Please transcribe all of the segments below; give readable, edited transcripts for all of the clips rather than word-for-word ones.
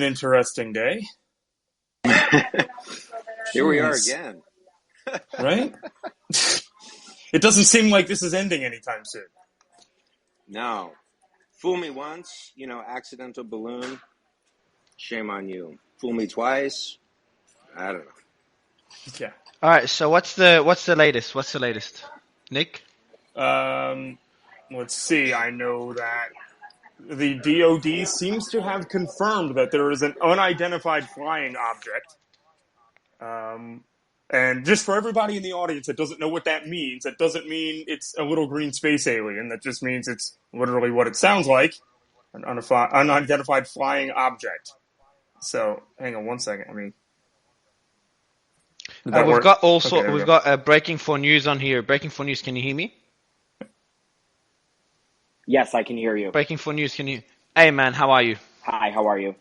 interesting day. Here we are again. Right? It doesn't seem like this is ending anytime soon. No. Fool me once, accidental balloon, shame on you. Fool me twice, I don't know. Yeah. All right, so what's the latest? What's the latest? Nick? Let's see. I know that the DoD seems to have confirmed that there is an unidentified flying object. And just for everybody in the audience that doesn't know what that means, that doesn't mean it's a little green space alien. That just means it's literally what it sounds like, an unidentified flying object. So, hang on one second. We've got Breaking 4 News on here. Breaking 4 News, can you hear me? Yes, I can hear you. Breaking 4 News, can you? Hey, man, how are you? Hi, how are you?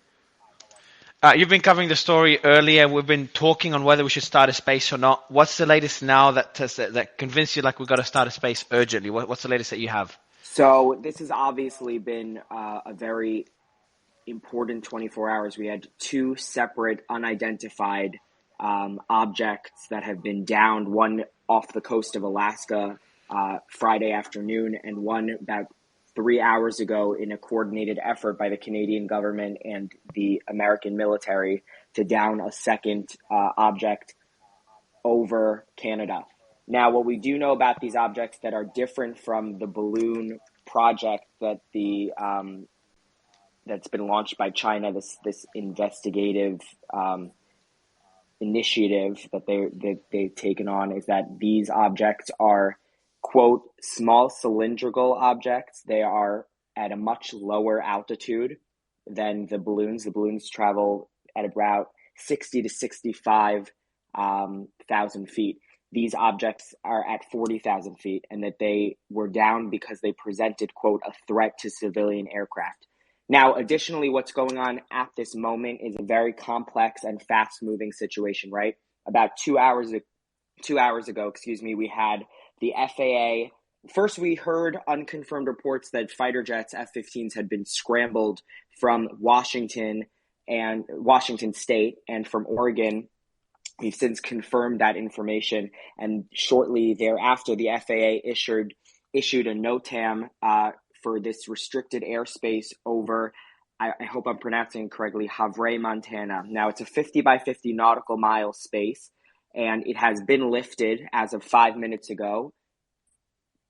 You've been covering the story earlier. We've been talking on whether we should start a space or not. What's the latest now that convinced you like we've got to start a space urgently? What's the latest that you have? So this has obviously been a very important 24 hours. We had two separate unidentified objects that have been downed, one off the coast of Alaska Friday afternoon, and one about 3 hours ago in a coordinated effort by the Canadian government and the American military to down a second object over Canada. Now, what we do know about these objects that are different from the balloon project that that's been launched by China, this investigative initiative that they've taken on, is that these objects are, quote, small cylindrical objects. They are at a much lower altitude than the balloons. The balloons travel at about 60 to 65,000 feet. These objects are at 40,000 feet, and that they were down because they presented, quote, a threat to civilian aircraft. Now, additionally, what's going on at this moment is a very complex and fast-moving situation, right? About 2 hours ago, we had the FAA. First, we heard unconfirmed reports that fighter jets, F-15s, had been scrambled from Washington State and from Oregon. We've since confirmed that information, and shortly thereafter, the FAA issued a NOTAM for this restricted airspace over, I hope I'm pronouncing it correctly, Havre, Montana. Now, it's a 50 by 50 nautical mile space, and it has been lifted as of 5 minutes ago.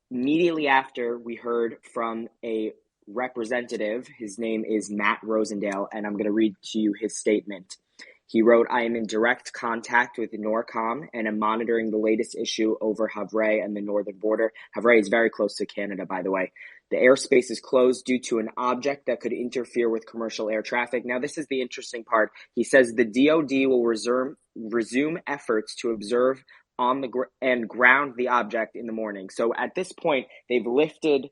Immediately after, we heard from a representative. His name is Matt Rosendale, and I'm going to read to you his statement. He wrote, "I am in direct contact with NORCOM and am monitoring the latest issue over Havre and the northern border." Havre is very close to Canada, by the way. "The airspace is closed due to an object that could interfere with commercial air traffic." Now, this is the interesting part. He says the DoD will resume efforts to observe on and ground the object in the morning. So at this point, they've lifted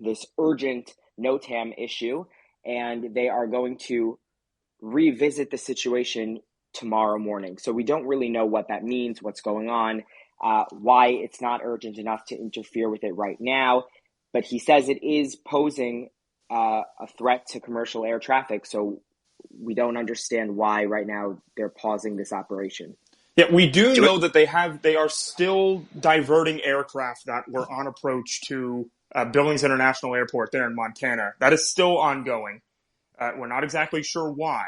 this urgent NOTAM issue, and they are going to revisit the situation tomorrow morning. So we don't really know what that means, what's going on, why it's not urgent enough to interfere with it right now. But he says it is posing a threat to commercial air traffic. So we don't understand why right now they're pausing this operation. Yeah, we do know that they are still diverting aircraft that were on approach to Billings International Airport there in Montana. That is still ongoing. We're not exactly sure why,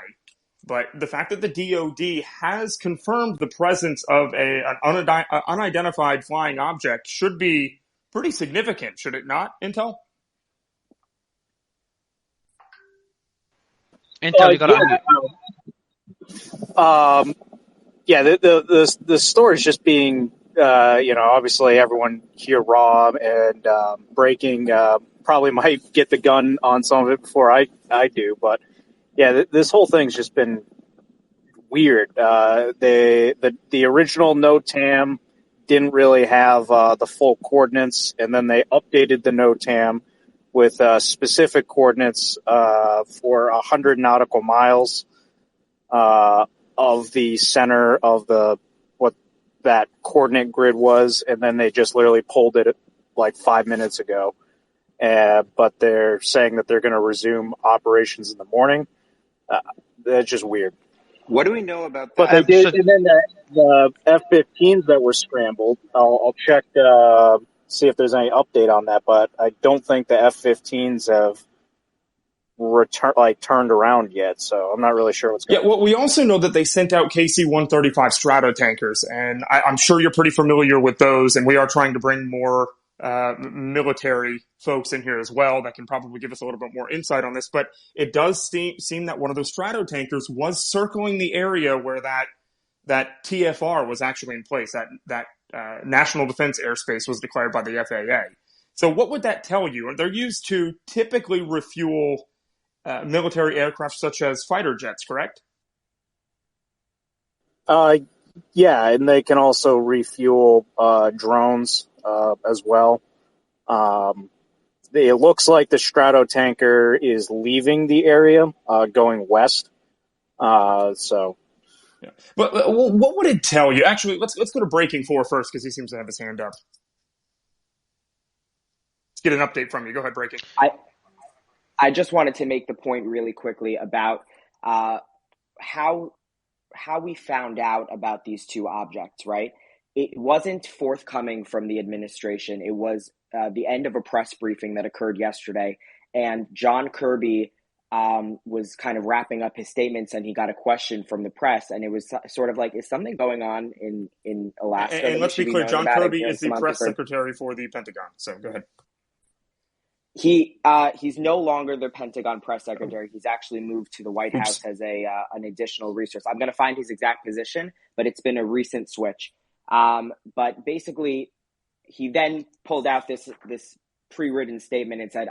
but the fact that the DoD has confirmed the presence of an unidentified flying object should be pretty significant, should it not, Intel? Intel, you got to unmute. The story's just being, obviously everyone here raw and breaking. Probably might get the gun on some of it before I do, but yeah, this whole thing's just been weird. The original NOTAM didn't really have the full coordinates, and then they updated the NOTAM with specific coordinates for 100 nautical miles of the center of what that coordinate grid was, and then they just literally pulled it like 5 minutes ago. But they're saying that they're going to resume operations in the morning. That's just weird. What do we know about But that? they did, and then the F-15s that were scrambled. I'll check, see if there's any update on that. But I don't think the F-15s have turned around yet. So I'm not really sure what's going on. Yeah, well, we also know that they sent out KC-135 Strato tankers, and I'm sure you're pretty familiar with those. And we are trying to bring more military folks in here as well that can probably give us a little bit more insight on this. But it does seem that one of those Strato tankers was circling the area where that TFR was actually in place. That national defense airspace was declared by the FAA. So what would that tell you? They're used to typically refuel military aircraft such as fighter jets, correct? Yeah, and they can also refuel drones as well. It looks like the Strato tanker is leaving the area, going west. So, yeah. But what would it tell you? Actually, let's go to Breaking 4 first because he seems to have his hand up. Let's get an update from you. Go ahead, Breaking. I just wanted to make the point really quickly about how we found out about these two objects, right? It wasn't forthcoming from the administration. It was the end of a press briefing that occurred yesterday, and John Kirby was kind of wrapping up his statements, and he got a question from the press, and it was sort of like, is something going on in Alaska? And let's be clear, John Kirby is the press secretary for the Pentagon. So go ahead. He's no longer the Pentagon press secretary. He's actually moved to the White House as an additional resource. I'm going to find his exact position, but it's been a recent switch. But basically, he then pulled out this pre-written statement and said,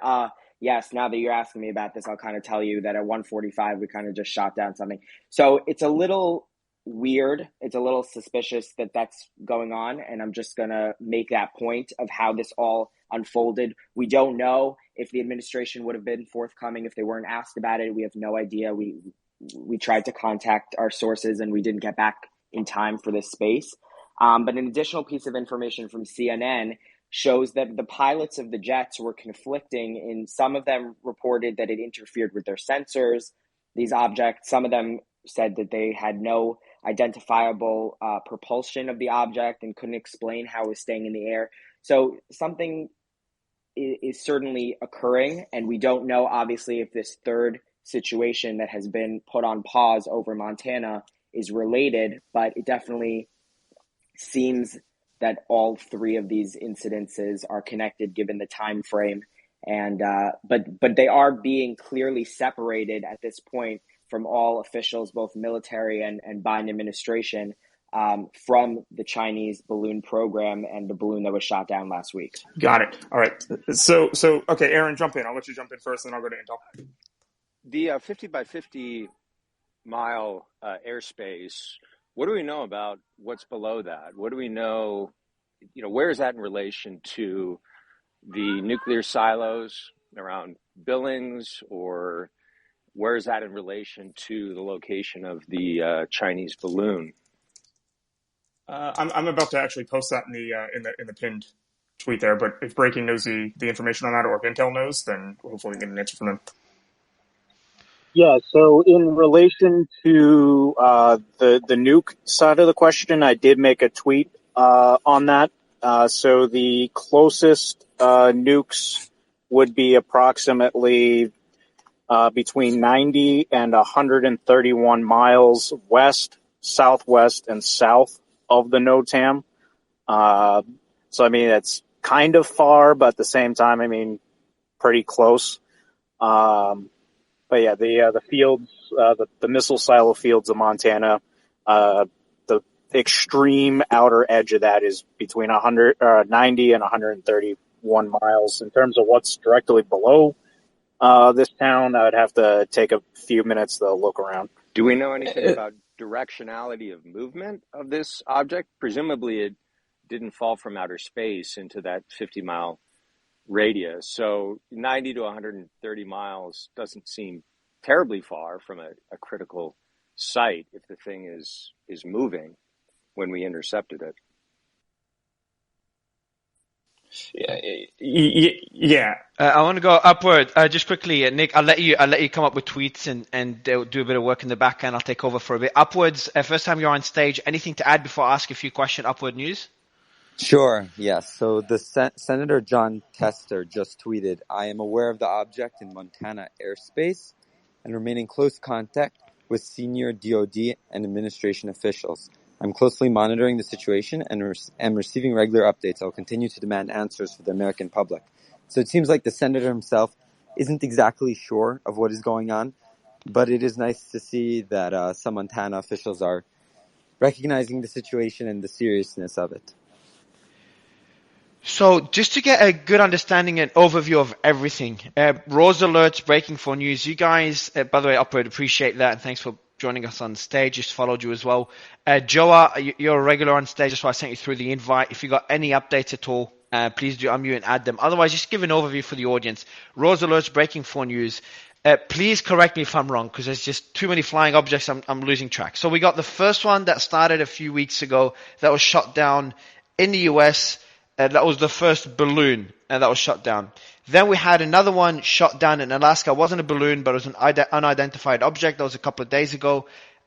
yes, now that you're asking me about this, I'll kind of tell you that at 1:45, we kind of just shot down something. So it's a little weird. It's a little suspicious that that's going on. And I'm just going to make that point of how this all unfolded. We don't know if the administration would have been forthcoming if they weren't asked about it. We have no idea. We tried to contact our sources and we didn't get back in time for this space. But an additional piece of information from CNN shows that the pilots of the jets were conflicting. In some of them reported that it interfered with their sensors, these objects. Some of them said that they had no identifiable propulsion of the object and couldn't explain how it was staying in the air. So something is certainly occurring, and we don't know, obviously, if this third situation that has been put on pause over Montana is related, but it definitely seems that all three of these incidences are connected given the time frame. And but they are being clearly separated at this point from all officials, both military and Biden administration, from the Chinese balloon program and the balloon that was shot down last week. Got it. All right. So okay, Aaron, jump in. I'll let you jump in first, and then I'll go to Intel. The 50 by 50 mile airspace, what do we know about what's below that? What do we know, where is that in relation to the nuclear silos around Billings, or where is that in relation to the location of the Chinese balloon? I'm about to actually post that in the pinned tweet there. But if Breaking knows the information on that, or if Intel knows, then hopefully we get an answer from them. Yeah. So in relation to the nuke side of the question, I did make a tweet on that. So the closest nukes would be approximately between 90 and 131 miles west, southwest, and south of the NOTAM. So, I mean, it's kind of far, but at the same time, I mean, pretty close. But yeah, the fields, the missile silo fields of Montana, the extreme outer edge of that is between 90 and 131 miles. In terms of what's directly below this town, I would have to take a few minutes to look around. Do we know anything about directionality of movement of this object? Presumably it didn't fall from outer space into that 50-mile radius. So 90 to 130 miles doesn't seem terribly far from a critical site if the thing is moving when we intercepted it. Yeah. I want to go upward. Just quickly, Nick. I'll let you come up with tweets and do a bit of work in the background. I'll take over for a bit. Upwards. First time you're on stage. Anything to add before I ask a few questions? Upward news. Sure, yes. So the Senator John Tester just tweeted, "I am aware of the object in Montana airspace and remain in close contact with senior DoD and administration officials. I'm closely monitoring the situation and am receiving regular updates. I'll continue to demand answers for the American public." So it seems like the senator himself isn't exactly sure of what is going on, but it is nice to see that some Montana officials are recognizing the situation and the seriousness of it. So just to get a good understanding and overview of everything, Rose Alerts, breaking for news. You guys, by the way, Upward, appreciate that, and thanks for joining us on stage. Just followed you as well. Joa, you're a regular on stage, that's why I sent you through the invite. If you got any updates at all, please do unmute and add them. Otherwise, just give an overview for the audience. Rose Alerts, breaking for news. Please correct me if I'm wrong, because there's just too many flying objects. I'm losing track. So we got the first one that started a few weeks ago that was shot down in the US. That was the first balloon that was shot down. Then we had another one shot down in Alaska. It wasn't a balloon, but it was an unidentified object. That was a couple of days ago.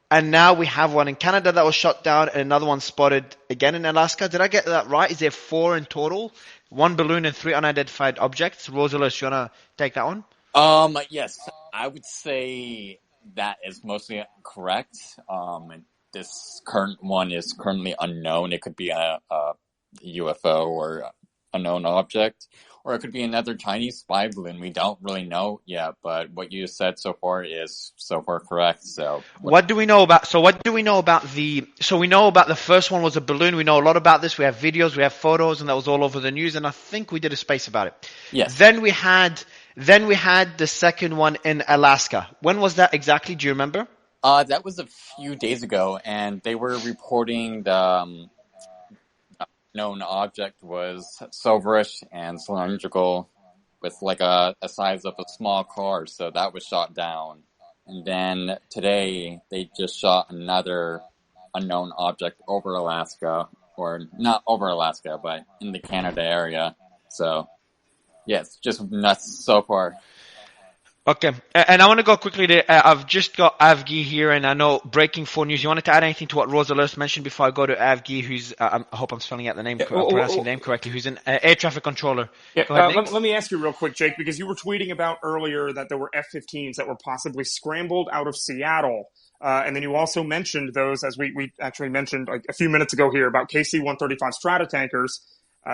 And now we have one in Canada that was shot down and another one spotted again in Alaska. Did I get that right? Is there 4 in total? 1 balloon and 3 unidentified objects. Rosalis, you want to take that one? Yes, I would say that is mostly correct. This current one is currently unknown. It could be a UFO or unknown object, or it could be another Chinese spy balloon. We don't really know yet, but what you said so far is so far correct. So what do we know about? So what do we know about the? So we know about the first one was a balloon. We know a lot about this. We have videos, we have photos, and that was all over the news. And I think we did a space about it. yes, Then we had the second one in Alaska. When was that exactly? Do you remember? that was a few days ago, and they were reporting the known object was silverish and cylindrical with like a size of a small car, so that was shot down. And then today they just shot another unknown object over Alaska, or not over Alaska, but in the Canada area. So yes, just nuts so far. Okay, and I want to go quickly to, I've just got Avgi here, and I know breaking for news. You wanted to add anything to what Rosa Lurst mentioned before I go to Avgi, who's, I hope I'm spelling out the name, pronouncing the name correctly, who's an air traffic controller. Yeah, Go ahead, Nick. let me ask you real quick, Jake, because you were tweeting about earlier that there were F-15s that were possibly scrambled out of Seattle. And then you also mentioned those, as we actually mentioned like a few minutes ago here, about KC-135 Stratotankers.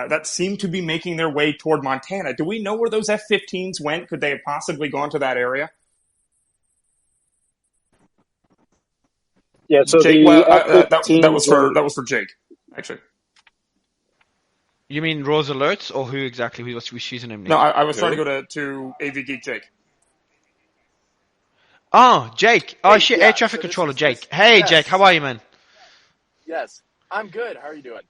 That seem to be making their way toward Montana. Do we know where those F-15s went? Could they have possibly gone to that area? Yeah, so Jake, the that was F-15s for Jake, actually. You mean Rose Alerts, or who exactly? Who's using him? Nick? No, I was trying to go to AV Geek Jake. Oh, Jake. Oh, shit, yeah, air traffic so controller, this, Jake. Hey, yes. Jake, how are you, man? Yes, I'm good. How are you doing?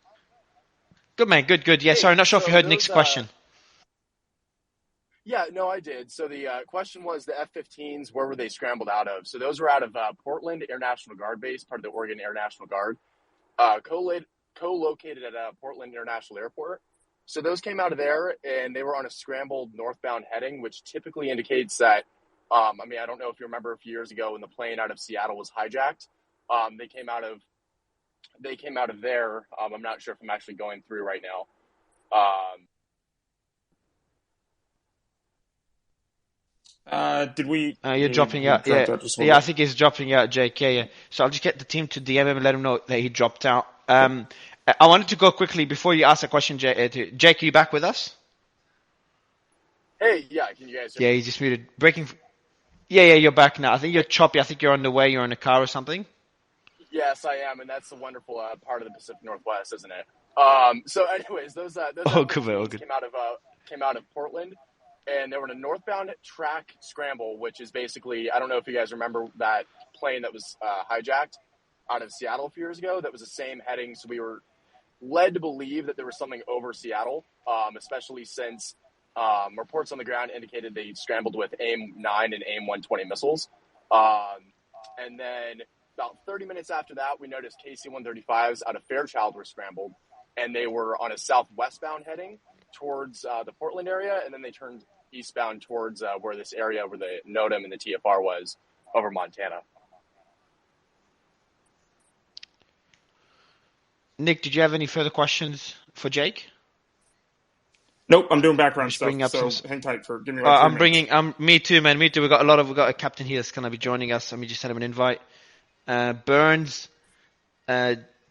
Good, man. Good. Yeah, Hey, sorry, not sure if so you heard those, Nick's question. Yeah, no, I did. So the question was the F-15s, where were they scrambled out of? So those were out of Portland Air National Guard Base, part of the Oregon Air National Guard, co-located at Portland International Airport. So those came out of there, and they were on a scrambled northbound heading, which typically indicates that, I don't know if you remember a few years ago when the plane out of Seattle was hijacked. They came out of there. I'm not sure if I'm actually going through right now. Did we? You're dropping out. Yeah, I think he's dropping out, Jake. Yeah. So I'll just get the team to DM him and let him know that he dropped out. I wanted to go quickly before you ask a question, Jake. Jake, are you back with us? Hey, yeah, can you guys hear me? Yeah, he's just muted. Yeah, you're back now. I think you're choppy. I think you're on the way. You're in a car or something. Yes, I am, and that's the wonderful part of the Pacific Northwest, isn't it? So, anyways, those good. came out of Portland, and they were in a northbound track scramble, which is basically, I don't know if you guys remember that plane that was hijacked out of Seattle a few years ago. That was the same heading, so we were led to believe that there was something over Seattle, especially since reports on the ground indicated they scrambled with AIM-9 and AIM-120 missiles. And then about 30 minutes after that, we noticed KC-135s out of Fairchild were scrambled, and they were on a southwestbound heading towards the Portland area, and then they turned eastbound towards where this area where the NOTAM and the TFR was over Montana. Nick, did you have any further questions for Jake? Nope, I'm doing background Just stuff, bringing up so some. hang tight for give me like 3 minutes. Me too, man. Me too. We got a captain here that's gonna be joining us. Let me just send him an invite. Burns,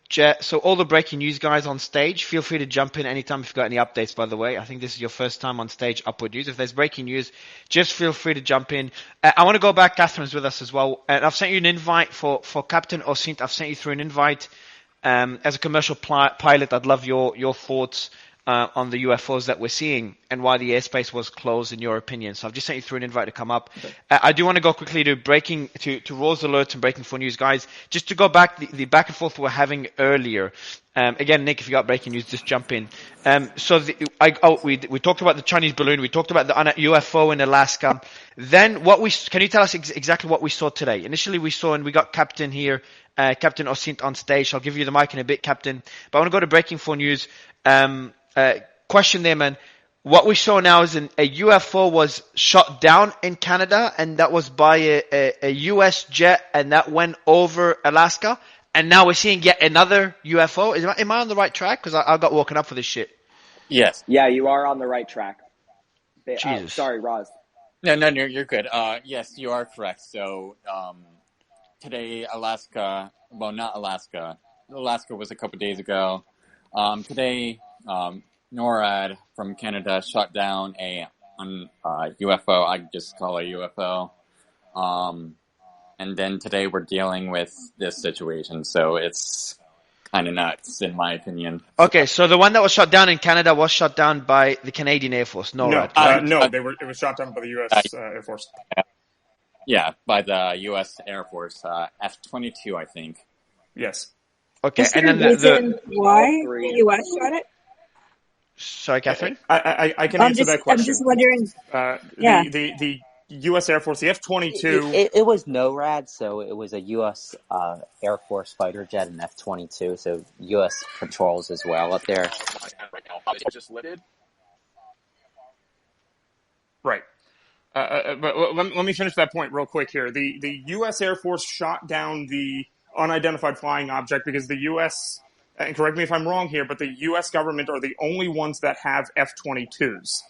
Jet. So all the breaking news guys on stage, feel free to jump in anytime if you've got any updates. By the way, I think this is your first time on stage. Upward News. If there's breaking news, just feel free to jump in. I want to go back. Catherine's with us as well, and I've sent you an invite for Captain Osint. I've sent you through an invite. As a commercial pilot, I'd love your thoughts on the UFOs that we're seeing and why the airspace was closed, in your opinion. So I've just sent you through an invite to come up. Okay. I do want to go quickly to Rose alerts and breaking for news, guys. Just to go back, the back and forth we were having earlier. Again, Nick, if you got breaking news, just jump in. We talked about the Chinese balloon. We talked about the UFO in Alaska. Then can you tell us exactly what we saw today? Initially, we got Captain here, Captain Osint on stage. I'll give you the mic in a bit, Captain. But I want to go to breaking for news. Question there, man. What we saw now is a UFO was shot down in Canada, and that was by a US jet, and that went over Alaska. And now we're seeing yet another UFO. Am I on the right track? Because I got woken up for this shit. Yes. Yeah, you are on the right track. Jesus. Sorry, Roz. No, you're good. Yes, you are correct. So, today, Alaska, well, not Alaska. Alaska was a couple days ago. Today, NORAD from Canada shot down a UFO. I just call it a UFO. And then today we're dealing with this situation. So it's kind of nuts, in my opinion. Okay, so the one that was shot down in Canada was shot down by the Canadian Air Force, NORAD. No, it was shot down by the U.S. Air Force. Yeah, by the U.S. Air Force, F-22, I think. Yes. Okay, Is there a reason why the U.S. shot it? Sorry, Catherine? I can answer that question. I'm just wondering. The U.S. Air Force, the F-22... It was NORAD, so it was a U.S. Air Force fighter jet, and F-22, so U.S. patrols as well up there. Just lifted. Right. But let me finish that point real quick here. The U.S. Air Force shot down the unidentified flying object because the U.S., and correct me if I'm wrong here, but the U.S. government are the only ones that have F-22s,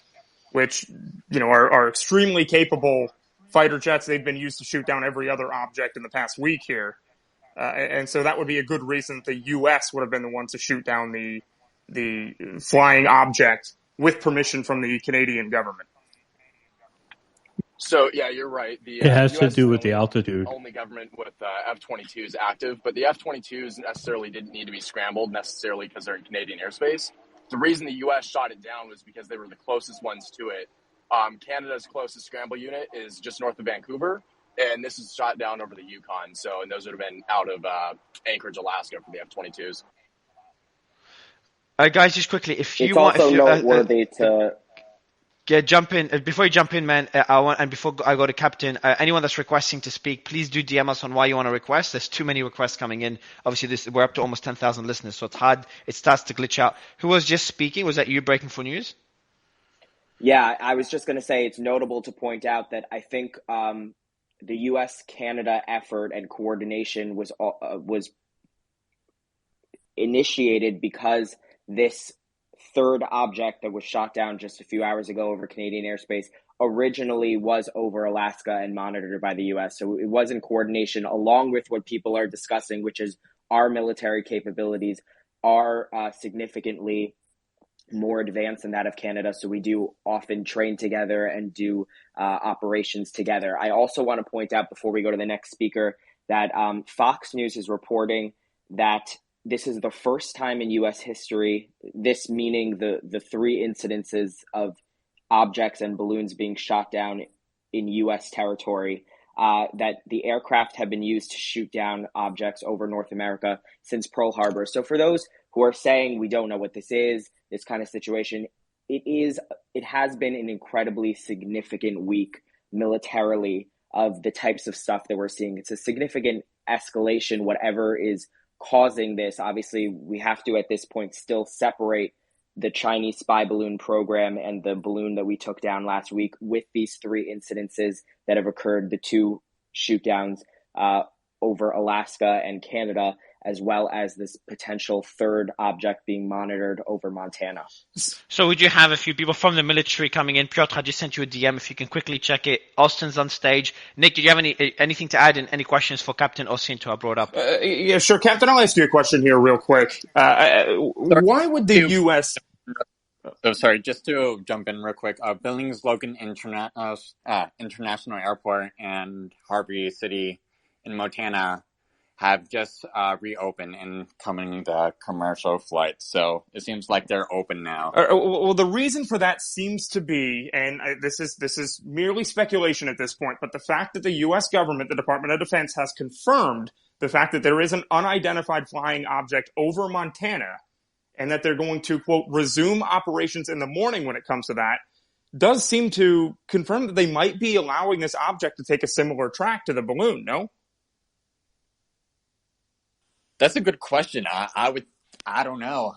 which, are extremely capable fighter jets. They've been used to shoot down every other object in the past week here. And so that would be a good reason that the U.S. would have been the ones to shoot down the flying object with permission from the Canadian government. So, yeah, you're right. It has to do with the altitude. Only government with F-22s active, but the F-22s necessarily didn't need to be scrambled necessarily because they're in Canadian airspace. The reason the U.S. shot it down was because they were the closest ones to it. Canada's closest scramble unit is just north of Vancouver, and this is shot down over the Yukon. And those would have been out of Anchorage, Alaska for the F-22s. Guys, just quickly, it's also noteworthy to... Yeah, jump in. Before you jump in, man, before I go to Captain, anyone that's requesting to speak, please do DM us on why you want to request. There's too many requests coming in. Obviously, we're up to almost 10,000 listeners, so it's hard. It starts to glitch out. Who was just speaking? Was that you, breaking for news? Yeah, I was just going to say it's notable to point out that I think the U.S.-Canada effort and coordination was initiated because this third object that was shot down just a few hours ago over Canadian airspace originally was over Alaska and monitored by the U.S. So it was in coordination along with what people are discussing, which is our military capabilities are significantly more advanced than that of Canada. So we do often train together and do operations together. I also want to point out before we go to the next speaker that Fox News is reporting that this is the first time in U.S. history, this meaning the three incidences of objects and balloons being shot down in U.S. territory, that the aircraft have been used to shoot down objects over North America since Pearl Harbor. So for those who are saying we don't know what this is, this kind of situation, it has been an incredibly significant week militarily of the types of stuff that we're seeing. It's a significant escalation, whatever is causing this. Obviously, we have to at this point still separate the Chinese spy balloon program and the balloon that we took down last week with these three incidences that have occurred, the two shoot downs over Alaska and Canada, as well as this potential third object being monitored over Montana. So we do have a few people from the military coming in. Piotr, I just sent you a DM if you can quickly check it. Austin's on stage. Nick, did you have anything to add and any questions for Captain Osinto I brought up? Yeah, sure. Captain, I'll ask you a question here real quick. Why would the U.S. Oh, sorry, just to jump in real quick. Billings Logan International Airport and Harvey City in Montana have just reopened and coming to commercial flights. So it seems like they're open now. Well, the reason for that seems to be, and this is merely speculation at this point, but the fact that the U.S. government, the Department of Defense, has confirmed the fact that there is an unidentified flying object over Montana, and that they're going to, quote, resume operations in the morning when it comes to that, does seem to confirm that they might be allowing this object to take a similar track to the balloon, no? That's a good question. I don't know.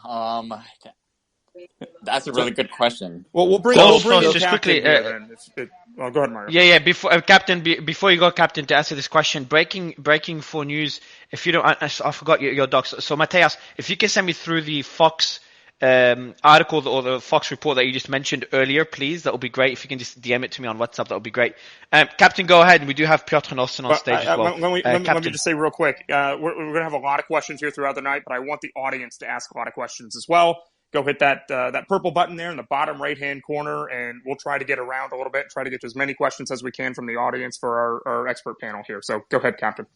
That's a really good question. Well, we'll bring in just Captain quickly. Well, go ahead, Mario. Yeah. Before Captain, before you go, Captain, to answer this question, breaking for news. If you don't, I forgot your docs. So Mateus, if you can send me through the Fox article or the Fox report that you just mentioned earlier, please, that would be great. If you can just DM it to me on WhatsApp, that would be great. Captain, go ahead. We do have Piotr and Austin on stage as well. Let me just say real quick, we're going to have a lot of questions here throughout the night, but I want the audience to ask a lot of questions as well. Go hit that purple button there in the bottom right-hand corner, and we'll try to get around a little bit, try to get to as many questions as we can from the audience for our expert panel here. So go ahead, Captain.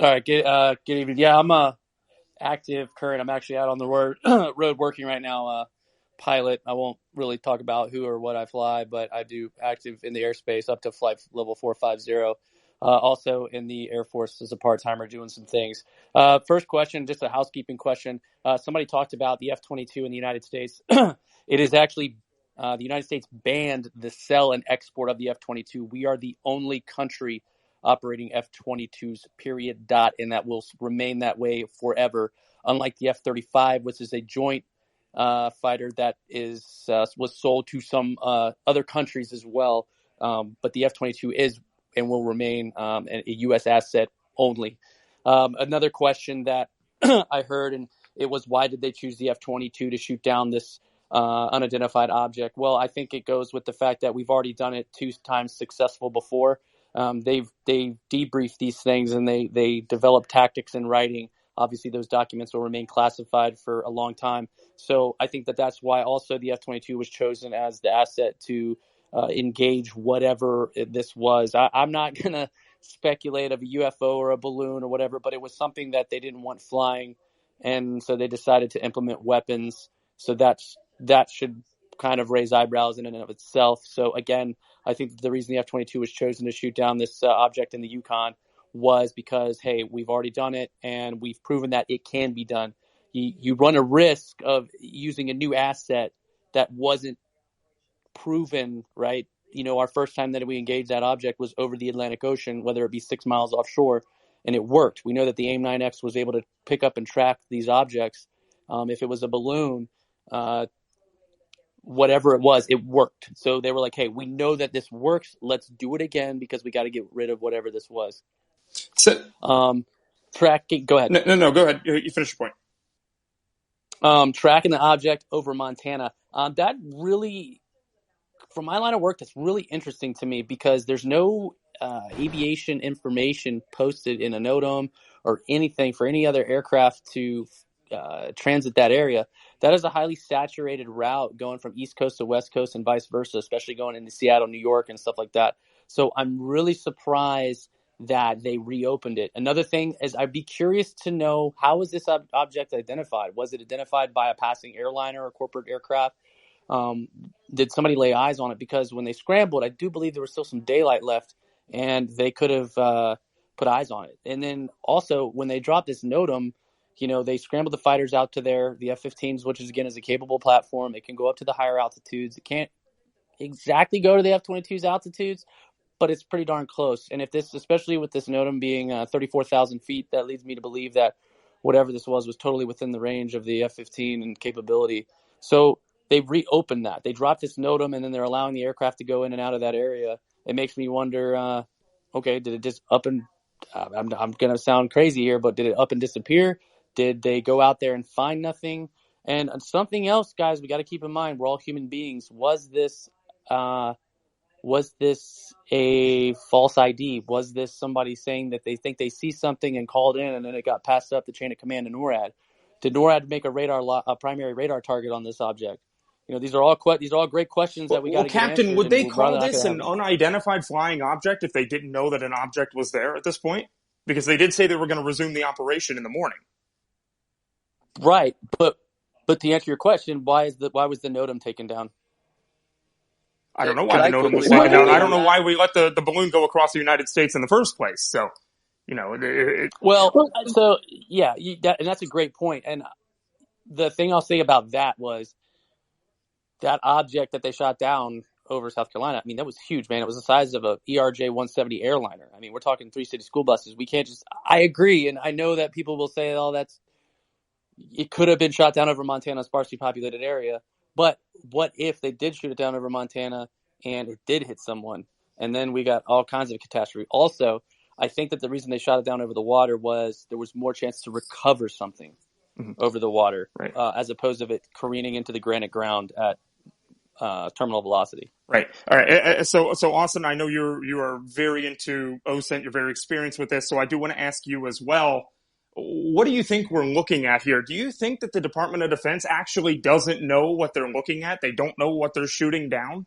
All right, good evening. Yeah, I'm active current. I'm actually out on the road working right now. Pilot. I won't really talk about who or what I fly, but I do active in the airspace up to flight level 450. Also in the Air Force as a part-timer doing some things. First question, just a housekeeping question. Somebody talked about the F-22 in the United States. It is actually the United States banned the sell and export of the F-22. We are the only country operating F-22s, period, dot, and that will remain that way forever. Unlike the F-35, which is a joint fighter that was sold to some other countries as well. But the F-22 is and will remain a U.S. asset only. Another question that I heard, and it was, why did they choose the F-22 to shoot down this unidentified object? Well, I think it goes with the fact that we've already done it 2 times successful before. They've debriefed these things and they develop tactics in writing. Obviously, those documents will remain classified for a long time. So I think that's why also the F-22 was chosen as the asset to engage whatever this was. I'm not going to speculate of a UFO or a balloon or whatever, but it was something that they didn't want flying. And so they decided to implement weapons. So that should kind of raise eyebrows in and of itself. So again, I think the reason the F-22 was chosen to shoot down this object in the Yukon was because, hey, we've already done it and we've proven that it can be done. You run a risk of using a new asset that wasn't proven, right? Our first time that we engaged that object was over the Atlantic Ocean, whether it be 6 miles offshore, and it worked. We know that the AIM-9X was able to pick up and track these objects. If it was a balloon, whatever it was, it worked. So they were like, hey, we know that this works. Let's do it again because we got to get rid of whatever this was. So, tracking. Go ahead. No, go ahead. You finish your point. Tracking the object over Montana. That really, from my line of work, that's really interesting to me because there's no aviation information posted in a NOTAM or anything for any other aircraft to transit that area. That is a highly saturated route going from East Coast to West Coast and vice versa, especially going into Seattle, New York and stuff like that. So I'm really surprised that they reopened it. Another thing is I'd be curious to know, how was this object identified? Was it identified by a passing airliner or corporate aircraft? Did somebody lay eyes on it? Because when they scrambled, I do believe there was still some daylight left and they could have put eyes on it. And then also when they dropped this NOTAM, they scrambled the fighters out to the F-15s, which is, again, is a capable platform. It can go up to the higher altitudes. It can't exactly go to the F-22's altitudes, but it's pretty darn close. And if this, especially with this NOTAM being 34,000 feet, that leads me to believe that whatever this was totally within the range of the F-15 and capability. So they've reopened that. They dropped this NOTAM, and then they're allowing the aircraft to go in and out of that area. It makes me wonder, okay, did it just up and I'm going to sound crazy here, but did it up and disappear? Did they go out there and find nothing? And something else, guys, we got to keep in mind, we're all human beings. Was this a false ID? Was this somebody saying that they think they see something and called in, and then it got passed up the chain of command to NORAD? Did NORAD make a primary radar target on this object? These are all great questions that we got to get answered. Captain, would they call this an unidentified flying object if they didn't know that an object was there at this point? Because they did say they were going to resume the operation in the morning. Right, but to answer your question, why was the NOTAM taken down? I don't know why the NOTAM was taken down. I don't know why we let the balloon go across the United States in the first place. So, and that's a great point. And the thing I'll say about that was that object that they shot down over South Carolina. I mean, that was huge, man. It was the size of a ERJ-170 airliner. I mean, we're talking 3 city school buses. We can't just. I agree, and I know that people will say, "Oh, it could have been shot down over Montana's sparsely populated area." But what if they did shoot it down over Montana and it did hit someone? And then we got all kinds of catastrophe. Also, I think that the reason they shot it down over the water was there was more chance to recover something over the water, right. As opposed to it careening into the granite ground at terminal velocity. Right. All right. So Austin, I know you are very into OSINT. You're very experienced with this. So I do want to ask you as well. What do you think we're looking at here? Do you think that the Department of Defense actually doesn't know what they're looking at? They don't know what they're shooting down?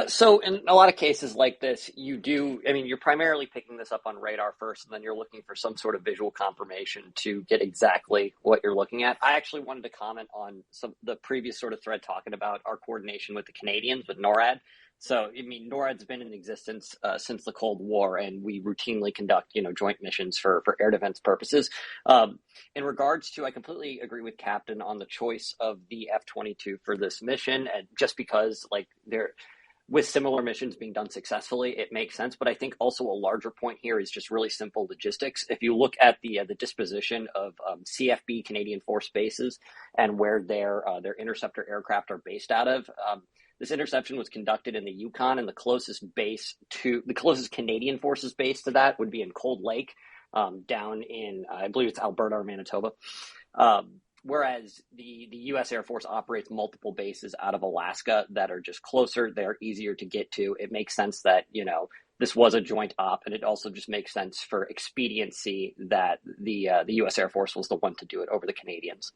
So in a lot of cases like this, you're primarily picking this up on radar first, and then you're looking for some sort of visual confirmation to get exactly what you're looking at. I actually wanted to comment on the previous sort of thread talking about our coordination with the Canadians, with NORAD. So, NORAD's been in existence since the Cold War, and we routinely conduct, joint missions for air defense purposes. In regards to, I completely agree with Captain on the choice of the F-22 for this mission, and just because, with similar missions being done successfully, it makes sense. But I think also a larger point here is just really simple logistics. If you look at the disposition of CFB Canadian Force bases and where their interceptor aircraft are based out of, this interception was conducted in the Yukon, and the closest Canadian Forces base to that would be in Cold Lake, down in I believe it's Alberta or Manitoba. Whereas the U.S. Air Force operates multiple bases out of Alaska that are just closer, they're easier to get to. It makes sense that, this was a joint op, and it also just makes sense for expediency that the U.S. Air Force was the one to do it over the Canadians.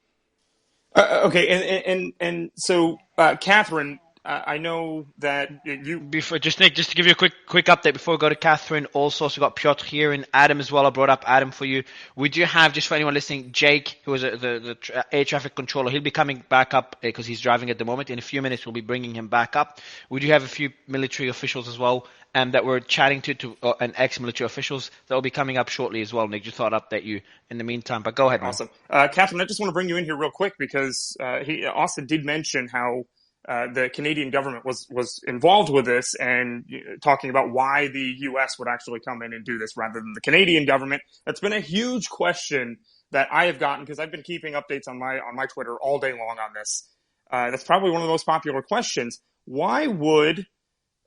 Okay, and so, Catherine, I know that you... Just Nick, just to give you a quick update before we go to Catherine, also got Piotr here and Adam as well. I brought up Adam for you. We do have, just for anyone listening, Jake, who is the air traffic controller. He'll be coming back up because he's driving at the moment. In a few minutes, we'll be bringing him back up. We do have a few military officials as well that we're chatting to and ex-military officials that will be coming up shortly as well. Nick, just thought I'd update you in the meantime, but go ahead, man. Awesome. Catherine, I just want to bring you in here real quick because Austin did mention how the Canadian government was involved with this and talking about why the U.S. would actually come in and do this rather than the Canadian government. That's been a huge question that I have gotten because I've been keeping updates on my Twitter all day long on this. That's probably one of the most popular questions. Why would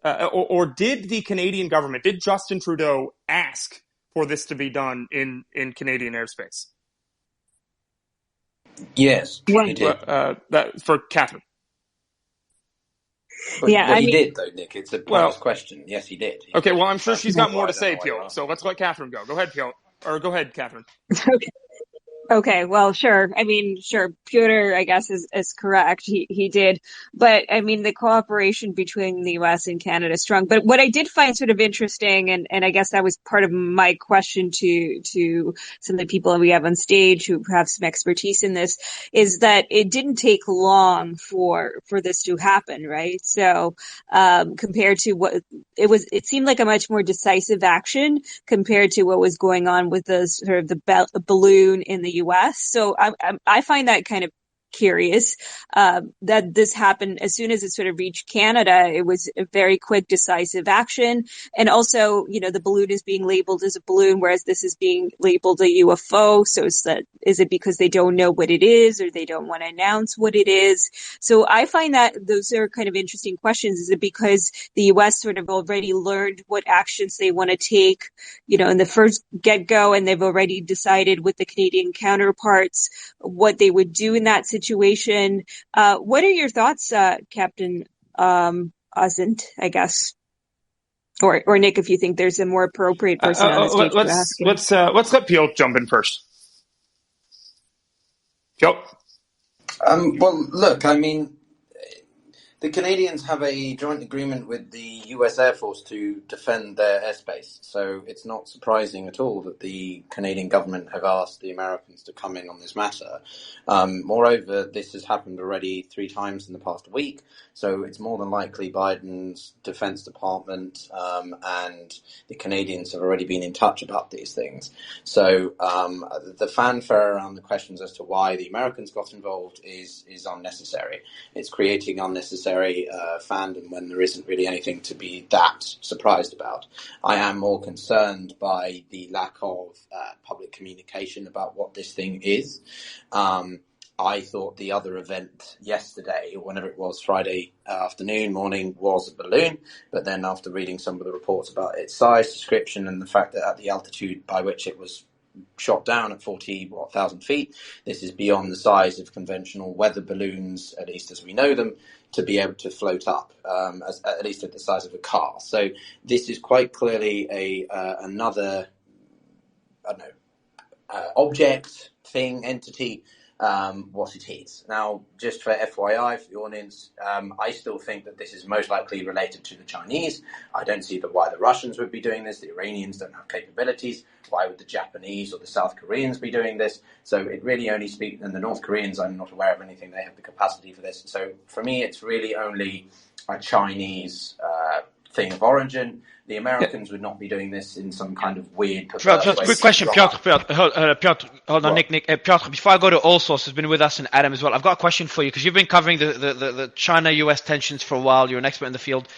or did the Canadian government, did Justin Trudeau ask for this to be done in Canadian airspace? Yes, he did. For Catherine. He did, though, Nick. It's a pointless question. Yes, he did. Okay, well, I'm sure she's got more to say, Piotr. So let's let Catherine go. Go ahead, Piotr. Or go ahead, Catherine. Okay, well, sure. Sure. Piotr, I guess, is correct. He did. But, the cooperation between the U.S. and Canada is strong. But what I did find sort of interesting, and I guess that was part of my question to some of the people we have on stage who have some expertise in this, is that it didn't take long for this to happen, right? So, compared to what it seemed like a much more decisive action compared to what was going on with the sort of the balloon in the U.S. So I find that kind of curious that this happened as soon as it sort of reached Canada. It was a very quick, decisive action. And also, the balloon is being labeled as a balloon, whereas this is being labeled a UFO. So is it because they don't know what it is, or they don't want to announce what it is? So I find that those are kind of interesting questions. Is it because the U.S. sort of already learned what actions they want to take, in the first get-go, and they've already decided with the Canadian counterparts what they would do in that situation? What are your thoughts, Captain Osint, I guess? Or Nick, if you think there's a more appropriate person on the stage to ask him. Let's let Piotr jump in first. Piotr? Well, look, I mean, the Canadians have a joint agreement with the US Air Force to defend their airspace, so it's not surprising at all that the Canadian government have asked the Americans to come in on this matter. Moreover, this has happened already 3 times in the past week, so it's more than likely Biden's Defense Department and the Canadians have already been in touch about these things. So the fanfare around the questions as to why the Americans got involved is unnecessary. It's creating unnecessary fandom when there isn't really anything to be that surprised about. I am more concerned by the lack of public communication about what this thing is. I thought the other event yesterday, whenever it was, Friday afternoon, morning, was a balloon. But then after reading some of the reports about its size, description, and the fact that at the altitude by which it was shot down at 40,000 feet, this is beyond the size of conventional weather balloons, at least as we know them, to be able to float up, at least at the size of a car. So this is quite clearly another, I don't know, object, thing, entity, what it is. Now, just for FYI, for the audience, I still think that this is most likely related to the Chinese. I don't see why the Russians would be doing this. The Iranians don't have capabilities. Why would the Japanese or the South Koreans be doing this? So it really only speaks, and the North Koreans, I'm not aware of anything. They have the capacity for this. So for me, it's really only a Chinese thing of origin. The Americans would not be doing this in some kind of weird... Piotr, quick question, Piotr, hold on, Nick. Piotr, before I go to All Source, has been with us, and Adam as well. I've got a question for you, because you've been covering the China-US tensions for a while. You're an expert in the field.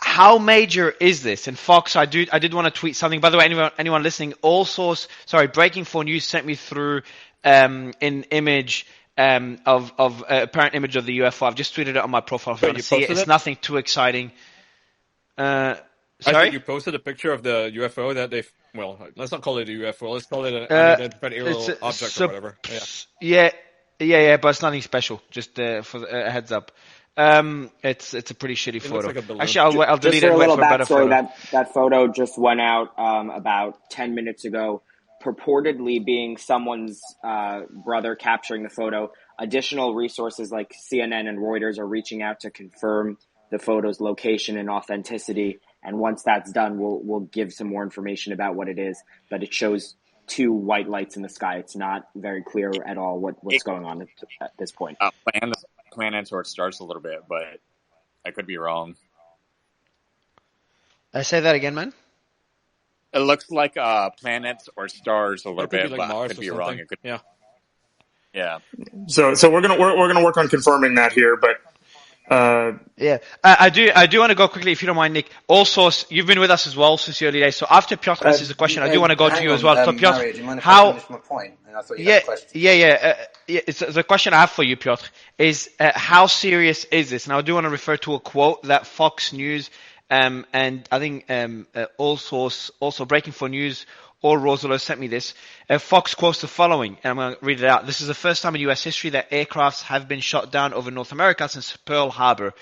How major is this? And Fox, I did want to tweet something. By the way, anyone listening, All Source, Breaking 4 News sent me through an image of apparent image of the UFO. I've just tweeted it on my profile if you want to see it. It's nothing too exciting. Sorry? I think you posted a picture of the UFO that they've... Well, let's not call it a UFO. Let's call it an unidentified aerial object or whatever. Yeah, but it's nothing special. Just for a heads up. It's a pretty shitty photo. Looks like a balloon. Actually, I'll delete it and wait for a better photo. That photo just went out about 10 minutes ago, purportedly being someone's brother capturing the photo. Additional resources like CNN and Reuters are reaching out to confirm the photo's location and authenticity. And once that's done, we'll give some more information about what it is. But it shows 2 white lights in the sky. It's not very clear at all what's going on at this point. Planets or stars a little bit, but I could be wrong. I say that again, man. It looks like planets or stars a little bit, like but Mars I could be or wrong. something. It could, yeah. So we're gonna work on confirming that here, but. Yeah, I do want to go quickly, if you don't mind, Nick. All Source, you've been with us as well since the early days. So after Piotr answers the question, I do want to go to you as well. So Piotr, Mario, do you mind if I finish my point? And I thought you had a question. It's the question I have for you, Piotr, is how serious is this? And I do want to refer to a quote that Fox News and I think All Source, also Breaking 4 News, or Rosalo sent me this. Fox quotes the following, and I'm going to read it out. This is the first time in U.S. history that aircrafts have been shot down over North America since Pearl Harbor.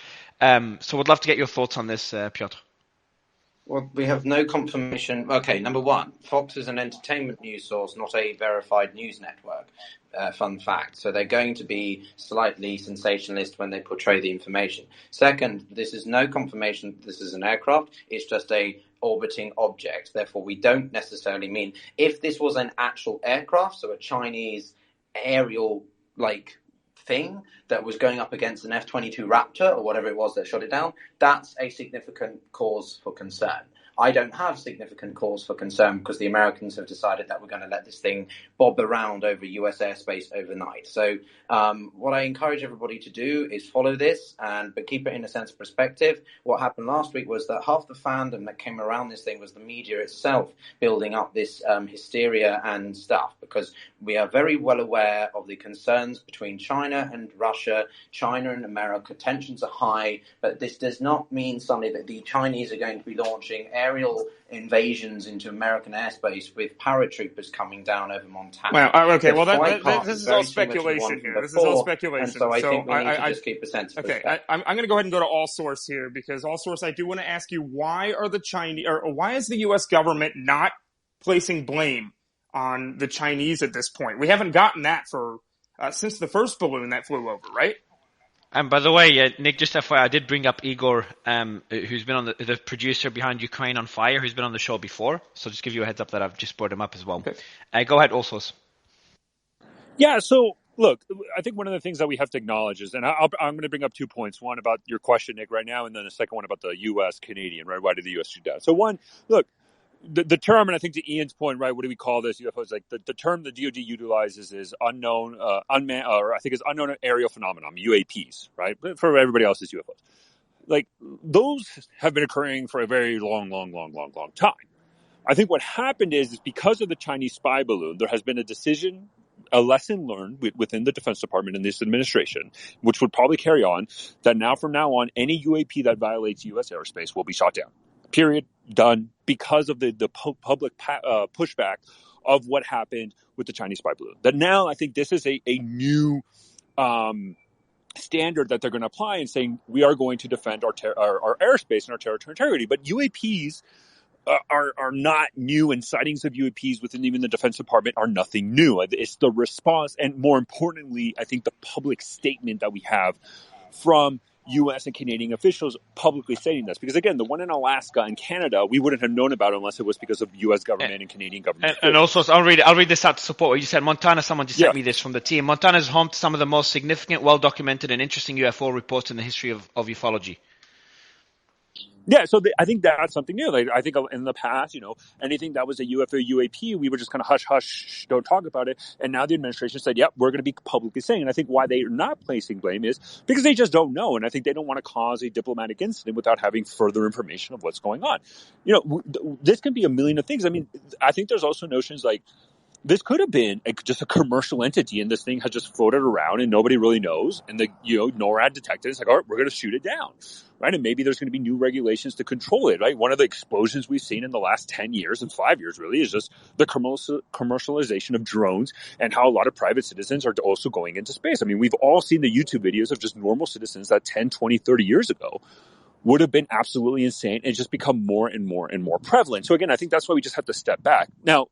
So we'd love to get your thoughts on this, Piotr. Well, we have no confirmation. Okay, number one, Fox is an entertainment news source, not a verified news network. Fun fact. So they're going to be slightly sensationalist when they portray the information. Second, this is no confirmation that this is an aircraft. It's just a orbiting object. Therefore, we don't necessarily mean if this was an actual aircraft, so a Chinese aerial thing that was going up against an F-22 Raptor or whatever it was that shot it down, that's a significant cause for concern. I don't have significant cause for concern because the Americans have decided that we're going to let this thing bob around over US airspace overnight. So what I encourage everybody to do is follow this but keep it in a sense of perspective. What happened last week was that half the fandom that came around this thing was the media itself building up this hysteria and stuff, because we are very well aware of the concerns between China and Russia, China and America. Tensions are high, but this does not mean suddenly that the Chinese are going to be launching aerial invasions into American airspace with paratroopers coming down over Montana. Well, okay. The Well, flight path this is is all very similar to the one speculation from here. This is all before, speculation. and so I think we need to just keep a sense of respect. I'm going to go ahead and go to All Source here, because All Source, I do want to ask you, why are the Chinese, or why is the U.S. government not placing blame on the Chinese at this point? We haven't gotten that for since the first balloon that flew over, right? And by the way, Nick, just FYI, I did bring up Igor, who's been on the producer behind Ukraine on Fire, who's been on the show before. So just give you a heads up that I've just brought him up as well. Okay. Go ahead, Alsos. Yeah, so look, I think one of the things that we have to acknowledge is, and I'm going to bring up 2 points. One about your question, Nick, right now, and then the second one about the U.S.-Canadian, right? Why did the U.S. shoot down? So one, look, the term, and I think to Ian's point, right, what do we call this? UFOs, like the term the DoD utilizes is unknown, unmanned, or I think it's unknown aerial phenomenon, UAPs, right? But for everybody else, it's UFOs. Like, those have been occurring for a very long time. I think what happened is because of the Chinese spy balloon, there has been a lesson learned within the Defense Department and this administration, which would probably carry on, that from now on, any UAP that violates U.S. airspace will be shot down. Period. Done. Because of the public pushback of what happened with the Chinese spy balloon. That now I think this is a new standard that they're going to apply and saying we are going to defend our airspace and our territorial integrity. But UAPs are not new, and sightings of UAPs within even the Defense Department are nothing new. It's the response, and more importantly, I think the public statement that we have from U.S. and Canadian officials publicly stating this. Because again, the one in Alaska and Canada, we wouldn't have known about unless it was because of U.S. government and Canadian government. And also, I'll read this out to support what you said. Montana, someone just sent me this from the team. Montana is home to some of the most significant, well-documented, and interesting UFO reports in the history of ufology. Yeah, so I think that's something new. Like, I think in the past, anything that was a UFO, UAP, we were just kind of hush, don't talk about it. And now the administration said, yep, we're going to be publicly saying. And I think why they're not placing blame is because they just don't know. And I think they don't want to cause a diplomatic incident without having further information of what's going on. This can be a million of things. I mean, I think there's also notions like, this could have been just a commercial entity, and this thing has just floated around, and nobody really knows. And the NORAD detected it's like, all right, we're going to shoot it down, right? And maybe there's going to be new regulations to control it, right? One of the explosions we've seen in the last 10 years and 5 years really is just the commercialization of drones and how a lot of private citizens are also going into space. I mean, we've all seen the YouTube videos of just normal citizens that 10, 20, 30 years ago would have been absolutely insane and just become more and more and more prevalent. So again, I think that's why we just have to step back. Now,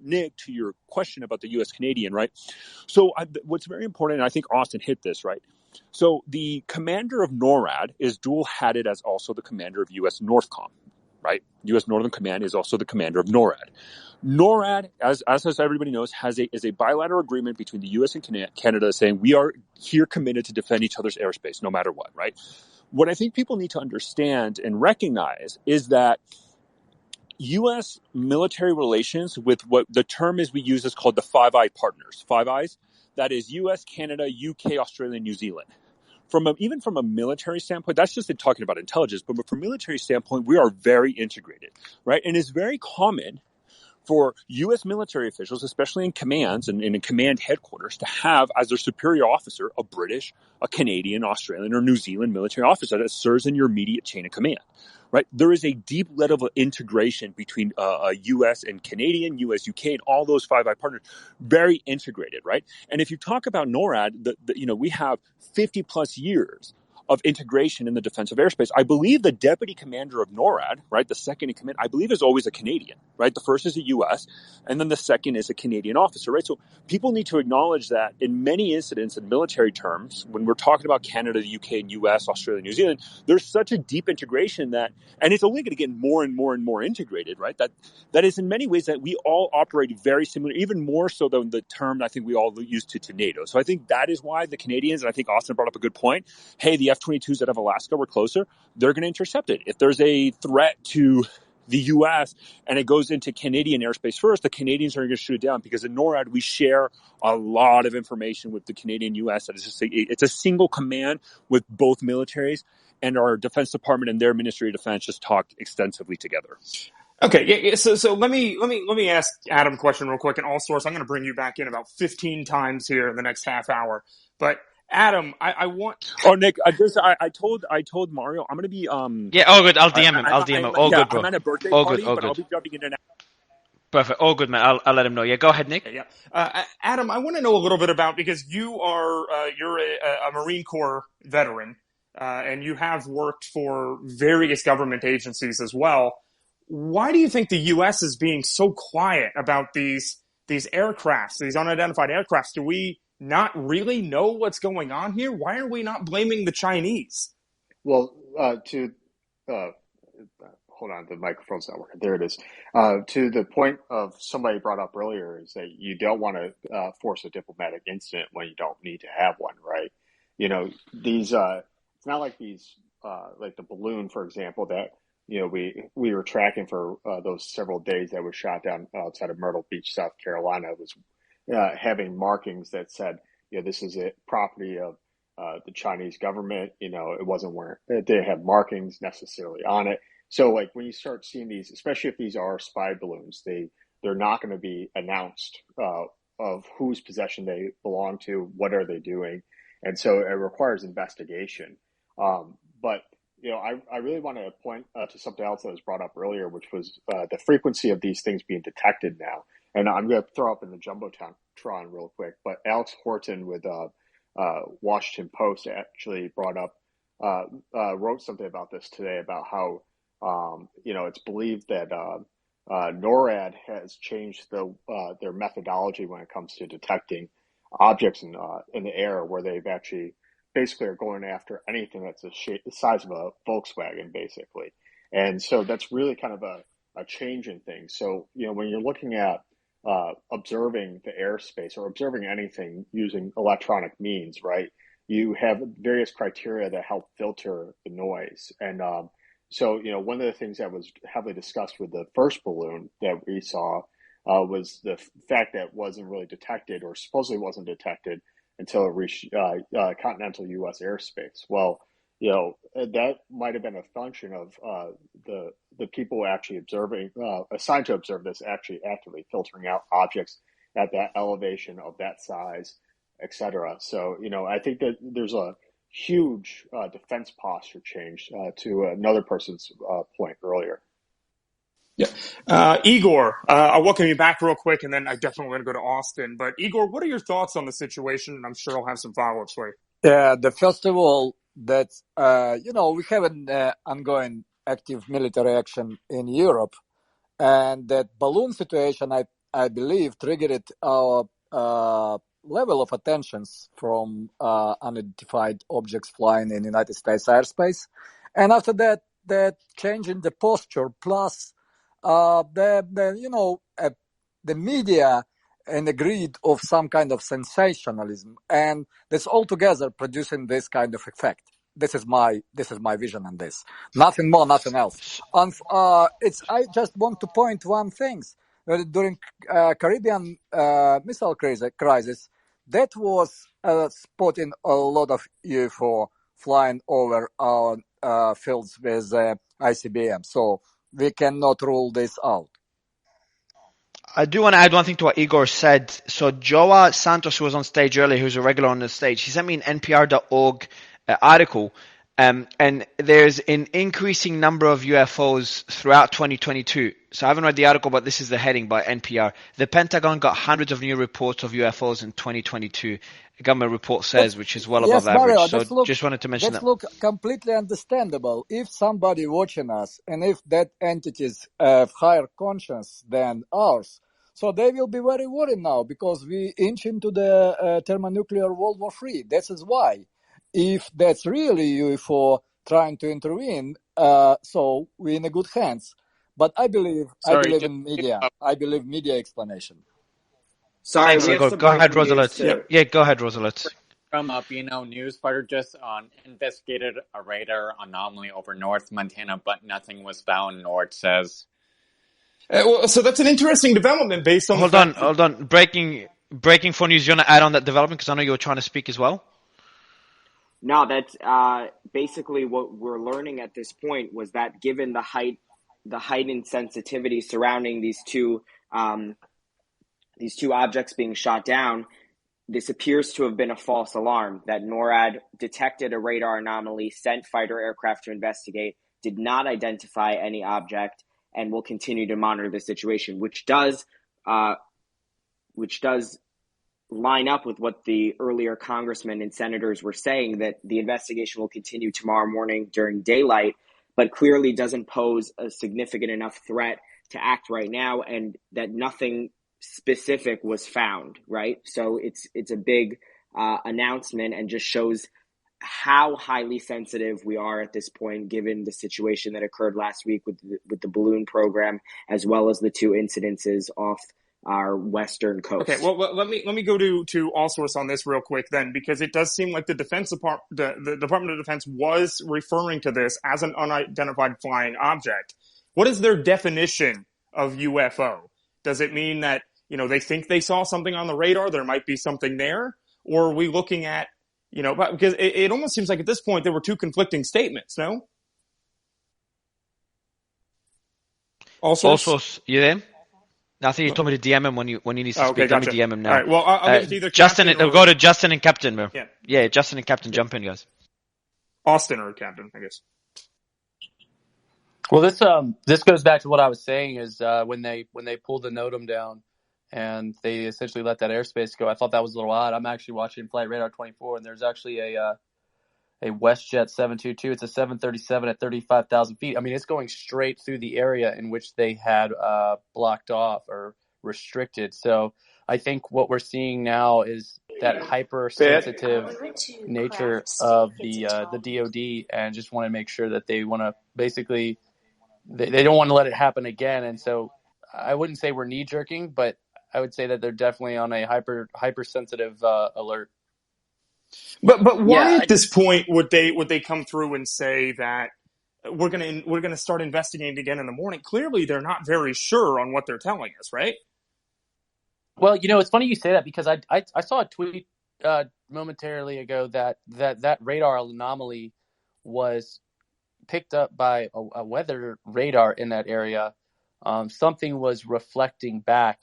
Nick, to your question about the U.S.-Canadian, right? So what's very important, and I think Austin hit this, right? So the commander of NORAD is dual-hatted as also the commander of U.S. NORTHCOM, right? U.S. Northern Command is also the commander of NORAD. NORAD, as everybody knows, is a bilateral agreement between the U.S. and Canada saying we are here committed to defend each other's airspace no matter what, right? What I think people need to understand and recognize is that U.S. military relations with what the term is we use is called the Five Eye Partners. Five Eyes, that is U.S., Canada, UK, Australia, and New Zealand. Even from a military standpoint, that's just talking about intelligence, but from a military standpoint, we are very integrated, right? And it's very common for U.S. military officials, especially in commands and in command headquarters, to have as their superior officer a British, a Canadian, Australian, or New Zealand military officer that serves in your immediate chain of command. Right? There is a deep level of integration between U.S. and Canadian, U.S., UK, and all those Five Eye partners, very integrated, right? And if you talk about NORAD, we have 50 plus years of integration in the defense of airspace. I believe the deputy commander of NORAD, right, the second in command, I believe is always a Canadian, right? The first is a U.S., and then the second is a Canadian officer, right? So people need to acknowledge that in many incidents in military terms, when we're talking about Canada, the UK, and U.S., Australia, New Zealand, there's such a deep integration that, and it's only going to get more and more and more integrated, right? That is in many ways that we all operate very similar, even more so than the term I think we all used to NATO. So I think that is why the Canadians, and I think Austin brought up a good point, hey, the F-22s out of Alaska were closer, they're going to intercept it. If there's a threat to the U.S. and it goes into Canadian airspace first, the Canadians are going to shoot it down because in NORAD we share a lot of information with the Canadian U.S. It's a single command with both militaries, and our Defense Department and their Ministry of Defense just talked extensively together. Okay, so let me ask Adam a question real quick. And all source, I'm going to bring you back in about 15 times here in the next half hour. But Adam, I want. Oh, Nick, I told Mario I'm going to be Yeah, all good. I'll DM him. I'll DM him. All good, bro. I'm at a birthday All party, good. All but good. I'll be jumping in and out. Perfect. All good, man. I'll let him know. Yeah, go ahead, Nick. Yeah. Adam, I want to know a little bit about, because you are you're a Marine Corps veteran, and you have worked for various government agencies as well. Why do you think the U.S. is being so quiet about these aircrafts, these unidentified aircrafts? Do we not really know what's going on here? Why are we not blaming the Chinese? Well, hold on, the microphone's not working. There it is. To the point of somebody brought up earlier is that you don't want to force a diplomatic incident when you don't need to have one, right? You know, these it's not like these like the balloon, for example, that we were tracking for those several days that was shot down outside of Myrtle Beach, South Carolina, was having markings that said, this is a property of the Chinese government. It wasn't where they didn't have markings necessarily on it. So, like, when you start seeing these, especially if these are spy balloons, they're not going to be announced of whose possession they belong to, what are they doing, and so it requires investigation. But I really want to point to something else that was brought up earlier, which was the frequency of these things being detected now. And I'm going to throw up in the Jumbotron real quick, but Alex Horton with Washington Post actually brought up, wrote something about this today about how it's believed that NORAD has changed their methodology when it comes to detecting objects in the air, where they've actually basically are going after anything that's the size of a Volkswagen, basically. And so that's really kind of a change in things. So, when you're looking at observing the airspace or observing anything using electronic means, right, you have various criteria that help filter the noise. And so, one of the things that was heavily discussed with the first balloon that we saw was the fact that it wasn't really detected, or supposedly wasn't detected, until it reached continental U.S. airspace. Well, that might have been a function of the people actually observing, assigned to observe this, actually actively filtering out objects at that elevation of that size, etc. So, I think that there's a huge defense posture change to another person's point earlier. Yeah. Igor, I'll welcome you back real quick, and then I definitely want to go to Austin. But Igor, what are your thoughts on the situation? And I'm sure I'll have some follow-ups for you. Yeah, first of all, that we have an ongoing active military action in Europe, and that balloon situation, I believe, triggered our level of attentions from unidentified objects flying in United States airspace, and after that change in the posture, plus the media and agreed of some kind of sensationalism, and that's altogether producing this kind of effect. This is my vision on this. Nothing more, nothing else. I just want to point one thing. During Caribbean missile crisis, that was spotting a lot of UFO flying over our fields with ICBM. So we cannot rule this out. I do want to add one thing to what Igor said. So Joa Santos, who was on stage earlier, who's a regular on the stage, he sent me an NPR.org article, and there's an increasing number of UFOs throughout 2022. So I haven't read the article, but this is the heading by NPR. The Pentagon got hundreds of new reports of UFOs in 2022. The government report says, which is well above average. Mario, so just wanted to mention that. Look completely understandable. If somebody watching us, and if that entities have higher conscience than ours, so they will be very worried now, because we inch into the thermonuclear World War III. This is why. If that's really UFO trying to intervene, so we're in a good hands. But I believe in media. I believe media explanation. Sorry, thanks, Igor. Go ahead, Rosalet. Yeah, go ahead, Rosalet. From BNO Newsfighter just investigated a radar anomaly over North Montana, but nothing was found, NORAD says. Well, so that's an interesting development based on the fact that... Hold on. Breaking for news. You want to add on that development? Because I know you were trying to speak as well. No, that's basically what we're learning at this point was that given the heightened sensitivity surrounding these two objects being shot down, this appears to have been a false alarm, that NORAD detected a radar anomaly, sent fighter aircraft to investigate, did not identify any object, and will continue to monitor the situation, which does line up with what the earlier congressmen and senators were saying, that the investigation will continue tomorrow morning during daylight, but clearly doesn't pose a significant enough threat to act right now, and that nothing specific was found, right? So it's a big announcement and just shows how highly sensitive we are at this point, given the situation that occurred last week with the balloon program, as well as the two incidences off our western coast. Okay, well, let me go to All Source on this real quick then, because it does seem like the the Department of Defense was referring to this as an unidentified flying object. What is their definition of UFO? Does it mean that, they think they saw something on the radar, there might be something there? Or are we looking at, because it almost seems like at this point there were two conflicting statements, no? All Source, you there? I think you told me to DM him when you need to speak. Gotcha. Let me DM him now. All right, well, I'll give it to either Justin. Captain or... Go to Justin and Captain, bro. Yeah, Justin and Captain, jump in, guys. Austin or Captain, I guess. Well, this goes back to what I was saying is when they pulled the NOTAM down and they essentially let that airspace go. I thought that was a little odd. I'm actually watching Flight Radar 24, and there's actually a WestJet 722. It's a 737 at 35,000 feet. I mean, it's going straight through the area in which they had blocked off or restricted. So I think what we're seeing now is that hypersensitive nature of the DoD, and just want to make sure that they want to basically they don't want to let it happen again. And so I wouldn't say we're knee jerking, but I would say that they're definitely on a hypersensitive alert. But why at this point would they come through and say that we're gonna start investigating again in the morning? Clearly, they're not very sure on what they're telling us, right? Well, it's funny you say that, because I saw a tweet momentarily ago that radar anomaly was picked up by a weather radar in that area. Something was reflecting back.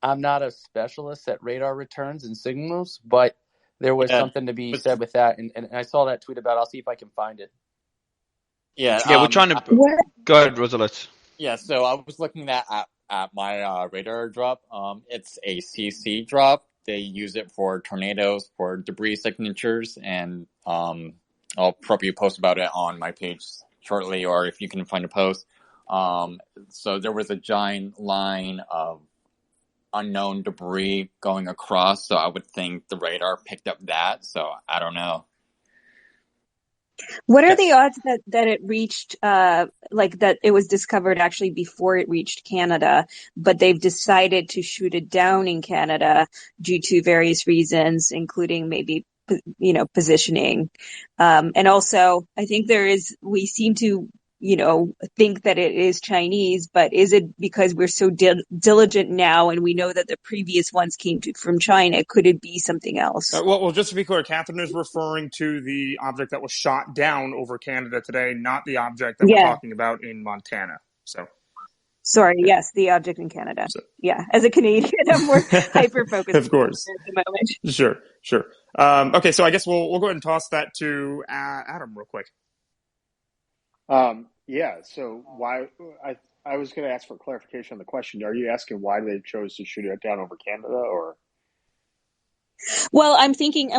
I'm not a specialist at radar returns and signals, but there was something to be said with that. And I saw that tweet about it. I'll see if I can find it. Yeah, we're trying to... Go ahead, Rosalind. Yeah, so I was looking at my radar drop. It's a CC drop. They use it for tornadoes, for debris signatures, and I'll probably post about it on my page shortly, or if you can find a post. So there was a giant line of unknown debris going across, so I would think the radar picked up that, so I don't know. What are the odds that it reached, that it was discovered actually before it reached Canada, but they've decided to shoot it down in Canada due to various reasons, including maybe, positioning. And also, I think we seem to, think that it is Chinese, but is it because we're so diligent now and we know that the previous ones came from China? Could it be something else? Well, just to be clear, Catherine is referring to the object that was shot down over Canada today, not the object that we're talking about in Montana. So, sorry, yes, the object in Canada. So, as a Canadian, I'm more hyper-focused. Of course. At the moment. Sure. Okay, so I guess we'll go ahead and toss that to Adam real quick. So why I was going to ask for clarification on the question. Are you asking why they chose to shoot it down over Canada, or? Well, I'm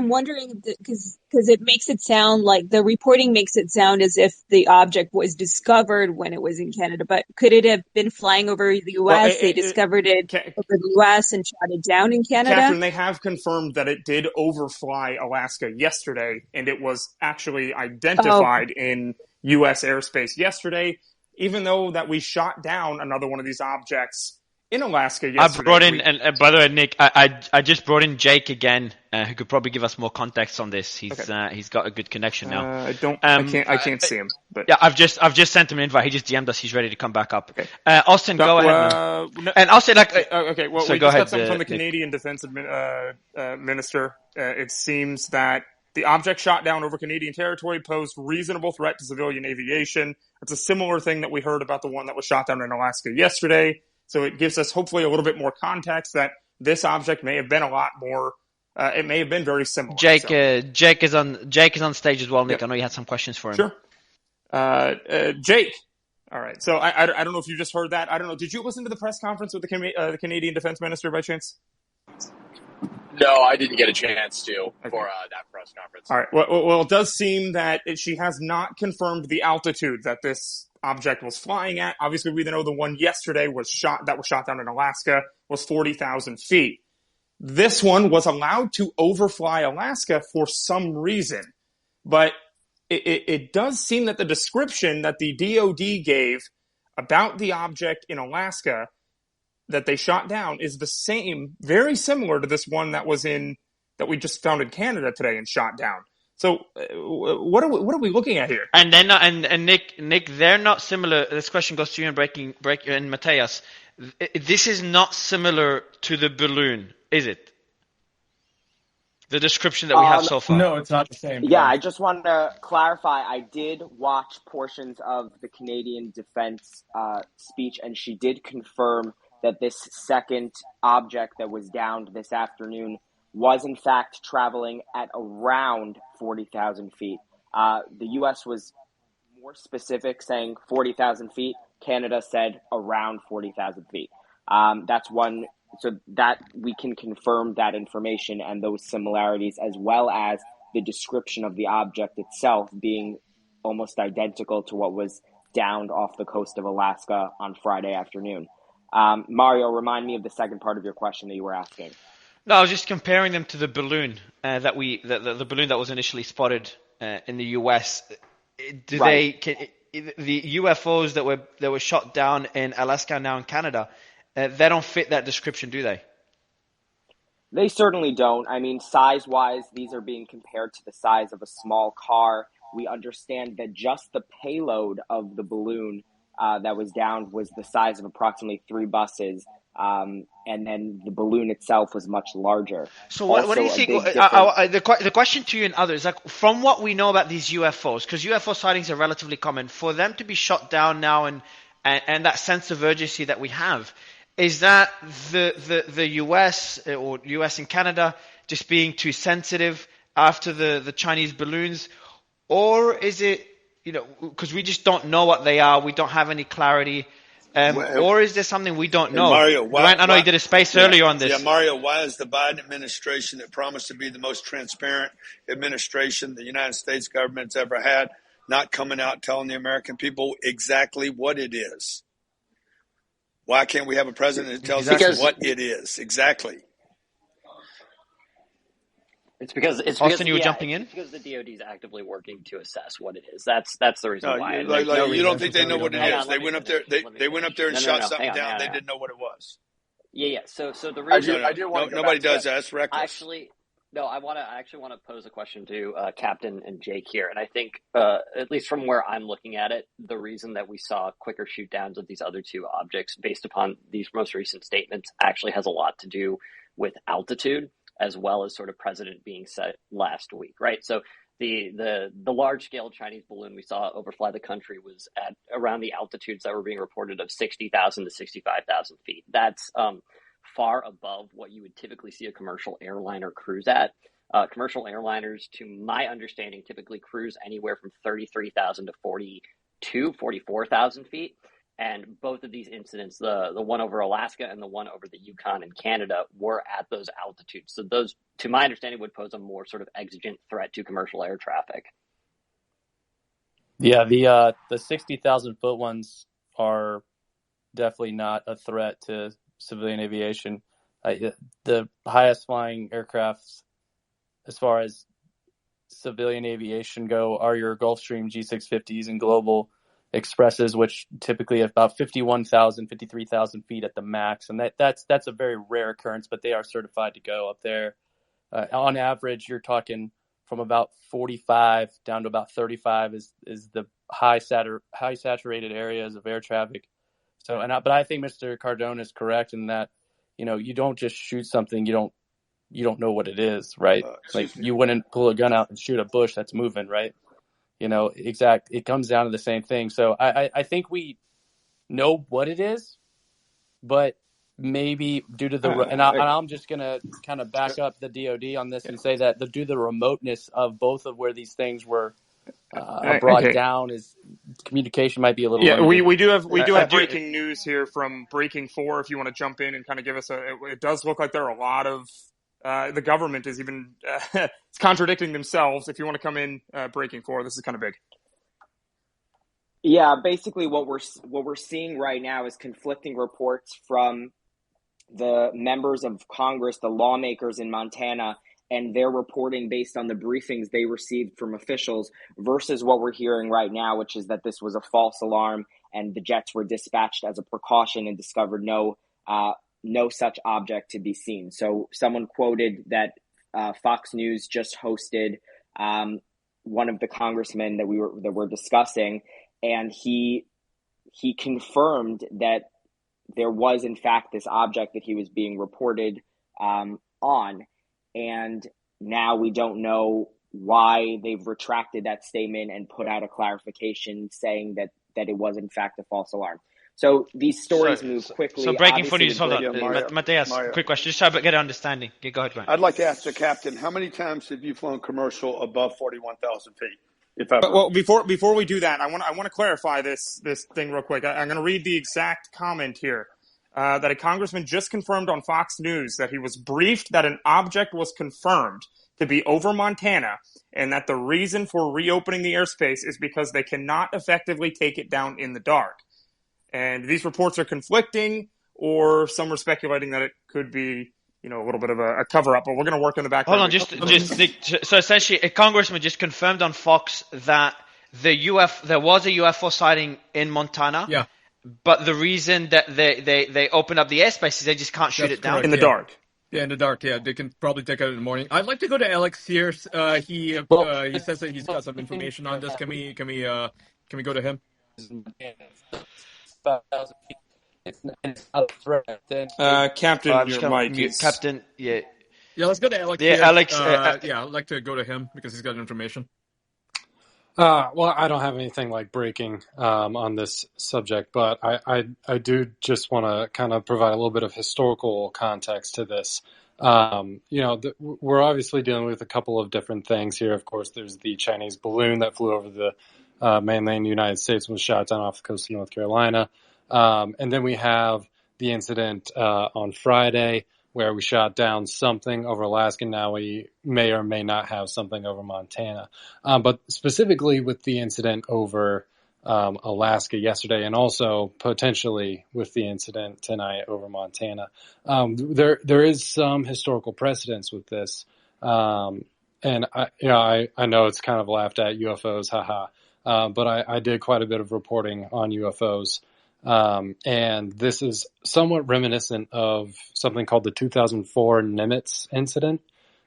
wondering, because it makes it sound like the reporting makes it sound as if the object was discovered when it was in Canada, but could it have been flying over the U.S.? They discovered it over the U.S. and shot it down in Canada? Catherine, they have confirmed that it did overfly Alaska yesterday, and it was actually identified in U.S. airspace yesterday, even though that we shot down another one of these objects in Alaska I yesterday. brought in, and by the way, Nick, I just brought in Jake again, who could probably give us more context on this. He's got a good connection now. I can't see him, but yeah, I've just sent him an invite. He just DM'd us. He's ready to come back up. Okay. Austin, go ahead, man. No, and I'll say okay. Well, so we go just ahead, got something from the Nick. Canadian Defense Minister. It seems that the object shot down over Canadian territory posed reasonable threat to civilian aviation. It's a similar thing that we heard about the one that was shot down in Alaska yesterday. So it gives us hopefully a little bit more context that this object may have been a lot more. It may have been very similar. Jake is on stage as well, Nick. Yep. I know you had some questions for him. Sure. Jake. All right. So I don't know if you just heard that. I don't know. Did you listen to the press conference with the Canadian Defense Minister by chance? No, I didn't get a chance to for that press conference. All right. Well, it does seem that she has not confirmed the altitude that this object was flying at. Obviously, we know the one yesterday was shot down in Alaska was 40,000 feet. This one was allowed to overfly Alaska for some reason, but it does seem that the description that the DoD gave about the object in Alaska that they shot down is the same, very similar to this one that we just found in Canada today and shot down. So what are we looking at here? And then and Nick, they're not similar. This question goes to you and Mateus. This is not similar to the balloon, is it? The description that we have so far. No, it's not the same. Yeah, I just wanted to clarify. I did watch portions of the Canadian Defense speech, and she did confirm that this second object that was downed this afternoon was in fact traveling at around 40,000 feet. The U.S. was more specific, saying 40,000 feet. Canada said around 40,000 feet. That's one, so that we can confirm that information and those similarities, as well as the description of the object itself being almost identical to what was downed off the coast of Alaska on Friday afternoon. Mario, remind me of the second part of your question that you were asking. No, I was just comparing them to the balloon the balloon that was initially spotted in the U.S. The UFOs that were shot down in Alaska, now in Canada, they don't fit that description, do they? They certainly don't. I mean, size-wise, these are being compared to the size of a small car. We understand that just the payload of the balloon that was downed was the size of approximately 3 buses, and then the balloon itself was much larger. So what do you think? The question to you and others, like from what we know about these UFOs, because UFO sightings are relatively common, for them to be shot down now and that sense of urgency that we have, is that the US or US and Canada just being too sensitive after the Chinese balloons, or is it, because we just don't know what they are, we don't have any clarity, or is there something we don't know? Mario, I know you did a space earlier on this. Yeah, Mario, why is the Biden administration that promised to be the most transparent administration the United States government's ever had not coming out telling the American people exactly what it is? Why can't we have a president that tells us what it is? Exactly. It's because Austin, you were jumping in? It's because the DoD is actively working to assess what it is. That's the reason why. You don't think they know what it is? They went up there. They went up there and shot something down. They didn't know what it was. Yeah. So the reason nobody does that. That's reckless. Actually, no. I actually want to pose a question to Captain and Jake here, and I think at least from where I'm looking at it, the reason that we saw quicker shoot downs of these other two objects, based upon these most recent statements, actually has a lot to do with altitude, as well as sort of precedent being set last week, right? So the large scale Chinese balloon we saw overfly the country was at around the altitudes that were being reported of 60,000 to 65,000 feet. That's far above what you would typically see a commercial airliner cruise at. Commercial airliners, to my understanding, typically cruise anywhere from 33,000 to 44,000 feet. And both of these incidents, the one over Alaska and the one over the Yukon in Canada, were at those altitudes. So those, to my understanding, would pose a more sort of exigent threat to commercial air traffic. Yeah, the 60,000 foot ones are definitely not a threat to civilian aviation. The highest flying aircrafts, as far as civilian aviation go, are your Gulfstream G650s and Global expresses, which typically have about 51,000, 53,000 feet at the max. And that's a very rare occurrence, but they are certified to go up there. On average, you're talking from about 45 down to about 35 is the high saturated areas of air traffic. So, but I think Mr. Cardone is correct in that, you don't just shoot something you don't know what it is, right? Like you wouldn't pull a gun out and shoot a bush that's moving, right? It comes down to the same thing. So I think we know what it is, but maybe due to I'm just going to kind of back up the DOD on this and say that due to the remoteness of both of where these things were brought down, is communication might be a little limited. we do have breaking news here from Breaking 4. If you want to jump in and kind of give us it does look like there are a lot of the government is even it's contradicting themselves. If you want to come in, Breaking 4, this is kind of big. Yeah, basically what we're seeing right now is conflicting reports from the members of Congress, the lawmakers in Montana, and they're reporting based on the briefings they received from officials versus what we're hearing right now, which is that this was a false alarm and the jets were dispatched as a precaution and discovered no such object to be seen. So someone quoted that Fox News just hosted one of the congressmen that we're discussing, and he confirmed that there was, in fact, this object that he was being reported on. And now we don't know why they've retracted that statement and put out a clarification saying that it was, in fact, a false alarm. So these stories move quickly. So Breaking 4 News, hold on. Matthias, quick question. Just try to get an understanding. Go ahead, Grant. I'd like to ask the captain, how many times have you flown commercial above 41,000 feet? Well, before we do that, I want to clarify this thing real quick. I'm going to read the exact comment here that a congressman just confirmed on Fox News that he was briefed that an object was confirmed to be over Montana and that the reason for reopening the airspace is because they cannot effectively take it down in the dark. And these reports are conflicting, or some are speculating that it could be a little bit of a cover-up, but we're going to work in the background. Hold on, so essentially a congressman just confirmed on Fox that there was a UFO sighting in Montana. Yeah. But the reason that they open up the airspace is they just can't shoot it down. In the dark. Yeah, in the dark. Yeah, they can probably take it in the morning. I'd like to go to Alex here. He says that he's got some information on this. Can we go to him? Captain, your mic is... Captain, yeah. Yeah, let's go to Alex. Yeah, here. Alex. Yeah, I'd like to go to him because he's got information. Well, I don't have anything like breaking on this subject, but I do just want to kind of provide a little bit of historical context to this. We're obviously dealing with a couple of different things here. Of course, there's the Chinese balloon that flew over the mainland United States and was shot down off the coast of North Carolina. And then we have the incident on Friday where we shot down something over Alaska. Now we may or may not have something over Montana. But specifically with the incident over Alaska yesterday, and also potentially with the incident tonight over Montana, there is some historical precedence with this. And I know it's kind of laughed at, UFOs, haha. But I did quite a bit of reporting on UFOs. And this is somewhat reminiscent of something called the 2004 Nimitz incident,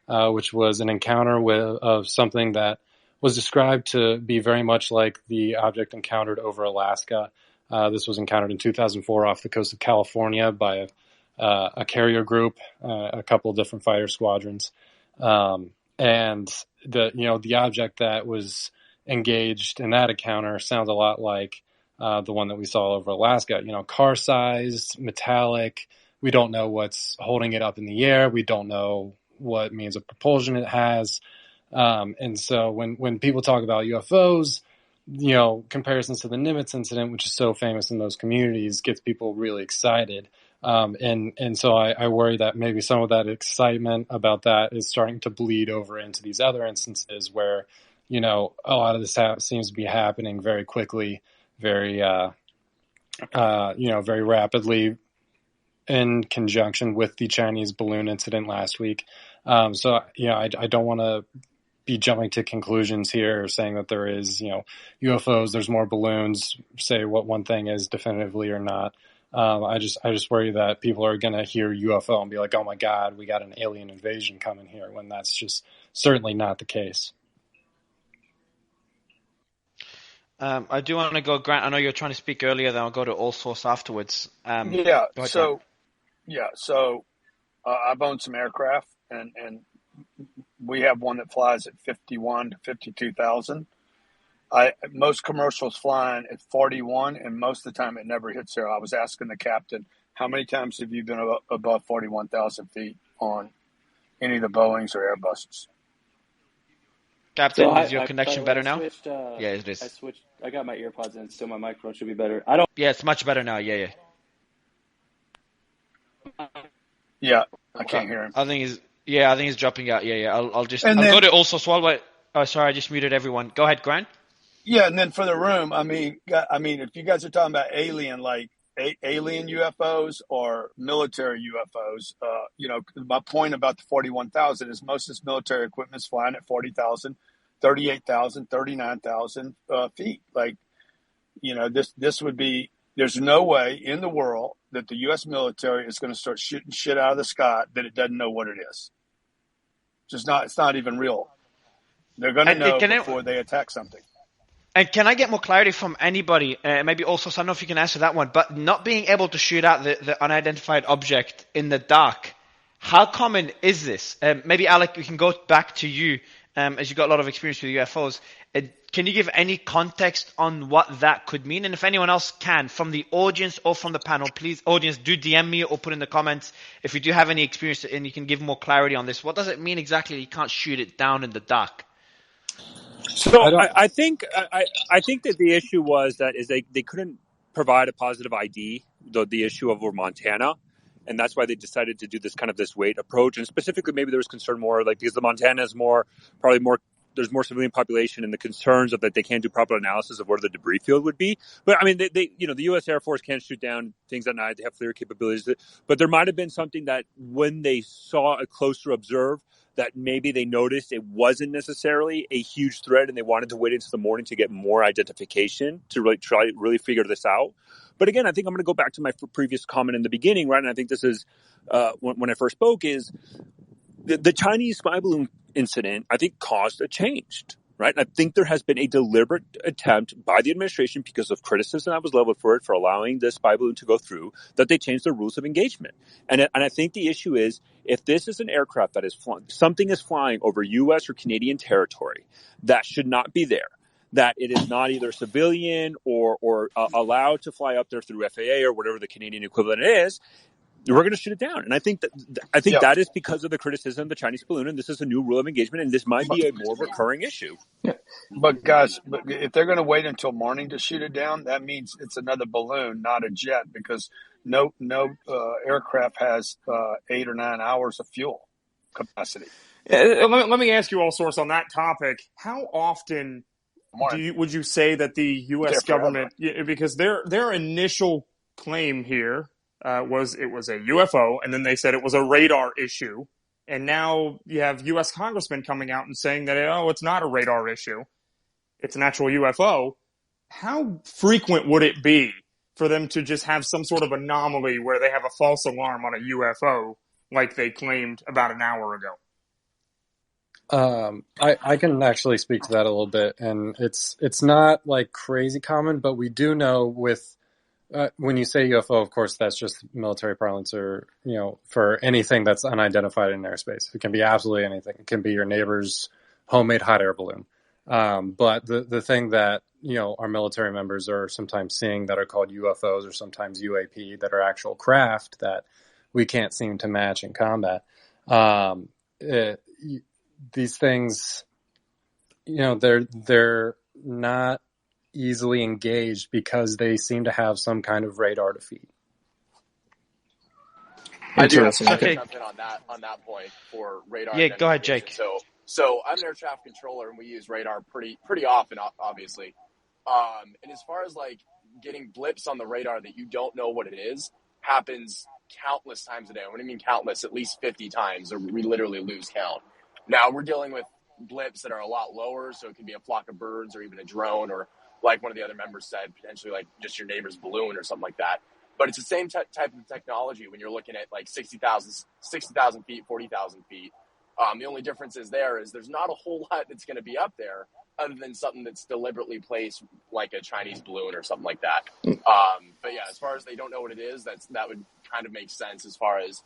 which was an encounter of something that was described to be very much like the object encountered over Alaska. This was encountered in 2004 off the coast of California by a carrier group, a couple of different fighter squadrons. And the object that was engaged in that encounter sounds a lot like the one that we saw over Alaska, car-sized, metallic. We don't know what's holding it up in the air. We don't know what means of propulsion it has. And so when people talk about UFOs, comparisons to the Nimitz incident, which is so famous in those communities, gets people really excited. And so I worry that maybe some of that excitement about that is starting to bleed over into these other instances where, a lot of this seems to be happening very quickly, very rapidly in conjunction with the Chinese balloon incident last week. So I don't want to be jumping to conclusions here, saying that there is, UFOs, there's more balloons, say what one thing is definitively or not. I just worry that people are going to hear UFO and be like, oh my God, we got an alien invasion coming here, when that's just certainly not the case. I do want to go, Grant. I know you were trying to speak earlier, then I'll go to All Source afterwards. Yeah. Go ahead, Grant. So I've owned some aircraft, and we have one that flies at 51 to 52,000. Most commercials flying at 41, and most of the time it never hits there. I was asking the captain, how many times have you been above 41,000 feet on any of the Boeings or Airbuses? Captain, is your connection better now? Yeah, it is. I got my earpods in, so my microphone should be better. Yeah, it's much better now. Yeah. Yeah, I can't hear him. I think he's dropping out. Yeah. I'll go to Also Swallow. Oh, sorry, I just muted everyone. Go ahead, Grant. Yeah, and then for the room, I mean, if you guys are talking about alien UFOs or military UFOs, my point about the 41,000 is most of this military equipment is flying at 40,000, 38,000, 39,000 feet. Like, this would be. There's no way in the world that the U.S. military is going to start shooting shit out of the sky that it doesn't know what it is. It's not even real. They're going to know before they attack something. And can I get more clarity from anybody? Maybe also, so I don't know if you can answer that one, but not being able to shoot out the unidentified object in the dark, how common is this? Maybe, Alec, we can go back to you, as you've got a lot of experience with UFOs. Can you give any context on what that could mean? And if anyone else can, from the audience or from the panel, please, audience, do DM me or put in the comments if you do have any experience and you can give more clarity on this. What does it mean exactly that you can't shoot it down in the dark? So I think that the issue was that they couldn't provide a positive ID, the issue over Montana. And that's why they decided to do this weight approach. And specifically, maybe there was concern more because the Montana is there's more civilian population, and the concerns of that they can't do proper analysis of where the debris field would be. But I mean, the U.S. Air Force can't shoot down things at night. They have FLIR capabilities. But there might have been something that when they saw a closer observe, that maybe they noticed it wasn't necessarily a huge threat, and they wanted to wait until the morning to get more identification to really figure this out. But again, I think I'm going to go back to my previous comment in the beginning, right? And I think this is when I first spoke is the Chinese spy balloon incident, I think, caused a change, right? I think there has been a deliberate attempt by the administration, because of criticism that was leveled for it for allowing the spy balloon to go through, that they changed the rules of engagement. And I think the issue is, if this is an aircraft that is something is flying over U.S. or Canadian territory, that should not be there. That it is not either civilian or allowed to fly up there through FAA or whatever the Canadian equivalent is, we're going to shoot it down. And I think that is because of the criticism of the Chinese balloon, and this is a new rule of engagement, and this might be a more recurring issue. Yeah. But guys, if they're going to wait until morning to shoot it down, that means it's another balloon, not a jet, because no aircraft has 8 or 9 hours of fuel capacity. Let me ask you, All Source, on that topic. How often would you say that the U.S. government, because their initial claim here was it was a UFO, and then they said it was a radar issue, and now you have U.S. congressmen coming out and saying that, it's not a radar issue, it's an actual UFO. How frequent would it be for them to just have some sort of anomaly where they have a false alarm on a UFO like they claimed about an hour ago? I can actually speak to that a little bit, and it's not like crazy common, but we do know with when you say UFO, of course, that's just military parlance, or for anything that's unidentified in airspace. It can be absolutely anything. It can be your neighbor's homemade hot air balloon. But the thing that our military members are sometimes seeing that are called UFOs, or sometimes UAP, that are actual craft that we can't seem to match in combat. These things, they're not easily engaged because they seem to have some kind of radar defeat. I do have to jump in on that point for radar. Yeah, go ahead, Jake. So I'm an air traffic controller, and we use radar pretty often, obviously. And as far as like getting blips on the radar that you don't know what it is, happens countless times a day. What do you mean countless? At least 50 times, or we literally lose count. Now we're dealing with blips that are a lot lower, so it could be a flock of birds or even a drone, or like one of the other members said, potentially like just your neighbor's balloon or something like that. But it's the same type of technology when you're looking at like 60,000 feet, 40,000 feet. The only difference is there's not a whole lot that's going to be up there other than something that's deliberately placed like a Chinese balloon or something like that. But yeah, as far as they don't know what it is, that would kind of make sense as far as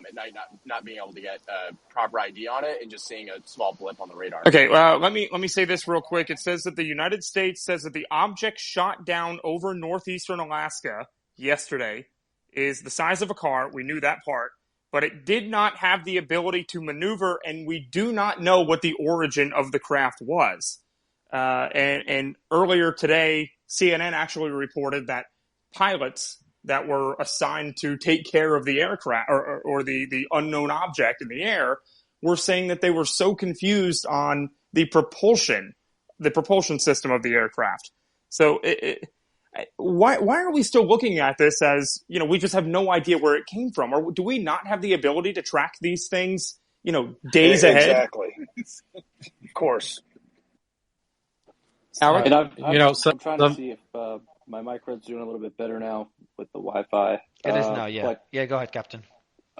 at night not being able to get a proper ID on it and just seeing a small blip on the radar. Okay, let me say this real quick. It says that the United States says that the object shot down over northeastern Alaska yesterday is the size of a car. We knew that part. But it did not have the ability to maneuver, and we do not know what the origin of the craft was. And earlier today, CNN actually reported that pilots that were assigned to take care of the aircraft or the unknown object in the air were saying that they were so confused on the propulsion system of the aircraft. So why are we still looking at this as, we just have no idea where it came from? Or do we not have the ability to track these things, days ahead? Exactly. Of course. Alex? And I'm trying to see if my microphone's doing a little bit better now with the Wi-Fi. It is now, yeah. Yeah, go ahead, Captain.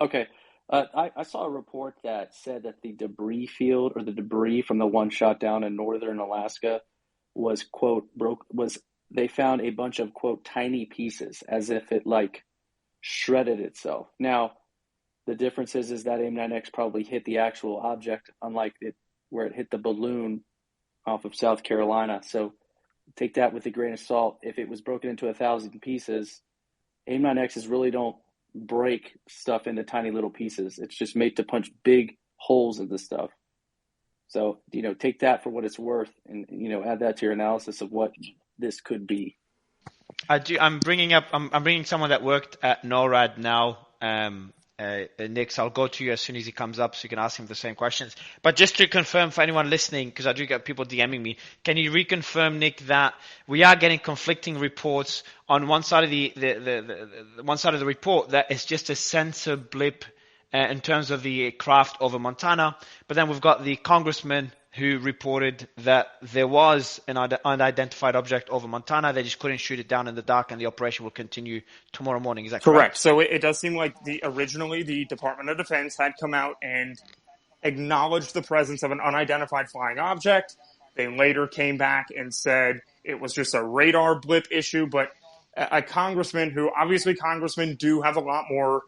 Okay. I saw a report that said that the debris field, or the debris from the one shot down in northern Alaska, was, quote, they found a bunch of, quote, tiny pieces, as if it shredded itself. Now, the difference is that AIM-9X probably hit the actual object, unlike where it hit the balloon off of South Carolina. So take that with a grain of salt. If it was broken into 1,000 pieces, AIM-9Xs really don't break stuff into tiny little pieces. It's just made to punch big holes into stuff. So, take that for what it's worth, and, add that to your analysis of what this could be. I'm bringing someone that worked at NORAD now, Nick, so I'll go to you as soon as he comes up so you can ask him the same questions. But just to confirm for anyone listening, because I do get people DMing me, can you reconfirm, Nick, that we are getting conflicting reports on one side of the one side of the report that it's just a sensor blip in terms of the craft over Montana, but then we've got the congressman who reported that there was an unidentified object over Montana. They just couldn't shoot it down in the dark, and the operation will continue tomorrow morning. Is that correct? So it does seem like originally the Department of Defense had come out and acknowledged the presence of an unidentified flying object. They later came back and said it was just a radar blip issue, but a congressman who, obviously congressmen do have a lot more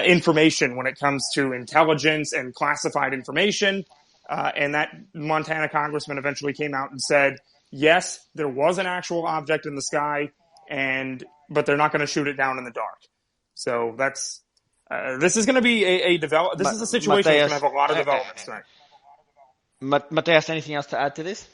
information when it comes to intelligence and classified information. And that Montana congressman eventually came out and said, yes, there was an actual object in the sky, but they're not going to shoot it down in the dark. So that's this is going to be this is a situation that's going to have a lot of developments tonight. Mateus, anything else to add to this?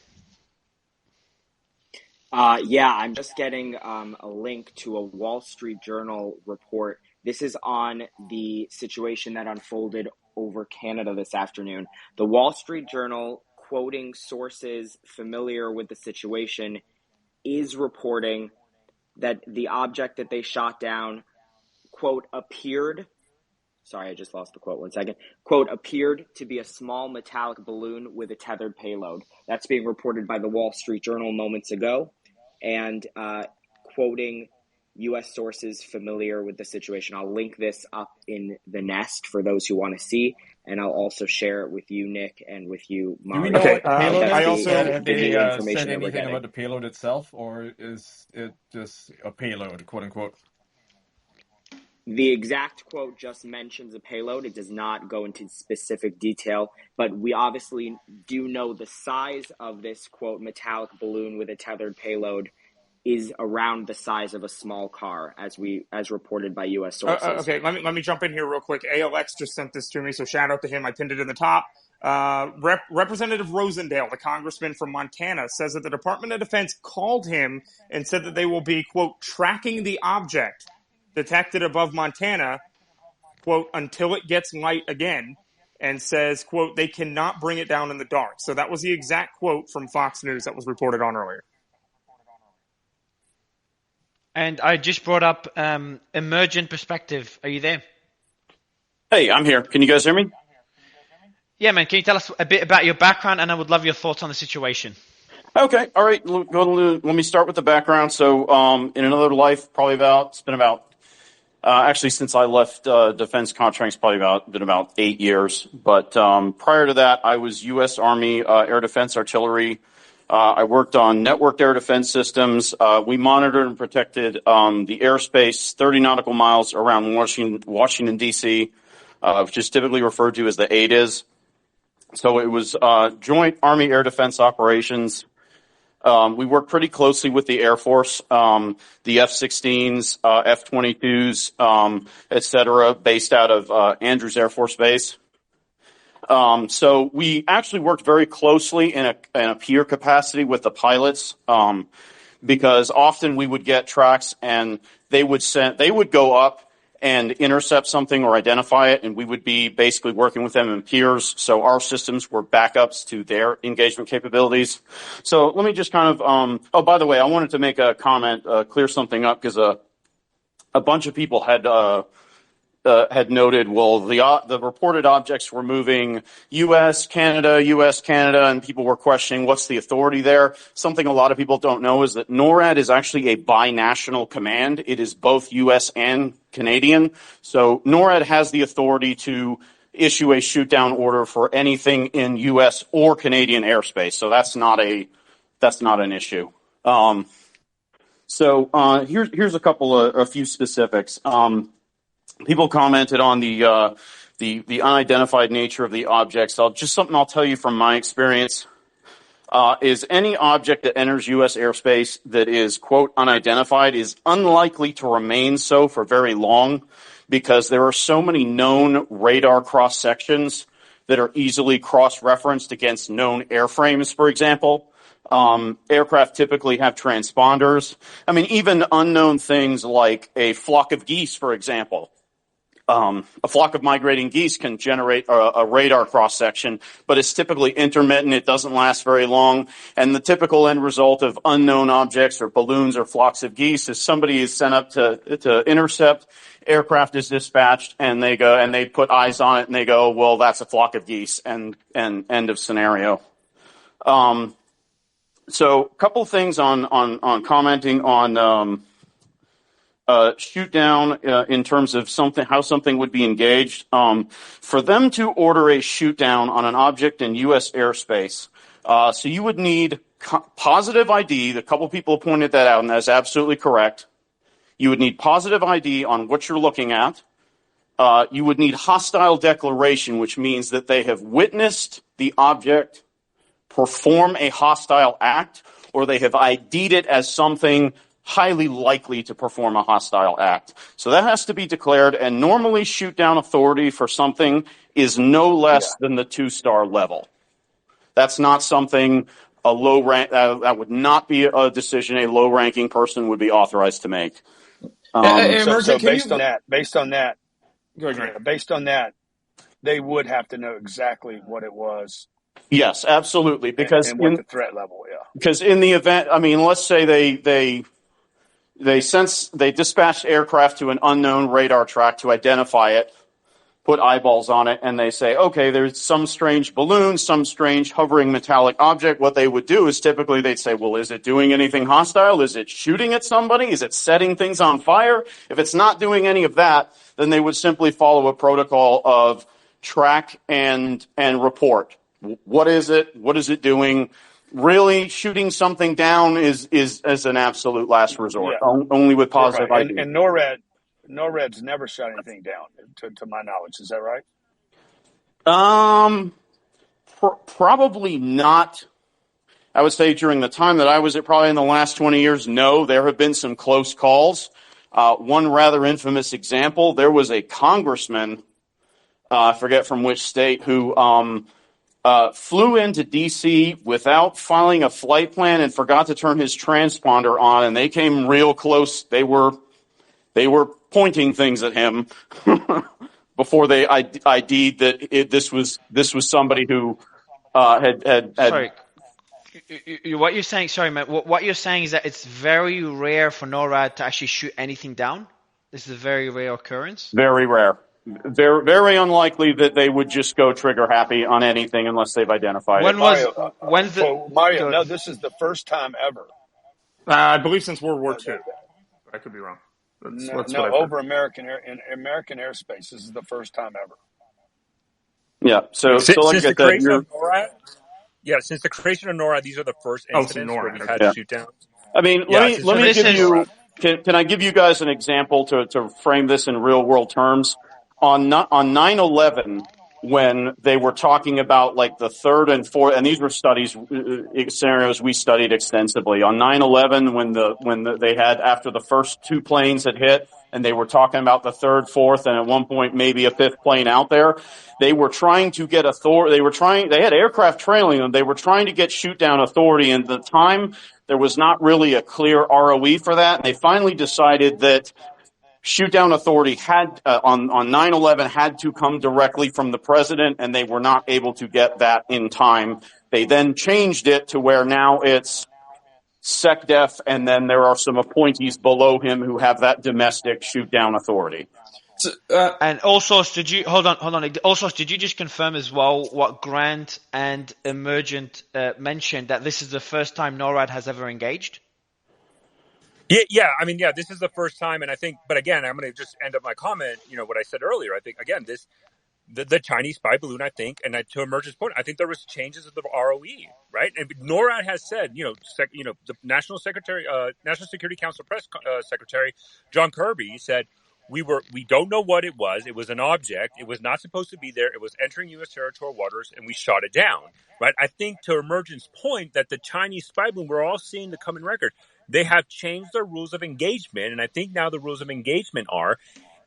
Yeah, I'm just getting a link to a Wall Street Journal report. This is on the situation that unfolded over Canada this afternoon. The Wall Street Journal, quoting sources familiar with the situation, is reporting that the object that they shot down, quote, appeared to be a small metallic balloon with a tethered payload. That's being reported by the Wall Street Journal moments ago, and quoting U.S. sources familiar with the situation. I'll link this up in the nest for those who want to see, and I'll also share it with you, Nick, and with you, Mario. Do we know what the payload is? I also Have they said anything about the payload itself, or is it just a payload, quote unquote? The exact quote just mentions a payload. It does not go into specific detail, but we obviously do know the size of this, quote, metallic balloon with a tethered payload is around the size of a small car, as reported by U.S. sources. Okay, let me jump in here real quick. ALX just sent this to me, so shout out to him. I pinned it in the top. Representative Rosendale, the congressman from Montana, says that the Department of Defense called him and said that they will be, quote, tracking the object detected above Montana, quote, until it gets light again, and says, quote, they cannot bring it down in the dark. So that was the exact quote from Fox News that was reported on earlier. And I just brought up Emergent Perspective. Are you there? Hey, I'm here. Can you guys hear me? Yeah, man. Can you tell us a bit about your background, and I would love your thoughts on the situation. Okay, all right. Let me start with the background. So, in another life, it's been about actually since I left defense contracts, been about 8 years. But prior to that, I was U.S. Army Air Defense Artillery. I worked on networked air defense systems. We monitored and protected the airspace 30 nautical miles around Washington D.C., which is typically referred to as the ADIZ. So it was Joint Army Air Defense Operations. We work pretty closely with the Air Force, the F-16s, F-22s, et cetera, based out of Andrews Air Force Base. So we actually worked very closely in a peer capacity with the pilots, because often we would get tracks and they would go up and intercept something or identify it, and we would be basically working with them in peers. So our systems were backups to their engagement capabilities. So let me just kind of, oh, by the way, I wanted to make a comment, clear something up, because a bunch of people had noted, well, the reported objects were moving U.S., Canada, and people were questioning what's the authority there. Something a lot of people don't know is that NORAD is actually a binational command. It is both U.S. and Canadian. So NORAD has the authority to issue a shoot-down order for anything in U.S. or Canadian airspace. So that's not an issue. Here's a few specifics. People commented on the unidentified nature of the objects. Something I'll tell you from my experience is any object that enters U.S. airspace that is, quote, unidentified is unlikely to remain so for very long, because there are so many known radar cross-sections that are easily cross-referenced against known airframes, for example. Aircraft typically have transponders. I mean, even unknown things like a flock of geese, for example. A flock of migrating geese can generate a radar cross-section, but it's typically intermittent. It doesn't last very long. And the typical end result of unknown objects or balloons or flocks of geese is somebody is sent up to intercept. Aircraft is dispatched, and they go and they put eyes on it, and they go, well, that's a flock of geese, and end of scenario. So a couple things on commenting on shoot down in terms of how something would be engaged. For them to order a shoot down on an object in U.S. airspace, so you would need positive ID. A couple people pointed that out, and that's absolutely correct. You would need positive ID on what you're looking at. You would need hostile declaration, which means that they have witnessed the object perform a hostile act, or they have ID'd it as something highly likely to perform a hostile act. So that has to be declared, and normally shoot down authority for something is no less than the 2-star level. That's not something a low rank that would not be a decision a low ranking person would be authorized to make. Based on that, they would have to know exactly what it was. Yes, absolutely, because and what the threat level, Because in the event, I mean, let's say they dispatched aircraft to an unknown radar track to identify it, put eyeballs on it, and they say, okay, there's some strange balloon, some strange hovering metallic object. What they would do is typically they'd say, well, is it doing anything hostile? Is it shooting at somebody? Is it setting things on fire? If it's not doing any of that, then they would simply follow a protocol of track and report. What is it? What is it doing? Really, shooting something down is an absolute last resort, only with positive ID. And NORAD's never shot anything down, to my knowledge. Is that right? Probably not. I would say during the time that I was at, probably in the last 20 years, no. There have been some close calls. One rather infamous example, there was a congressman, I forget from which state, who flew into D.C. without filing a flight plan and forgot to turn his transponder on, and they came real close. They were pointing things at him before they ID'd that this was somebody who had. Sorry, what you're saying? Sorry, man. What you're saying is that it's very rare for NORAD to actually shoot anything down. This is a very rare occurrence. Very rare. very, very unlikely that they would just go trigger happy on anything unless they've identified it. When's Mario? No, this is the first time ever. I believe since World War II. I could be wrong. That's what I've over heard. American airspace. This is the first time ever. Yeah. So like since I the said, creation of NORAD, since the creation of NORAD, these are the first incidents where we've had shoot downs. I mean, let me give you. Can I give you guys an example to frame this in real world terms? On 9/11, when they were talking about like the third and fourth, and these were scenarios we studied extensively. On 9/11, when they had, after the first two planes had hit, and they were talking about the third, fourth, and at one point maybe a fifth plane out there, they were trying to get they had aircraft trailing them. They were trying to get shoot down authority, and at the time there was not really a clear ROE for that. And they finally decided that shoot down authority had on 9/11 had to come directly from the president, and they were not able to get that in time. They then changed it to where now it's SecDef, and then there are some appointees below him who have that domestic shoot down authority. And also, did you hold on? Also, did you just confirm as well what Grant and Emergent mentioned, that this is the first time NORAD has ever engaged? Yeah. I mean, this is the first time, and I think, but again, I'm going to just end up my comment. What I said earlier. I think again, the Chinese spy balloon. I think, and to Emergent's point, I think there was changes of the ROE, right? And NORAD has said, the National Security Council press secretary John Kirby said, we don't know what it was. It was an object. It was not supposed to be there. It was entering U.S. territorial waters, and we shot it down. Right? I think to Emergent's point that the Chinese spy balloon, we're all seeing the common record. They have changed their rules of engagement, and I think now the rules of engagement are,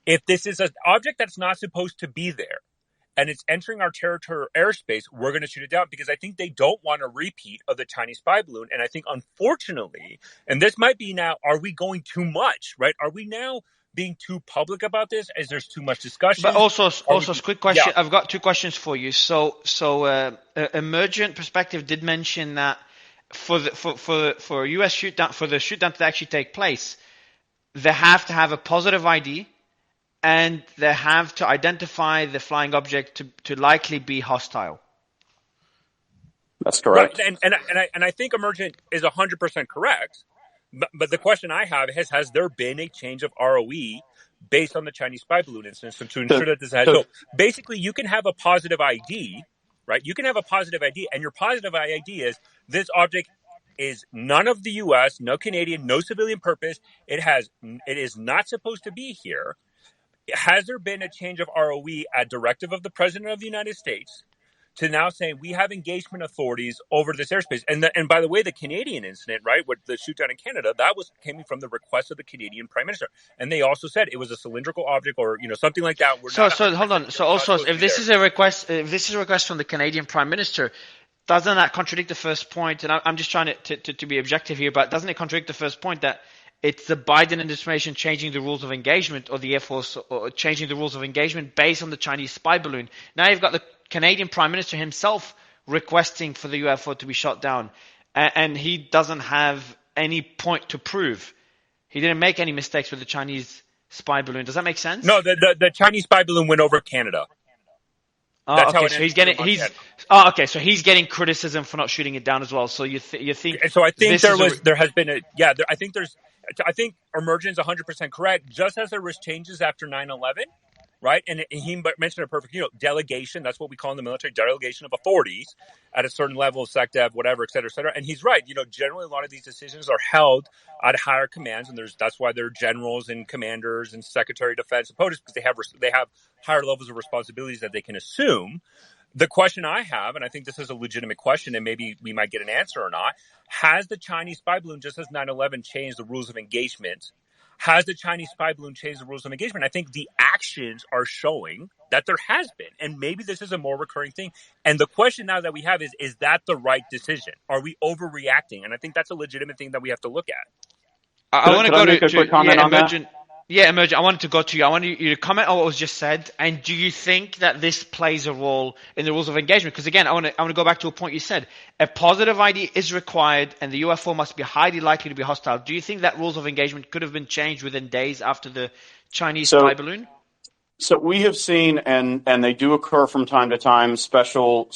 if this is an object that's not supposed to be there, and it's entering our territorial airspace, we're going to shoot it down, because I think they don't want a repeat of the Chinese spy balloon. And I think, unfortunately, and this might be now, are we going too much, right? Are we now being too public about this? Is there's too much discussion? But also, quick question. Yeah. I've got two questions for you. So, Emergent Perspective did mention that for U.S. shoot down, for the shoot down to actually take place, they have to have a positive ID, and they have to identify the flying object to likely be hostile. That's correct. Right. And I think Emergent is 100% correct. But the question I have is, has there been a change of ROE based on the Chinese spy balloon incident to ensure that this has? So basically, you can have a positive ID, right? You can have a positive ID, and your positive ID is this object is none of the U.S., no Canadian, no civilian purpose. It is not supposed to be here. Has there been a change of ROE at directive of the President of the United States to now saying we have engagement authorities over this airspace? And by the way, the Canadian incident, right, with the shoot down in Canada, that came from the request of the Canadian Prime Minister, and they also said it was a cylindrical object or something like that. So hold on. So also, if this is a request from the Canadian Prime Minister, doesn't that contradict the first point? And I'm just trying to be objective here, but doesn't it contradict the first point that it's the Biden administration changing the rules of engagement, or the Air Force or changing the rules of engagement based on the Chinese spy balloon? Now you've got the Canadian Prime Minister himself requesting for the UFO to be shot down, and he doesn't have any point to prove. He didn't make any mistakes with the Chinese spy balloon. Does that make sense? No, the Chinese spy balloon went over Canada. That's okay. So he's getting criticism for not shooting it down as well. So you think? So I think I think Emergent's 100% correct. Just as there was changes after 9/11, right? And he mentioned a perfect, delegation. That's what we call in the military, delegation of authorities at a certain level of SecDef, whatever, et cetera, et cetera. And he's right. Generally a lot of these decisions are held at higher commands, and that's why they're generals and commanders and Secretary of Defense and POTUS, because they have higher levels of responsibilities that they can assume. The question I have, and I think this is a legitimate question, and maybe we might get an answer or not, has the Chinese spy balloon, just as 9/11, changed the rules of engagement? Has the Chinese spy balloon changed the rules of engagement? I think the actions are showing that there has been, and maybe this is a more recurring thing. And the question now that we have is that the right decision? Are we overreacting? And I think that's a legitimate thing that we have to look at. I want to go to a quick comment on Emergent. Yeah, Emergent, I wanted to go to you. I want you to comment on what was just said. And do you think that this plays a role in the rules of engagement? Because again, I want to go back to a point you said. A positive ID is required, and the UFO must be highly likely to be hostile. Do you think that rules of engagement could have been changed within days after the Chinese spy balloon? So we have seen, and they do occur from time to time, special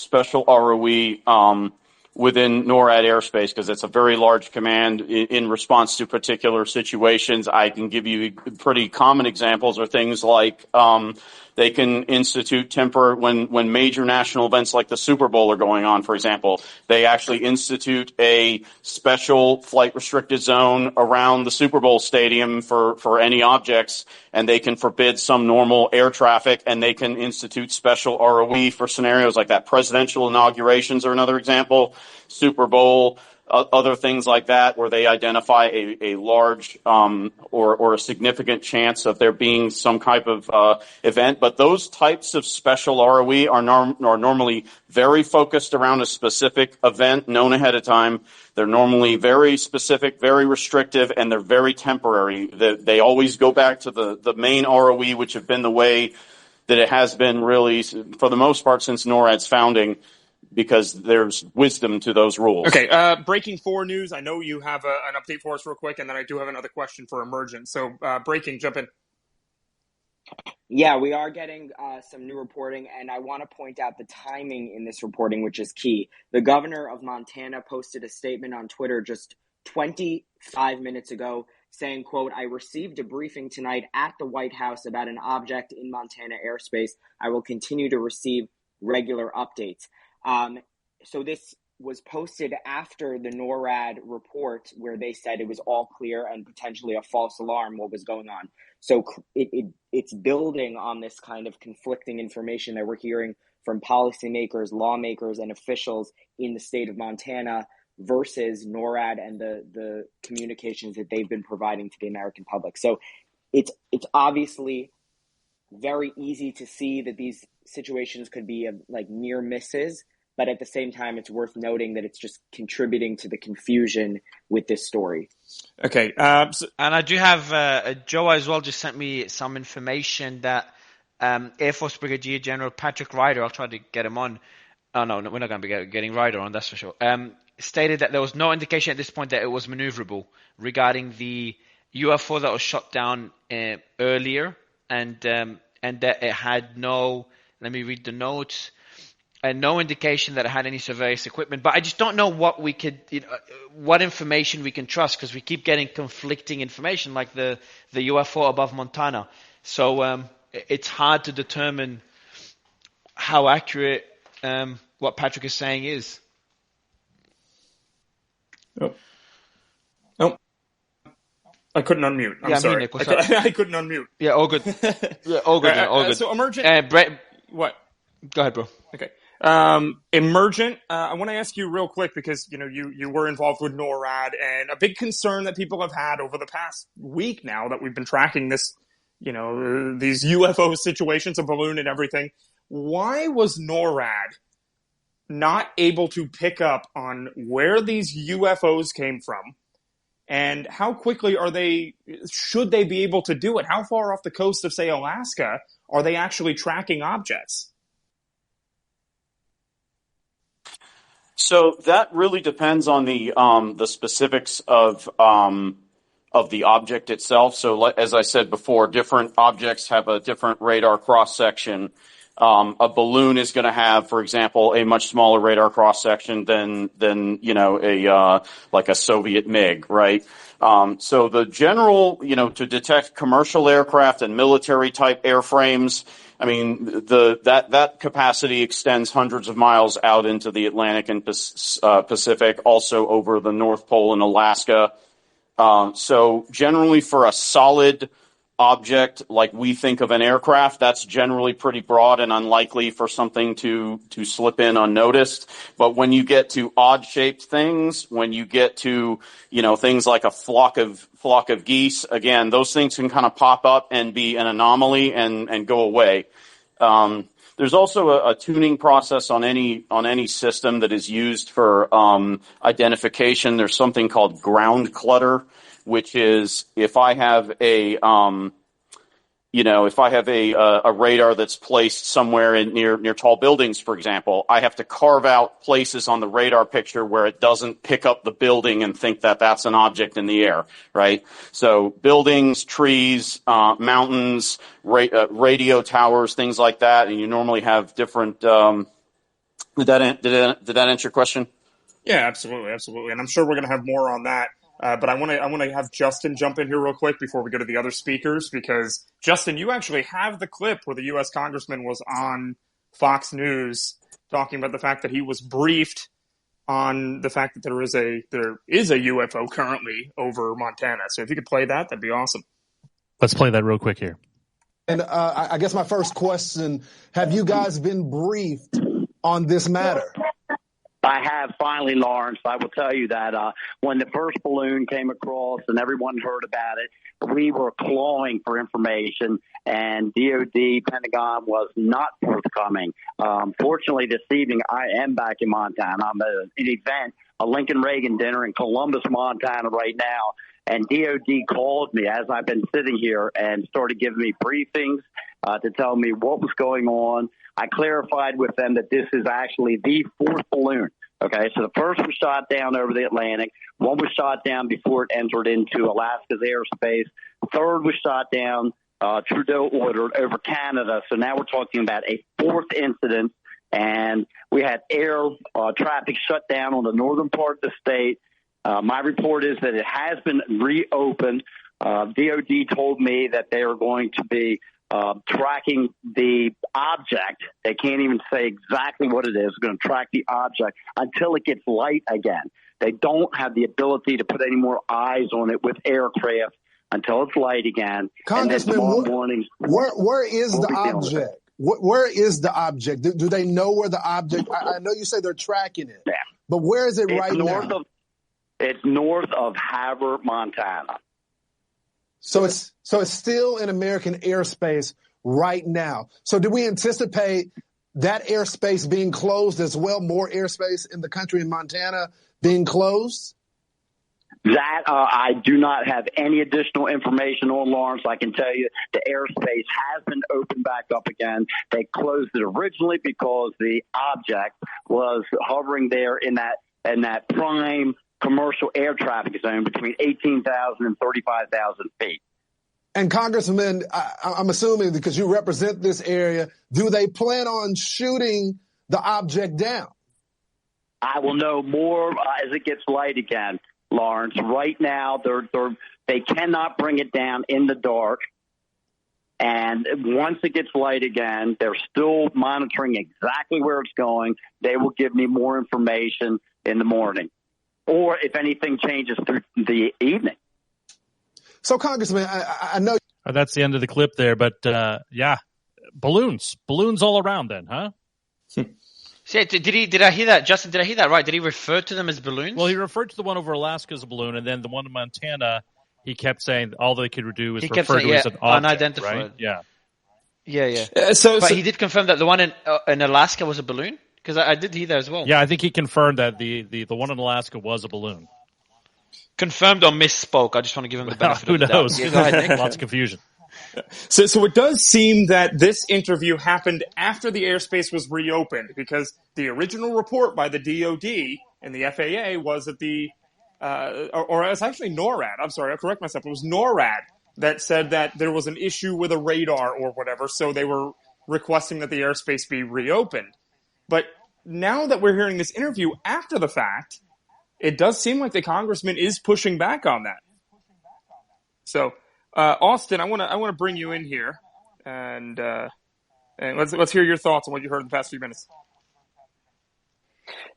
ROE within NORAD airspace because it's a very large command in response to particular situations. I can give you pretty common examples or things like they can institute when major national events like the Super Bowl are going on, for example. They actually institute a special flight restricted zone around the Super Bowl stadium for any objects, and they can forbid some normal air traffic, and they can institute special ROE for scenarios like that. Presidential inaugurations are another example. Super Bowl, other things like that, where they identify a large or a significant chance of there being some type of event. But those types of special ROE are normally very focused around a specific event known ahead of time. They're normally very specific, very restrictive, and they're very temporary. They always go back to the main ROE, which have been the way that it has been really, for the most part, since NORAD's founding, because there's wisdom to those rules. Okay, breaking 4 news. I know you have an update for us real quick, and then I do have another question for Emergent. So, breaking, jump in. Yeah, we are getting some new reporting, and I want to point out the timing in this reporting, which is key. The governor of Montana posted a statement on Twitter just 25 minutes ago saying, quote, "I received a briefing tonight at the White House about an object in Montana airspace. I will continue to receive regular updates." So this was posted after the NORAD report where they said it was all clear and potentially a false alarm what was going on. So it's building on this kind of conflicting information that we're hearing from policymakers, lawmakers, and officials in the state of Montana versus NORAD and the communications that they've been providing to the American public. So it's obviously very easy to see that these situations could be like near misses, but at the same time, it's worth noting that it's just contributing to the confusion with this story. Okay. And I do have Joe as well just sent me some information that Air Force Brigadier General Patrick Ryder, I'll try to get him on. Oh, no, we're not going to be getting Ryder on, that's for sure. Stated that there was no indication at this point that it was maneuverable regarding the UFO that was shot down earlier, and that it had no, let me read the notes, no indication that it had any surveillance equipment. But I just don't know what we could, what information we can trust, because we keep getting conflicting information, like the UFO above Montana. So it's hard to determine how accurate what Patrick is saying is. Oh, I couldn't unmute. I'm sorry. Nick, what's I couldn't unmute. Yeah, all good. Yeah, all good. All good. So Emergent. What? Go ahead, bro. Okay. Emergent, I want to ask you real quick because, you were involved with NORAD, and a big concern that people have had over the past week now that we've been tracking this, these UFO situations, a balloon and everything. Why was NORAD not able to pick up on where these UFOs came from? And how quickly should they be able to do it? How far off the coast of, say, Alaska are they actually tracking objects? So that really depends on the specifics of the object itself. So as I said before, different objects have a different radar cross section. A balloon is going to have, for example, a much smaller radar cross section than like a Soviet MiG, right? So the general, to detect commercial aircraft and military type airframes, I mean, that capacity extends hundreds of miles out into the Atlantic and Pacific, also over the North Pole and Alaska. So generally for a solid object like we think of an aircraft, that's generally pretty broad and unlikely for something to slip in unnoticed. But when you get to odd shaped things, when you get to, things like a flock of geese, again, those things can kind of pop up and be an anomaly and go away. There's also a tuning process on any system that is used for identification. There's something called ground clutter, which is if I have a if I have a radar that's placed somewhere near tall buildings, for example, I have to carve out places on the radar picture where it doesn't pick up the building and think that that's an object in the air, right? So buildings, trees, mountains, radio towers, things like that, and you normally have different. Did that answer your question? Yeah, absolutely, absolutely, and I'm sure we're going to have more on that. But I want to have Justin jump in here real quick before we go to the other speakers, because Justin, you actually have the clip where the U.S. congressman was on Fox News talking about the fact that he was briefed on the fact that there is a UFO currently over Montana. So if you could play that, that'd be awesome. Let's play that real quick here. And I guess my first question: have you guys been briefed on this matter? I have finally, Lawrence. I will tell you that when the first balloon came across and everyone heard about it, we were clawing for information, and DOD, Pentagon was not forthcoming. Fortunately, this evening, I am back in Montana. I'm at an event, a Lincoln Reagan dinner in Columbus, Montana right now, and DOD called me as I've been sitting here and started giving me briefings to tell me what was going on. I clarified with them that this is actually the fourth balloon. Okay, so the first was shot down over the Atlantic. One was shot down before it entered into Alaska's airspace. The third was shot down, Trudeau ordered, over Canada. So now we're talking about a fourth incident. And we had air traffic shut down on the northern part of the state. My report is that it has been reopened. DOD told me that they are going to be tracking the object. They can't even say exactly what it is. They're going to track the object until it gets light again. They don't have the ability to put any more eyes on it with aircraft until it's light again. Congressman, where is the object? Where is the object? Do they know where the object? I know you say they're tracking it, but where is it right now? It's north of Havre, Montana. So it's still in American airspace right now. So do we anticipate that airspace being closed as well? More airspace in the country in Montana being closed? That I do not have any additional information on, Lawrence. I can tell you the airspace has been opened back up again. They closed it originally because the object was hovering there in that prime commercial air traffic zone between 18,000 and 35,000 feet. And Congressman, I'm assuming because you represent this area, do they plan on shooting the object down? I will know more as it gets light again, Lawrence. Right now, they cannot bring it down in the dark. And once it gets light again, they're still monitoring exactly where it's going. They will give me more information in the morning, or if anything changes through the evening. So, Congressman, I know that's the end of the clip there, but yeah, balloons all around. Then, huh? See, did I hear that, Justin? Did I hear that right? Did he refer to them as balloons? Well, he referred to the one over Alaska as a balloon, and then the one in Montana, he kept saying all they could do is refer to it as an object, unidentified. Right? Yeah. But he did confirm that the one in Alaska was a balloon, because I did hear that as well. Yeah, I think he confirmed that the one in Alaska was a balloon. Confirmed or misspoke? I just want to give him the benefit of the doubt. Who knows? Yeah, go ahead, Nick. Lots of confusion. So it does seem that this interview happened after the airspace was reopened, because the original report by the DOD and the FAA was that or it was actually NORAD. I'm sorry, I'll correct myself. It was NORAD that said that there was an issue with a radar or whatever, so they were requesting that the airspace be reopened. But now that we're hearing this interview after the fact, it does seem like the congressman is pushing back on that. So, Austin, I want to bring you in here, and let's hear your thoughts on what you heard in the past few minutes.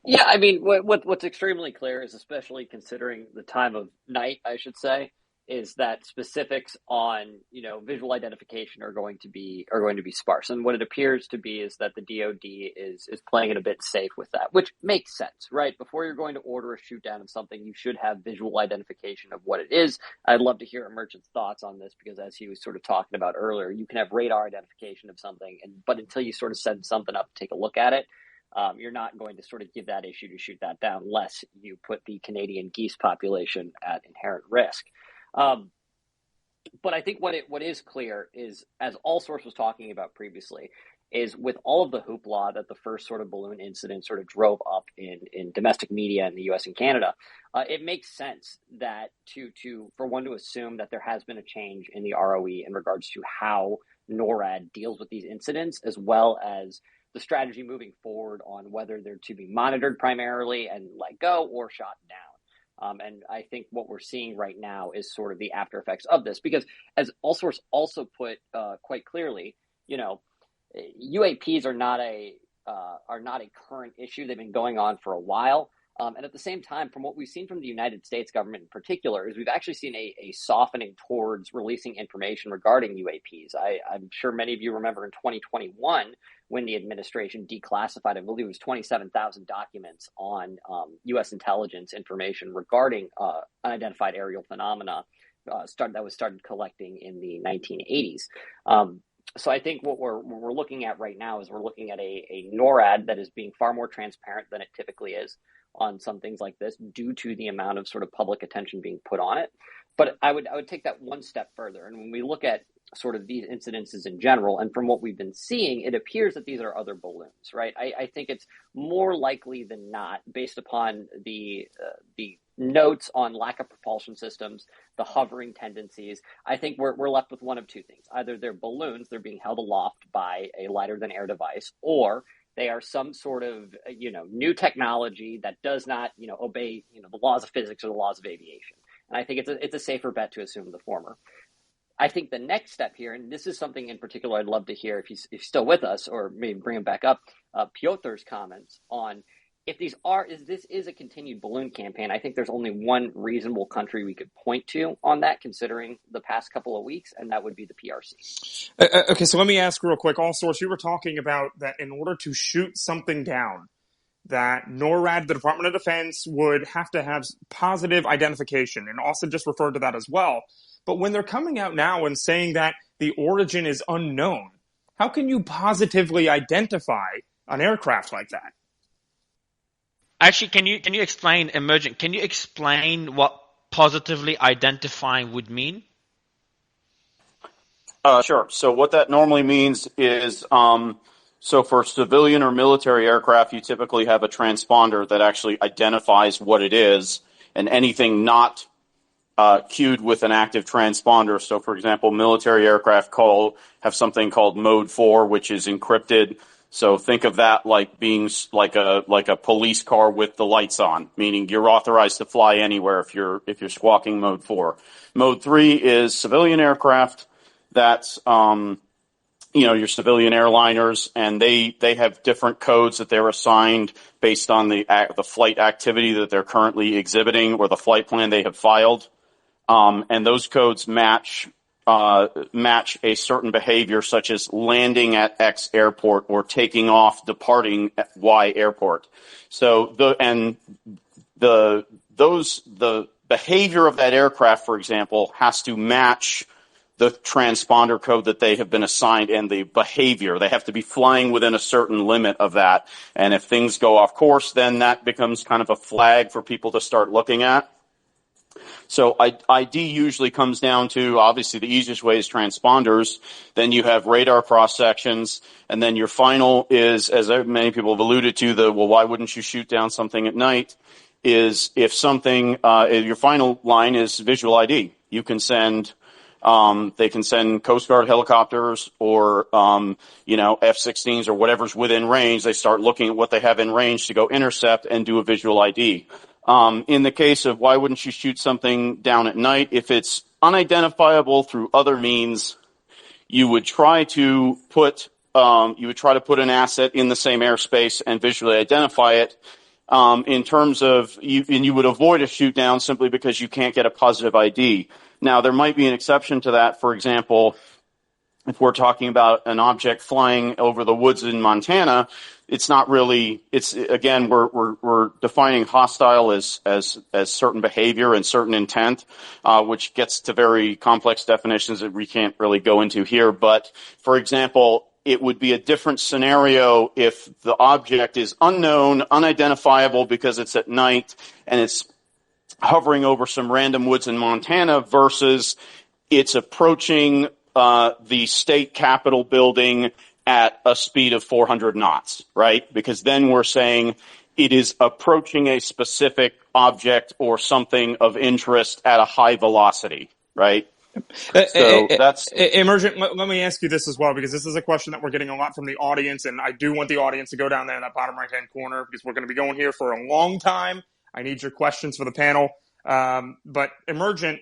Yeah, I mean, what's extremely clear is, especially considering the time of night, I should say, is that specifics on visual identification are going to be sparse. And what it appears to be is that the DoD is playing it a bit safe with that, which makes sense, right? Before you're going to order a shoot down of something, you should have visual identification of what it is. I'd love to hear Emergent's thoughts on this, because as he was sort of talking about earlier, you can have radar identification of something, but until you sort of send something up to take a look at it, you're not going to sort of give that issue to shoot that down unless you put the Canadian geese population at inherent risk. But I think what is clear is, as All Source was talking about previously, is with all of the hoopla that the first sort of balloon incident sort of drove up in domestic media in the U.S. and Canada, it makes sense that for one to assume that there has been a change in the ROE in regards to how NORAD deals with these incidents, as well as the strategy moving forward on whether they're to be monitored primarily and let go or shot down. And I think what we're seeing right now is sort of the after effects of this, because as All Source also put quite clearly, UAPs are not a current issue. They've been going on for a while. And at the same time, from what we've seen from the United States government in particular, is we've actually seen a softening towards releasing information regarding UAPs. I'm sure many of you remember in 2021 when the administration declassified, I believe it was 27,000 documents on U.S. intelligence information regarding unidentified aerial phenomena that was started collecting in the 1980s. So I think what we're looking at right now is we're looking at a NORAD that is being far more transparent than it typically is on some things like this, due to the amount of sort of public attention being put on it. But I would take that one step further. And when we look at sort of these incidences in general, and from what we've been seeing, it appears that these are other balloons, right? I think it's more likely than not, based upon the notes on lack of propulsion systems, the hovering tendencies. I think we're left with one of two things. Either they're balloons, they're being held aloft by a lighter than air device, or they are some sort of, new technology that does not, obey, the laws of physics or the laws of aviation. And I think it's a safer bet to assume the former. I think the next step here, and this is something in particular I'd love to hear if he's still with us, or maybe bring him back up, Piotr's comments on if this is a continued balloon campaign. I think there's only one reasonable country we could point to on that, considering the past couple of weeks, and that would be the PRC. Okay, so let me ask real quick. All Source, you were talking about that in order to shoot something down, that NORAD, the Department of Defense, would have to have positive identification, and Austin just referred to that as well. But when they're coming out now and saying that the origin is unknown, how can you positively identify an aircraft like that? Actually, can you explain, Emergent? Can you explain what positively identifying would mean? Sure. So what that normally means is, so for civilian or military aircraft, you typically have a transponder that actually identifies what it is, and anything not queued with an active transponder. So, for example, military aircraft have something called Mode 4, which is encrypted. So think of that like being like a police car with the lights on, meaning you're authorized to fly anywhere if you're squawking Mode 4. Mode 3 is civilian aircraft. That's your civilian airliners, and they have different codes that they're assigned based on the flight activity that they're currently exhibiting or the flight plan they have filed. And those codes match a certain behavior, such as landing at X airport or taking off, departing at Y airport. So the behavior of that aircraft, for example, has to match the transponder code that they have been assigned and the behavior. They have to be flying within a certain limit of that. And if things go off course, then that becomes kind of a flag for people to start looking at. So ID usually comes down to, obviously, the easiest way is transponders. Then you have radar cross sections, and then your final is, as many people have alluded to, why wouldn't you shoot down something at night? Is if something, your final line is visual ID. You can send, they can send Coast Guard helicopters or, F-16s or whatever's within range. They start looking at what they have in range to go intercept and do a visual ID. In the case of why wouldn't you shoot something down at night, if it's unidentifiable through other means, you would try to put an asset in the same airspace and visually identify it. In terms of you would avoid a shoot down simply because you can't get a positive ID. Now, there might be an exception to that. For example, if we're talking about an object flying over the woods in Montana, it's not really. It's again, we're defining hostile as certain behavior and certain intent, which gets to very complex definitions that we can't really go into here. But for example, it would be a different scenario if the object is unknown, unidentifiable because it's at night and it's hovering over some random woods in Montana versus it's approaching the state capitol building at a speed of 400 knots, right? Because then we're saying it is approaching a specific object or something of interest at a high velocity, right? So that's Emergent. Let me ask you this as well, because this is a question that we're getting a lot from the audience, and I do want the audience to go down there in that bottom right-hand corner because we're going to be going here for a long time. I need your questions for the panel. But Emergent,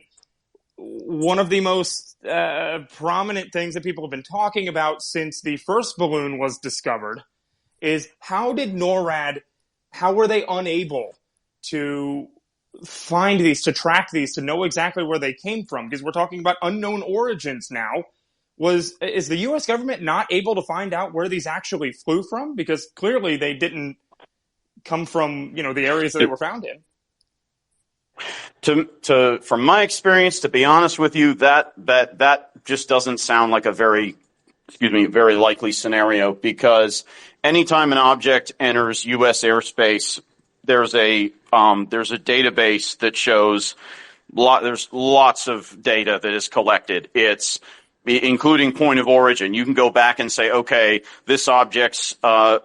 one of the most prominent things that people have been talking about since the first balloon was discovered is how were they unable to find these, to track these, to know exactly where they came from? Because we're talking about unknown origins now. Is the U.S. government not able to find out where these actually flew from? Because clearly they didn't come from, the areas that they were found in. From my experience, to be honest with you, that just doesn't sound like a very likely scenario, because anytime an object enters U.S. airspace, there's a database that shows there's lots of data that is collected. It's including point of origin. You can go back and say, okay, this object's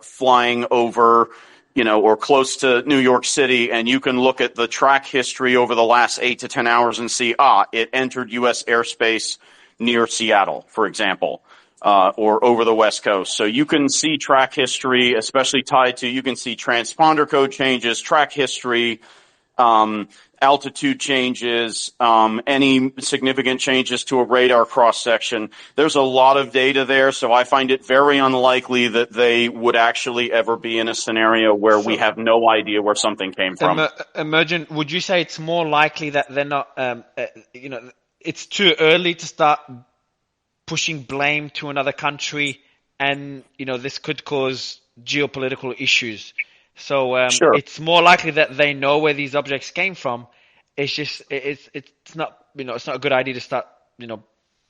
flying over, or close to New York City, and you can look at the track history over the last 8 to 10 hours and see, it entered U.S. airspace near Seattle, for example, or over the West Coast. So you can see track history, especially you can see transponder code changes, track history, altitude changes, any significant changes to a radar cross-section. There's a lot of data there, so I find it very unlikely that they would actually ever be in a scenario where we have no idea where something came from. Emergent, would you say it's more likely that they're not, it's too early to start pushing blame to another country, and, this could cause geopolitical issues? So sure. It's more likely that they know where these objects came from. It's just it's not it's not a good idea to start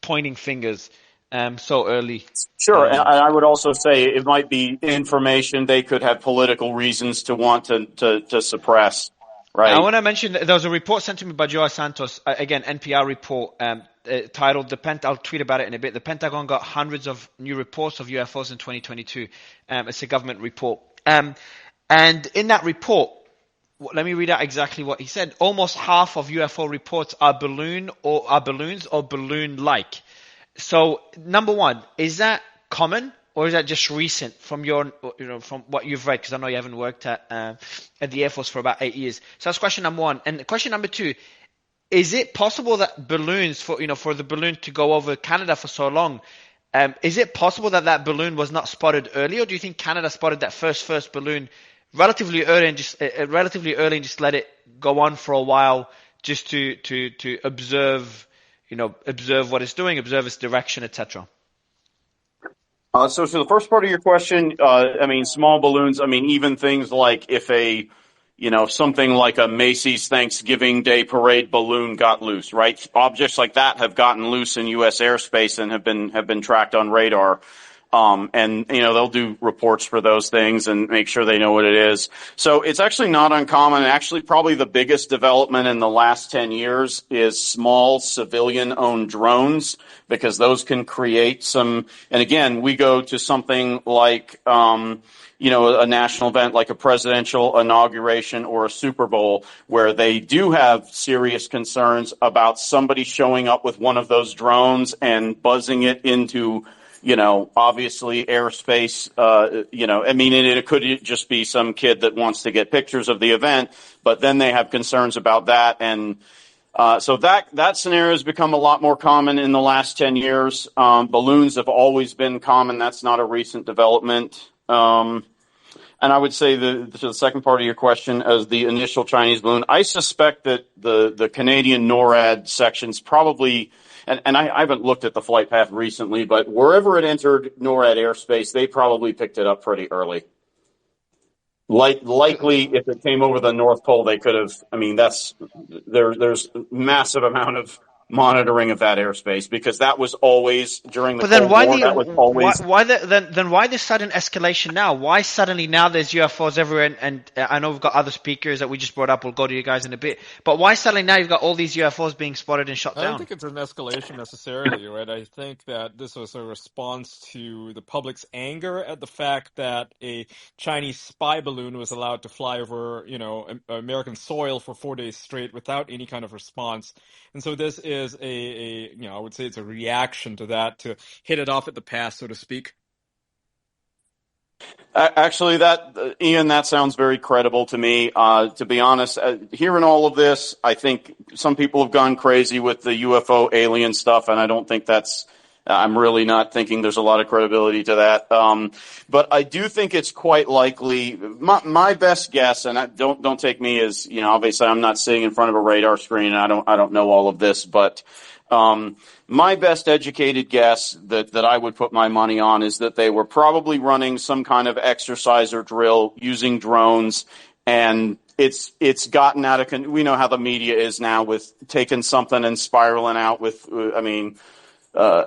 pointing fingers so early. Sure, and I would also say it might be information they could have political reasons to want to suppress. Right. I want to mention that there was a report sent to me by Joao Santos, again NPR report titled I'll tweet about it in a bit. The Pentagon got hundreds of new reports of UFOs in 2022. It's a government report. And in that report, let me read out exactly what he said. Almost half of UFO reports are balloons or balloon-like. So, number one, is that common, or is that just recent from from what you've read? Because I know you haven't worked at the Air Force for about 8 years. So that's question number one. And question number two: is it possible that balloons for the balloon to go over Canada for so long? Is it possible that balloon was not spotted early, or do you think Canada spotted that first balloon relatively early and just let it go on for a while, just to observe what it's doing, observe its direction, etc.? So to the first part of your question, small balloons, even things like if something like a Macy's Thanksgiving Day parade balloon got loose, right? Objects like that have gotten loose in U.S. airspace and have been tracked on radar. And they'll do reports for those things and make sure they know what it is. So it's actually not uncommon. Actually, probably the biggest development in the last 10 years is small civilian-owned drones, because those can create some. And again, we go to something like a national event like a presidential inauguration or a Super Bowl, where they do have serious concerns about somebody showing up with one of those drones and buzzing it into obviously airspace, it could just be some kid that wants to get pictures of the event, but then they have concerns about that. And so that scenario has become a lot more common in the last 10 years. Balloons have always been common. That's not a recent development. And I would say to the second part of your question, as the initial Chinese balloon, I suspect that the Canadian NORAD sections probably, and I haven't looked at the flight path recently, but wherever it entered NORAD airspace, they probably picked it up pretty early. Likely, if it came over the North Pole, they could have. There's massive amount of monitoring of that airspace, because that was always during the But then Cold War. That was always then why the sudden escalation now? Why suddenly now there's UFOs everywhere? And I know we've got other speakers that we just brought up. We'll go to you guys in a bit. But why suddenly now you've got all these UFOs being spotted and shot I don't down? think it's an escalation necessarily, right? I think that this was a response to the public's anger at the fact that a Chinese spy balloon was allowed to fly over, American soil for 4 days straight without any kind of response. And so this is I would say it's a reaction to that, to hit it off at the pass, so to speak. Actually, Ian, that sounds very credible to me. To be honest, hearing all of this, I think some people have gone crazy with the UFO alien stuff, and I don't think I'm really not thinking there's a lot of credibility to that. But I do think it's quite likely. My best guess, and don't take me as, obviously I'm not sitting in front of a radar screen, and I don't know all of this, but my best educated guess that I would put my money on is that they were probably running some kind of exercise or drill using drones, and it's gotten out of we know how the media is now with taking something and spiraling out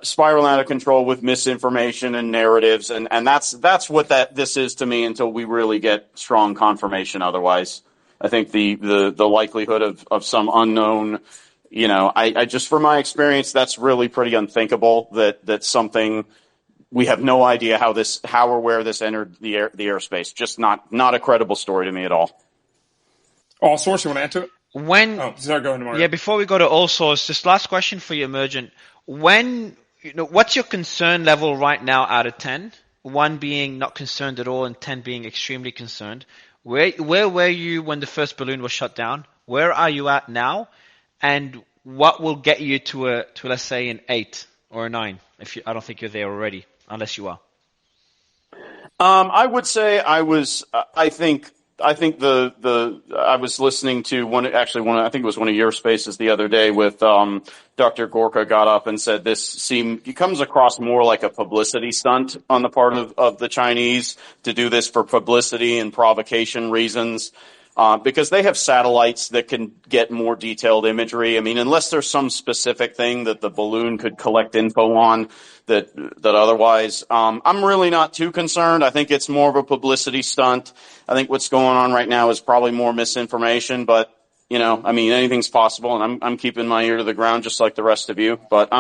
spiraling out of control with misinformation and narratives, and that's what this is to me until we really get strong confirmation. Otherwise, I think the likelihood of some unknown, I just, from my experience, that's really pretty unthinkable that something, we have no idea how or where this entered the airspace. Just not a credible story to me at all. All source, you want to add to it? Sorry, go ahead, Mario. Yeah, before we go to all source, just last question for you, Emergent. What's your concern level right now out of 10? 1 being not concerned at all and 10 being extremely concerned. Where were you when the first balloon was shut down? Where are you at now? And what will get you to let's say an 8 or a 9? I don't think you're there already, unless you are. I would say I was. I think I was listening to I think it was one of your spaces the other day with Dr. Gorka got up and said it comes across more like a publicity stunt on the part of the Chinese to do this for publicity and provocation reasons. Because they have satellites that can get more detailed imagery. I mean, unless there's some specific thing that the balloon could collect info on that otherwise, I'm really not too concerned. I think it's more of a publicity stunt. I think what's going on right now is probably more misinformation, but anything's possible, and I'm keeping my ear to the ground just like the rest of you. But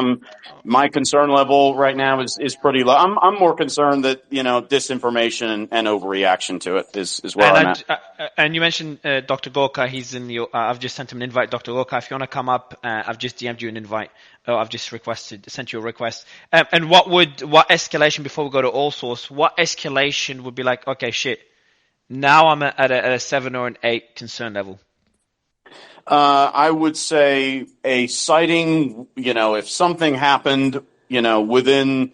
my concern level right now is pretty low. I'm more concerned that disinformation and overreaction to it is where I'm at. And you mentioned Dr. Gorka. He's in the. I've just sent him an invite, Dr. Gorka. If you want to come up, I've just DM'd you an invite. I've just sent you a request. And what escalation before we go to all source? What escalation would be like? Okay, shit. Now I'm at a 7 or an 8 concern level. I would say a sighting, if something happened, within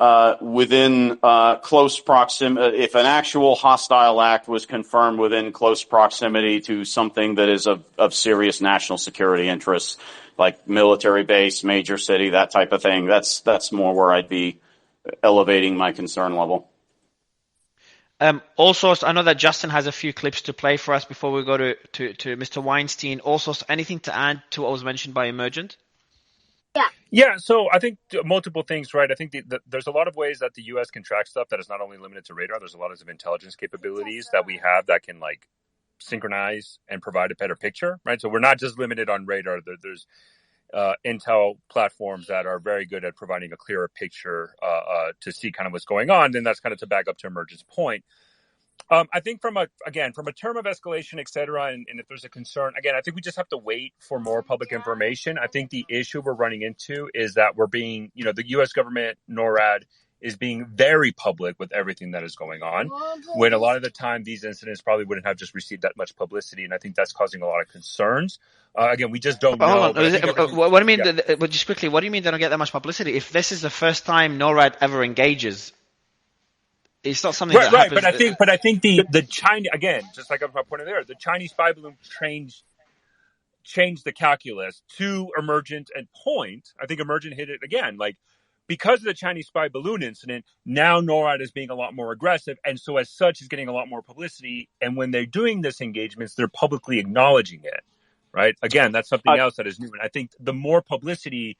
close proximity, if an actual hostile act was confirmed within close proximity to something that is of serious national security interests, like military base, major city, that type of thing, that's more where I'd be elevating my concern level. Also, I know that Justin has a few clips to play for us before we go to Mr. Weinstein. Also, anything to add to what was mentioned by Emergent? Yeah. So I think multiple things, right? I think there's a lot of ways that the U.S. can track stuff that is not only limited to radar. There's a lot of intelligence capabilities that we have that can synchronize and provide a better picture, right? So we're not just limited on radar. There's intel platforms that are very good at providing a clearer picture to see kind of what's going on. Then that's kind of to back up to Emergent's point. I think from a term of escalation, et cetera, and if there's a concern, again, I think we just have to wait for more public information. I think the issue we're running into is that we're being, the U.S. government, NORAD, is being very public with everything that is going on, when a lot of the time these incidents probably wouldn't have just received that much publicity, and I think that's causing a lot of concerns. Again, we just don't know. Hold on. What do you mean? Yeah. But just quickly, what do you mean they don't get that much publicity? If this is the first time NORAD ever engages, it's not something that happens. Right, but I think the China, again, just like I was pointing there, the Chinese spy balloon changed the calculus to Emergent and Point. I think Emergent hit it again, because of the Chinese spy balloon incident, now NORAD is being a lot more aggressive, and so as such is getting a lot more publicity. And when they're doing this engagements, they're publicly acknowledging it. right? Again, that's something I, else that is new. And I think the more publicity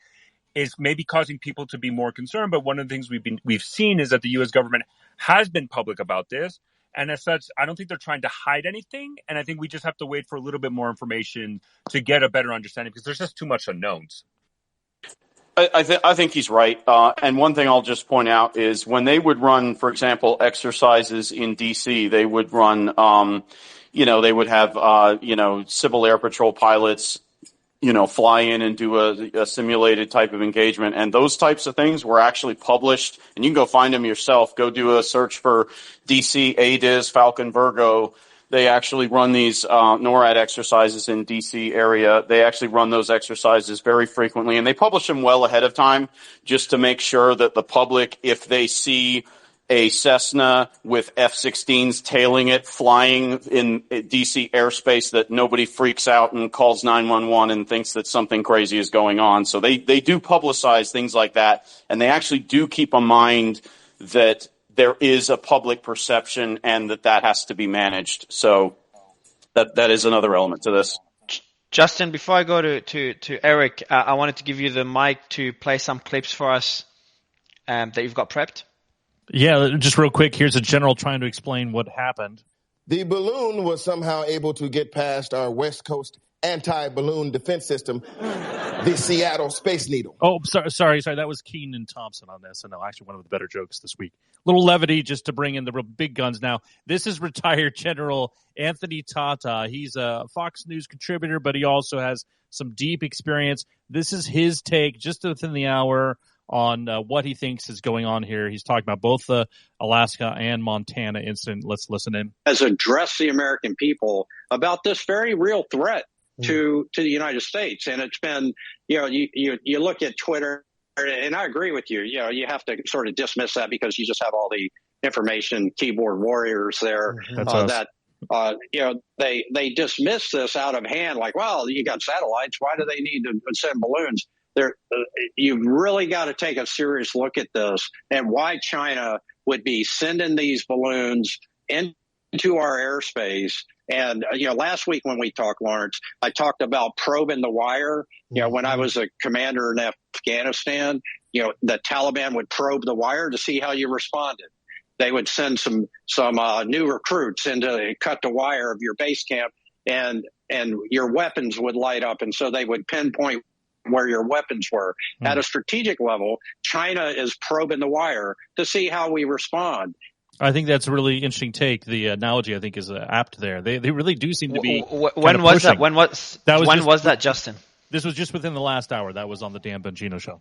is maybe causing people to be more concerned. But one of the things we've seen is that the U.S. government has been public about this. And as such, I don't think they're trying to hide anything. And I think we just have to wait for a little bit more information to get a better understanding because there's just too much unknowns. I think he's right. And one thing I'll just point out is when they would run, for example, exercises in D.C., they would run, they would have, Civil Air Patrol pilots, fly in and do a simulated type of engagement. And those types of things were actually published. And you can go find them yourself. Go do a search for D.C. ADIS, Falcon Virgo. They actually run these NORAD exercises in D.C. area. They actually run those exercises very frequently, and they publish them well ahead of time just to make sure that the public, if they see a Cessna with F-16s tailing it, flying in D.C. airspace, that nobody freaks out and calls 911 and thinks that something crazy is going on. So they do publicize things like that, and they actually do keep in mind that there is a public perception and that has to be managed. So that is another element to this. Justin, before I go to Eric, I wanted to give you the mic to play some clips for us that you've got prepped. Yeah, just real quick. Here's a general trying to explain what happened. The balloon was somehow able to get past our West Coast anti-balloon defense system, the Seattle Space Needle. Oh, sorry. That was Keenan Thompson on this. And no, actually one of the better jokes this week. Little levity just to bring in the real big guns. Now, this is retired General Anthony Tata. He's a Fox News contributor, but he also has some deep experience. This is his take just within the hour on what he thinks is going on here. He's talking about both the Alaska and Montana incident. Let's listen in. Has addressed the American people about this very real threat to the United States. And it's been, you look at Twitter, and I agree with you. You have to sort of dismiss that because you just have all the information keyboard warriors there they dismiss this out of hand. Like, well, you got satellites. Why do they need to send balloons? You've really got to take a serious look at this and why China would be sending these balloons into our airspace. And, last week when we talked, Lawrence, I talked about probing the wire. When I was a commander in Afghanistan, the Taliban would probe the wire to see how you responded. They would send some new recruits in to cut the wire of your base camp, and your weapons would light up. And so they would pinpoint where your weapons were. At a strategic level, China is probing the wire to see how we respond. I think that's a really interesting take. The analogy, I think, is apt there. They really do seem to be. When was that? When was that, Justin? This was just within the last hour. That was on the Dan Bongino show.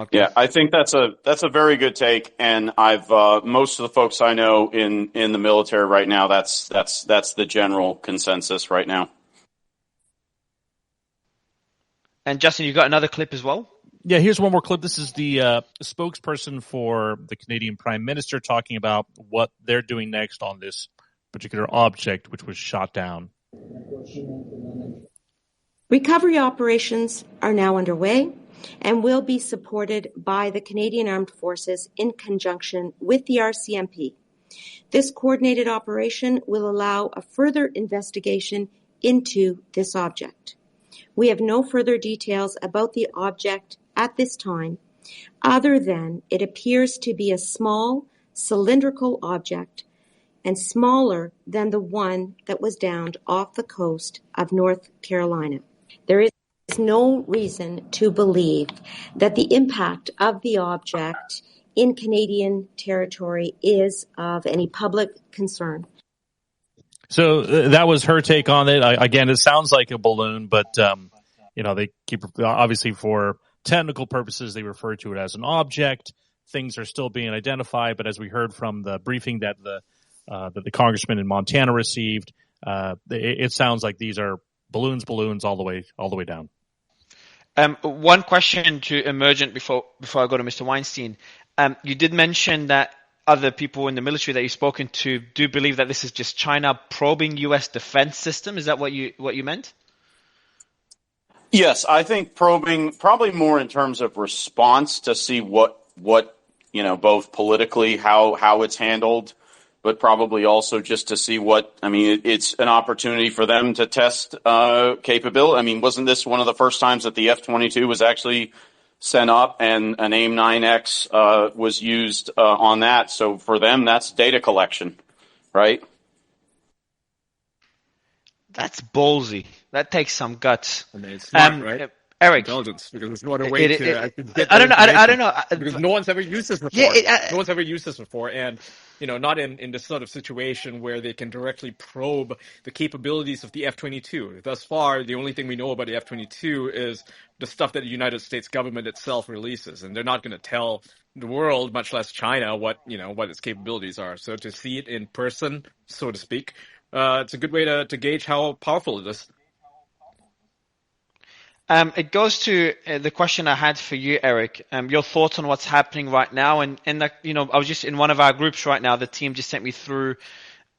Okay. Yeah, I think that's a very good take, and I've most of the folks I know in the military right now, that's the general consensus right now. And Justin, you got another clip as well? Yeah, here's one more clip. This is the spokesperson for the Canadian Prime Minister talking about what they're doing next on this particular object, which was shot down. Recovery operations are now underway and will be supported by the Canadian Armed Forces in conjunction with the RCMP. This coordinated operation will allow a further investigation into this object. We have no further details about the object at this time, other than it appears to be a small cylindrical object and smaller than the one that was downed off the coast of North Carolina. There is no reason to believe that the impact of the object in Canadian territory is of any public concern. So that was her take on it. Again, it sounds like a balloon, but they keep, obviously for technical purposes, they refer to it as an object. Things are still being identified, but as we heard from the briefing that the congressman in Montana received, it sounds like these are balloons all the way down. One question to Emergent before I go to Mr. Weinstein. You did mention that other people in the military that you've spoken to do believe that this is just China probing U.S. defense system. Is that what you meant? Yes, I think probing probably more in terms of response to see what both politically how it's handled, but probably also just to see it's an opportunity for them to test capability. I mean, wasn't this one of the first times that the F-22 was actually sent up and an AIM-9X was used on that? So for them, that's data collection, right? That's ballsy. That takes some guts. I mean, it's smart, right? Eric, Intelligence, because there's no other way to actually get I that don't know. I don't information. know. Because no one's ever used this before. No one's ever used this before, and not in this sort of situation where they can directly probe the capabilities of the F-22. Thus far, the only thing we know about the F-22 is the stuff that the United States government itself releases, and they're not going to tell the world, much less China, what its capabilities are. So to see it in person, so to speak, it's a good way to gauge how powerful it is. It goes to the question I had for you, Eric. Your thoughts on what's happening right now, and I was just in one of our groups right now. The team just sent me through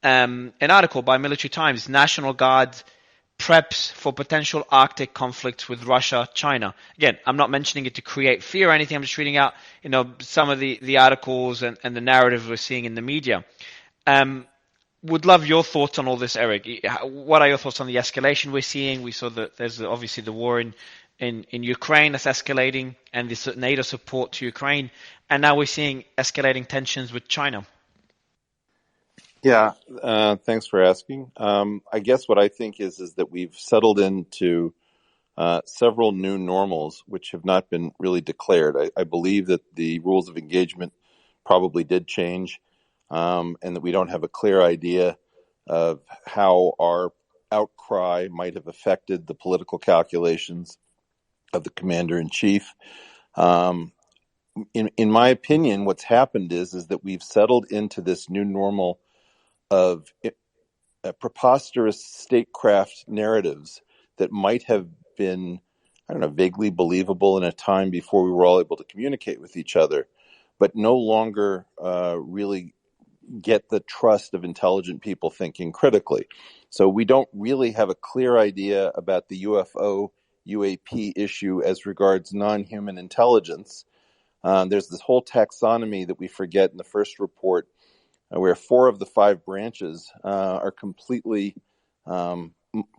an article by Military Times. National Guard preps for potential Arctic conflicts with Russia, China. Again, I'm not mentioning it to create fear or anything. I'm just reading out, some of the articles and the narrative we're seeing in the media. Would love your thoughts on all this, Eric. What are your thoughts on the escalation we're seeing? We saw that there's obviously the war in Ukraine that's escalating, and this NATO support to Ukraine, and now we're seeing escalating tensions with China. Yeah, thanks for asking. I guess what I think is that we've settled into several new normals, which have not been really declared. I believe that the rules of engagement probably did change. And that we don't have a clear idea of how our outcry might have affected the political calculations of the commander-in-chief. In my opinion, what's happened is that we've settled into this new normal of preposterous statecraft narratives that might have been, vaguely believable in a time before we were all able to communicate with each other, but no longer really get the trust of intelligent people thinking critically. So we don't really have a clear idea about the UFO UAP issue as regards non-human intelligence. There's this whole taxonomy that we forget in the first report, where 4 of the 5 branches are completely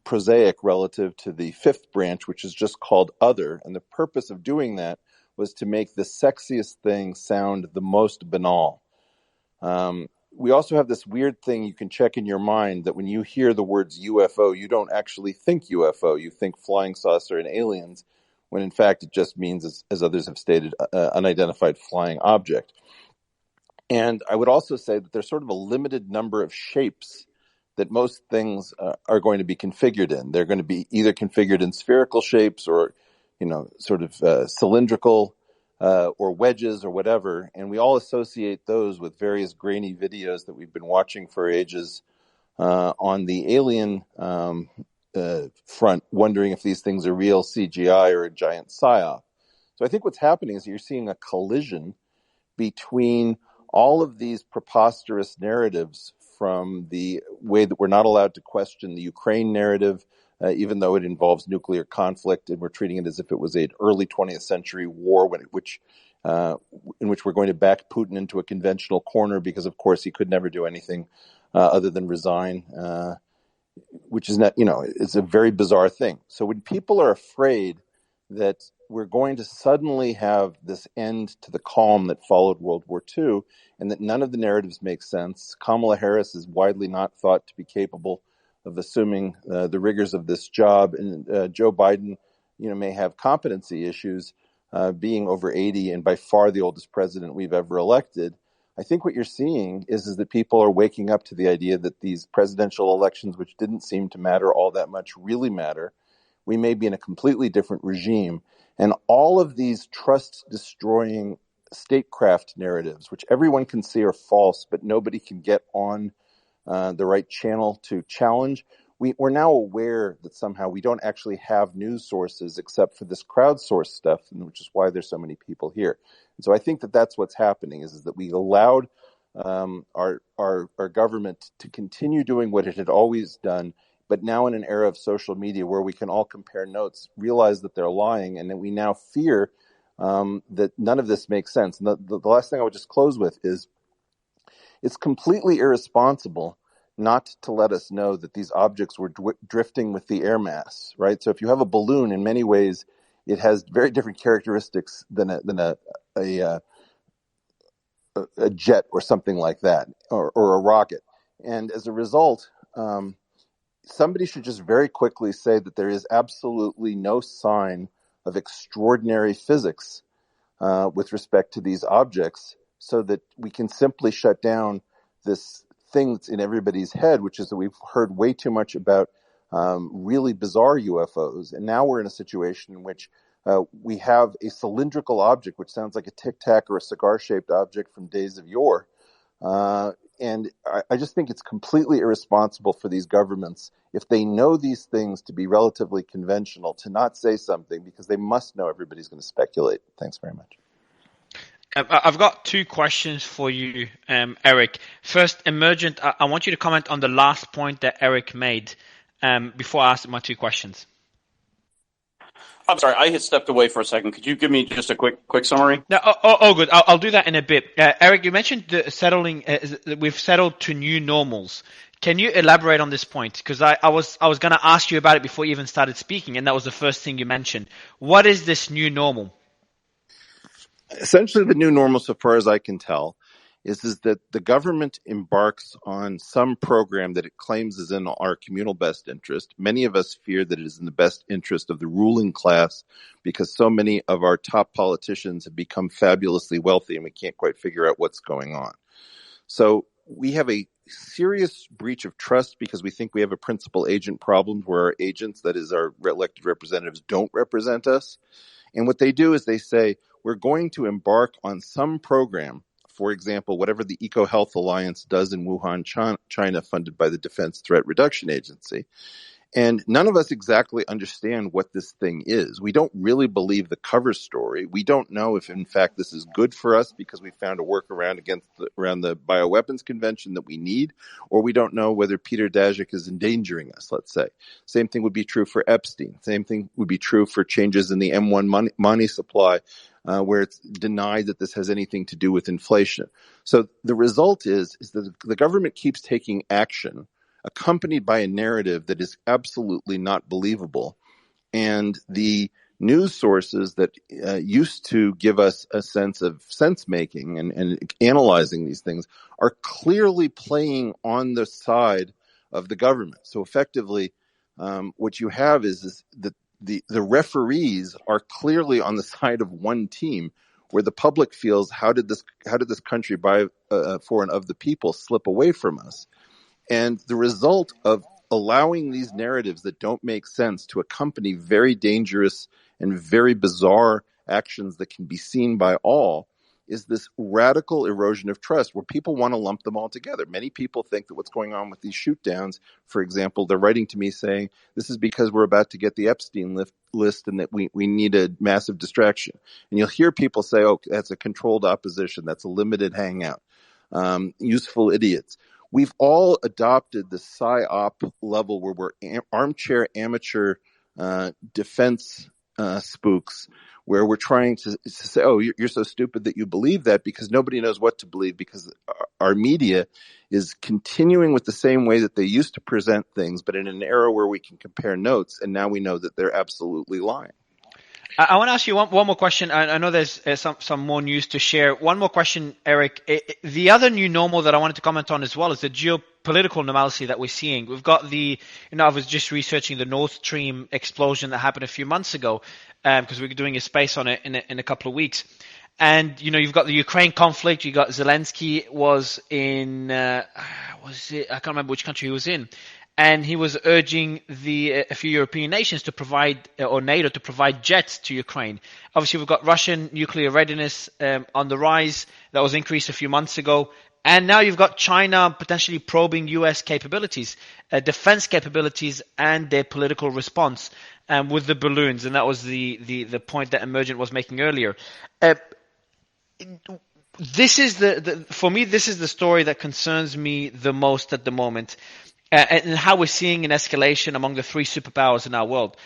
prosaic relative to the 5th branch, which is just called other. And the purpose of doing that was to make the sexiest thing sound the most banal. We also have this weird thing you can check in your mind that when you hear the words UFO, you don't actually think UFO. You think flying saucer and aliens, when in fact it just means, as others have stated, unidentified flying object. And I would also say that there's sort of a limited number of shapes that most things are going to be configured in. They're going to be either configured in spherical shapes or, sort of cylindrical or wedges or whatever. And we all associate those with various grainy videos that we've been watching for ages on the alien front, wondering if these things are real CGI or a giant psyop. So I think what's happening is you're seeing a collision between all of these preposterous narratives, from the way that we're not allowed to question the Ukraine narrative, even though it involves nuclear conflict, and we're treating it as if it was an early 20th century war in which we're going to back Putin into a conventional corner because, of course, he could never do anything other than resign, which is not, it's a very bizarre thing. So when people are afraid that we're going to suddenly have this end to the calm that followed World War II, and that none of the narratives make sense. Kamala Harris is widely not thought to be capable of assuming the rigors of this job, and Joe Biden, may have competency issues, being over 80 and by far the oldest president we've ever elected. I think what you're seeing is that people are waking up to the idea that these presidential elections, which didn't seem to matter all that much, really matter. We may be in a completely different regime. And all of these trust-destroying statecraft narratives, which everyone can see are false, but nobody can get on the right channel to challenge, we're now aware that somehow we don't actually have news sources except for this crowdsourced stuff, which is why there's so many people here. And so I think that that's what's happening, is that we allowed our government to continue doing what it had always done, but now in an era of social media where we can all compare notes, realize that they're lying, and that we now fear that none of this makes sense. And the last thing I would just close with is, It's completely irresponsible not to let us know that these objects were drifting with the air mass, right? So if you have a balloon, in many ways, it has very different characteristics than a jet or something like that, or a rocket. And as a result, somebody should just very quickly say that there is absolutely no sign of extraordinary physics with respect to these objects, so that we can simply shut down this thing that's in everybody's head, which is that we've heard way too much about really bizarre UFOs. And now we're in a situation in which we have a cylindrical object, which sounds like a tic tac or a cigar shaped object from days of yore. And I just think it's completely irresponsible for these governments, if they know these things to be relatively conventional, to not say something, because they must know everybody's going to speculate. Thanks very much. I've got two questions for you, Eric. First, Emergent, I want you to comment on the last point that Eric made before I ask my two questions. I'm sorry, I had stepped away for a second. Could you give me just a quick summary? No, good. I'll do that in a bit. Eric, you mentioned we've settled to new normals. Can you elaborate on this point? Because I was going to ask you about it before you even started speaking, and that was the first thing you mentioned. What is this new normal? Essentially, the new normal, so far as I can tell, is that the government embarks on some program that it claims is in our communal best interest. Many of us fear that it is in the best interest of the ruling class, because so many of our top politicians have become fabulously wealthy and we can't quite figure out what's going on. So we have a serious breach of trust because we think we have a principal agent problem where our agents, that is our elected representatives, don't represent us. And what they do is they say, we're going to embark on some program, for example, whatever the EcoHealth Alliance does in Wuhan, China, funded by the Defense Threat Reduction Agency. And none of us exactly understand what this thing is. We don't really believe the cover story. We don't know if, in fact, this is good for us because we found a workaround around the bioweapons convention that we need, or we don't know whether Peter Daszak is endangering us, let's say. Same thing would be true for Epstein. Same thing would be true for changes in the M1 money supply, where it's denied that this has anything to do with inflation. So the result is that the government keeps taking action accompanied by a narrative that is absolutely not believable. And the news sources that used to give us a sense of sense-making and analyzing these things are clearly playing on the side of the government. So effectively, what you have is that the referees are clearly on the side of one team, where the public feels, how did this country by for and of the people slip away from us? And the result of allowing these narratives that don't make sense to accompany very dangerous and very bizarre actions that can be seen by all is this radical erosion of trust, where people want to lump them all together. Many people think that what's going on with these shoot downs, for example, they're writing to me saying, this is because we're about to get the Epstein list and that we need a massive distraction. And you'll hear people say, oh, that's a controlled opposition. That's a limited hangout. Useful idiots. We've all adopted the PSYOP level where we're armchair amateur defense spooks, where we're trying to say, oh, you're so stupid that you believe that, because nobody knows what to believe, because our media is continuing with the same way that they used to present things, but in an era where we can compare notes, and now we know that they're absolutely lying. I want to ask you one more question. I know there's some more news to share. One more question, Eric. The other new normal that I wanted to comment on as well is the geopolitical normalcy that we're seeing. We've got I was just researching the Nord Stream explosion that happened a few months ago, because we're doing a space on it in a couple of weeks. And, you've got the Ukraine conflict. You got Zelensky was in, I can't remember which country he was in. And he was urging a few European nations to provide, or NATO to provide jets to Ukraine. Obviously, we've got Russian nuclear readiness on the rise. That was increased a few months ago. And now you've got China potentially probing U.S. capabilities, defense capabilities, and their political response with the balloons. And that was the point that Emergent was making earlier. This is for me, this is the story that concerns me the most at the moment. And how we're seeing an escalation among the three superpowers in our world.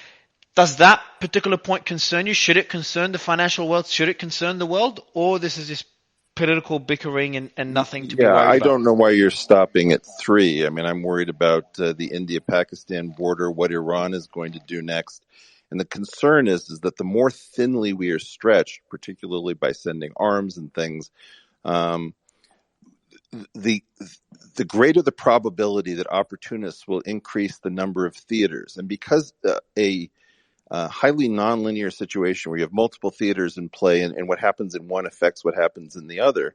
Does that particular point concern you? Should it concern the financial world? Should it concern the world? Or this is just political bickering and nothing to be Yeah, worried I about? don't know why you're stopping at 3. I mean, I'm worried about the India-Pakistan border, what Iran is going to do next. And the concern is that the more thinly we are stretched, particularly by sending arms and things, um, the greater the probability that opportunists will increase the number of theaters. And because a highly nonlinear situation where you have multiple theaters in play and what happens in one affects what happens in the other,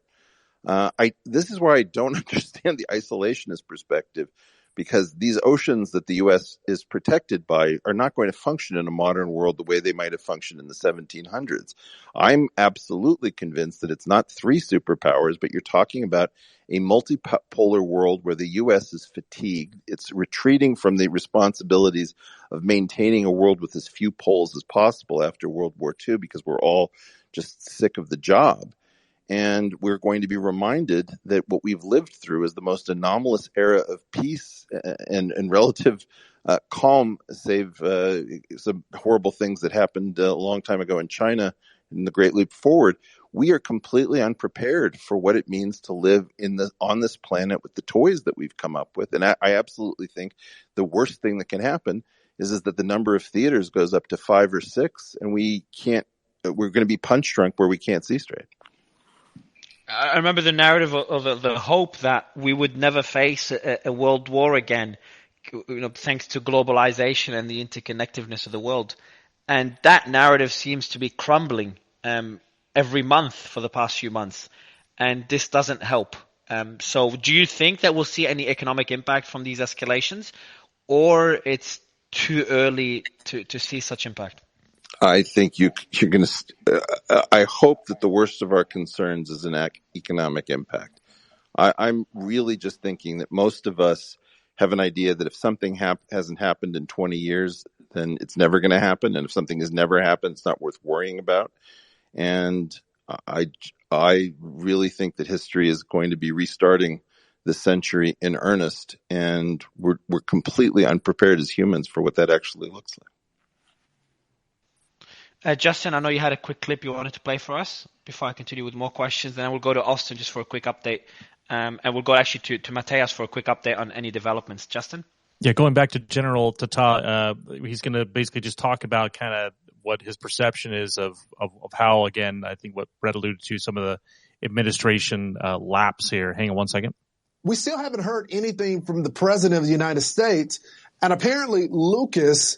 this is where I don't understand the isolationist perspective, because these oceans that the U.S. is protected by are not going to function in a modern world the way they might have functioned in the 1700s. I'm absolutely convinced that it's not 3 superpowers, but you're talking about a multipolar world where the U.S. is fatigued. It's retreating from the responsibilities of maintaining a world with as few poles as possible after World War II, because we're all just sick of the job. And we're going to be reminded that what we've lived through is the most anomalous era of peace and relative calm, save some horrible things that happened a long time ago in China in the Great Leap Forward. We are completely unprepared for what it means to live on this planet with the toys that we've come up with. And I absolutely think the worst thing that can happen is that the number of theaters goes up to 5 or 6, and we're going to be punch drunk where we can't see straight. I remember the narrative of the hope that we would never face a world war again, thanks to globalization and the interconnectedness of the world. And that narrative seems to be crumbling every month for the past few months. And this doesn't help. So do you think that we'll see any economic impact from these escalations, or it's too early to see such impact? I think you're going to. I hope that the worst of our concerns is an economic impact. I'm really just thinking that most of us have an idea that if something hasn't happened in 20 years, then it's never going to happen, and if something has never happened, it's not worth worrying about. And I really think that history is going to be restarting this century in earnest, and we're completely unprepared as humans for what that actually looks like. Justin, I know you had a quick clip you wanted to play for us before I continue with more questions. Then I will go to Austin just for a quick update. And we'll go actually to Mateus for a quick update on any developments. Justin? Yeah, going back to General Tata, he's going to basically just talk about kind of what his perception is of how, again, I think what Brett alluded to, some of the administration lapse here. Hang on one second. We still haven't heard anything from the President of the United States. And apparently Lucas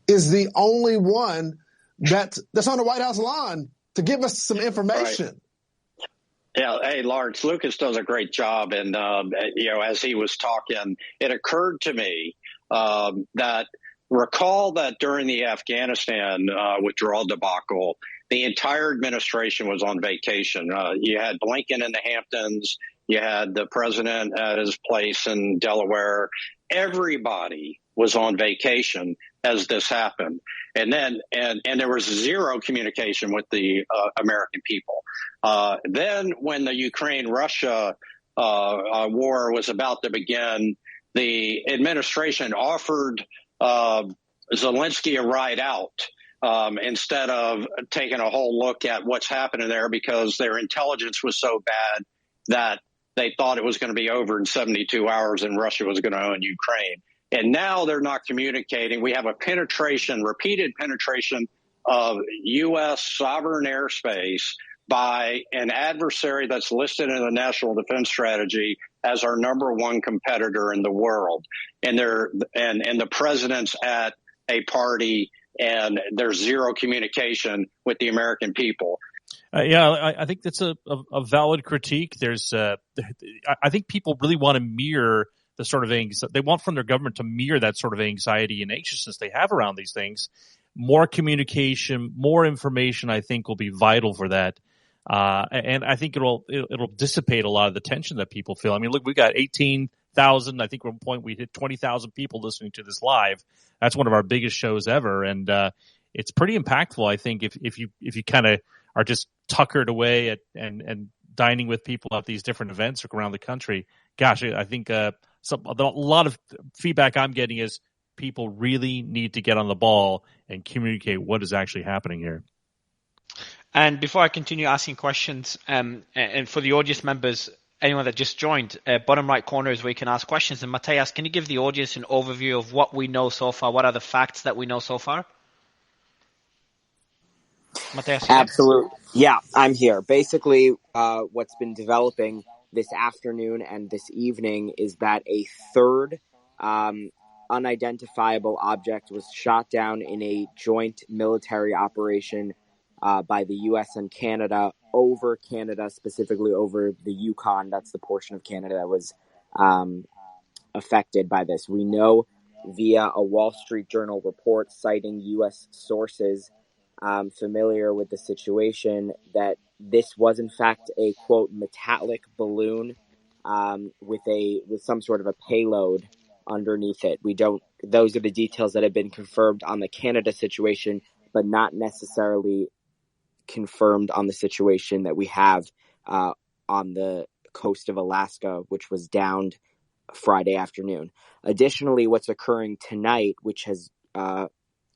is the only one that's on the White House lawn to give us some information. Right. Yeah. Hey, Lawrence, Lucas does a great job. And, as he was talking, it occurred to me that recall that during the Afghanistan withdrawal debacle, the entire administration was on vacation. You had Blinken in the Hamptons. You had the president at his place in Delaware. Everybody was on vacation as this happened. And then, and there was zero communication with the American people. Then when the Ukraine-Russia war was about to begin, the administration offered Zelensky a ride out instead of taking a whole look at what's happening there, because their intelligence was so bad that they thought it was going to be over in 72 hours and Russia was going to own Ukraine. And now they're not communicating. We have a repeated penetration of U.S. sovereign airspace by an adversary that's listed in the National Defense Strategy as our number one competitor in the world. And the president's at a party, and there's zero communication with the American people. I think that's a valid critique. I think people really want to mirror the sort of anxiety they want from their government to mirror that sort of anxiety and anxiousness they have around these things. More communication, more information, I think, will be vital for that. And I think it'll dissipate a lot of the tension that people feel. I mean, look, we got 18,000. I think at one point we hit 20,000 people listening to this live. That's one of our biggest shows ever, and it's pretty impactful. I think if you kind of are just tuckered away and dining with people at these different events around the country, gosh, I think a lot of feedback I'm getting is people really need to get on the ball and communicate what is actually happening here. And before I continue asking questions, and for the audience members, anyone that just joined, bottom right corner is where you can ask questions. And Mateus, can you give the audience an overview of what we know so far? What are the facts that we know so far? Mateus? Absolutely. Yeah, I'm here. Basically, what's been developing this afternoon and this evening is that a third unidentifiable object was shot down in a joint military operation by the U.S. and Canada over Canada, specifically over the Yukon. That's the portion of Canada that was affected by this. We know via a Wall Street Journal report citing U.S. sources familiar with the situation that this was in fact a quote metallic balloon with some sort of a payload underneath it. Those are the details that have been confirmed on the Canada situation, but not necessarily confirmed on the situation that we have on the coast of Alaska, which was downed Friday afternoon. Additionally, what's occurring tonight, which has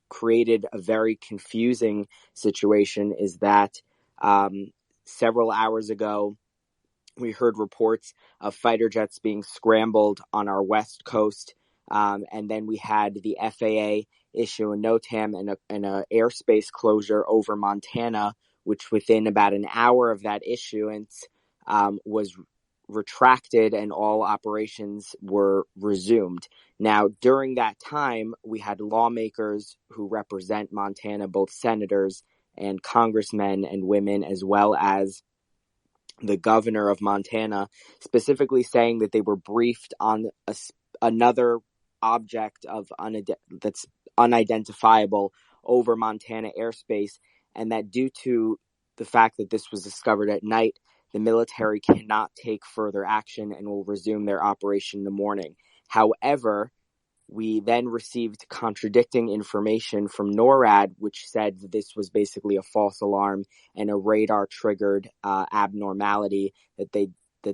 created a very confusing situation, is that several hours ago, we heard reports of fighter jets being scrambled on our west coast, and then we had the FAA issue a NOTAM and a airspace closure over Montana, which within about an hour of that issuance was retracted and all operations were resumed. Now, during that time, we had lawmakers who represent Montana, both senators and congressmen and women, as well as the governor of Montana, specifically saying that they were briefed on another object that's unidentifiable over Montana airspace, and that due to the fact that this was discovered at night, the military cannot take further action and will resume their operation in the morning. However, we then received contradicting information from NORAD, which said that this was basically a false alarm and a radar-triggered abnormality that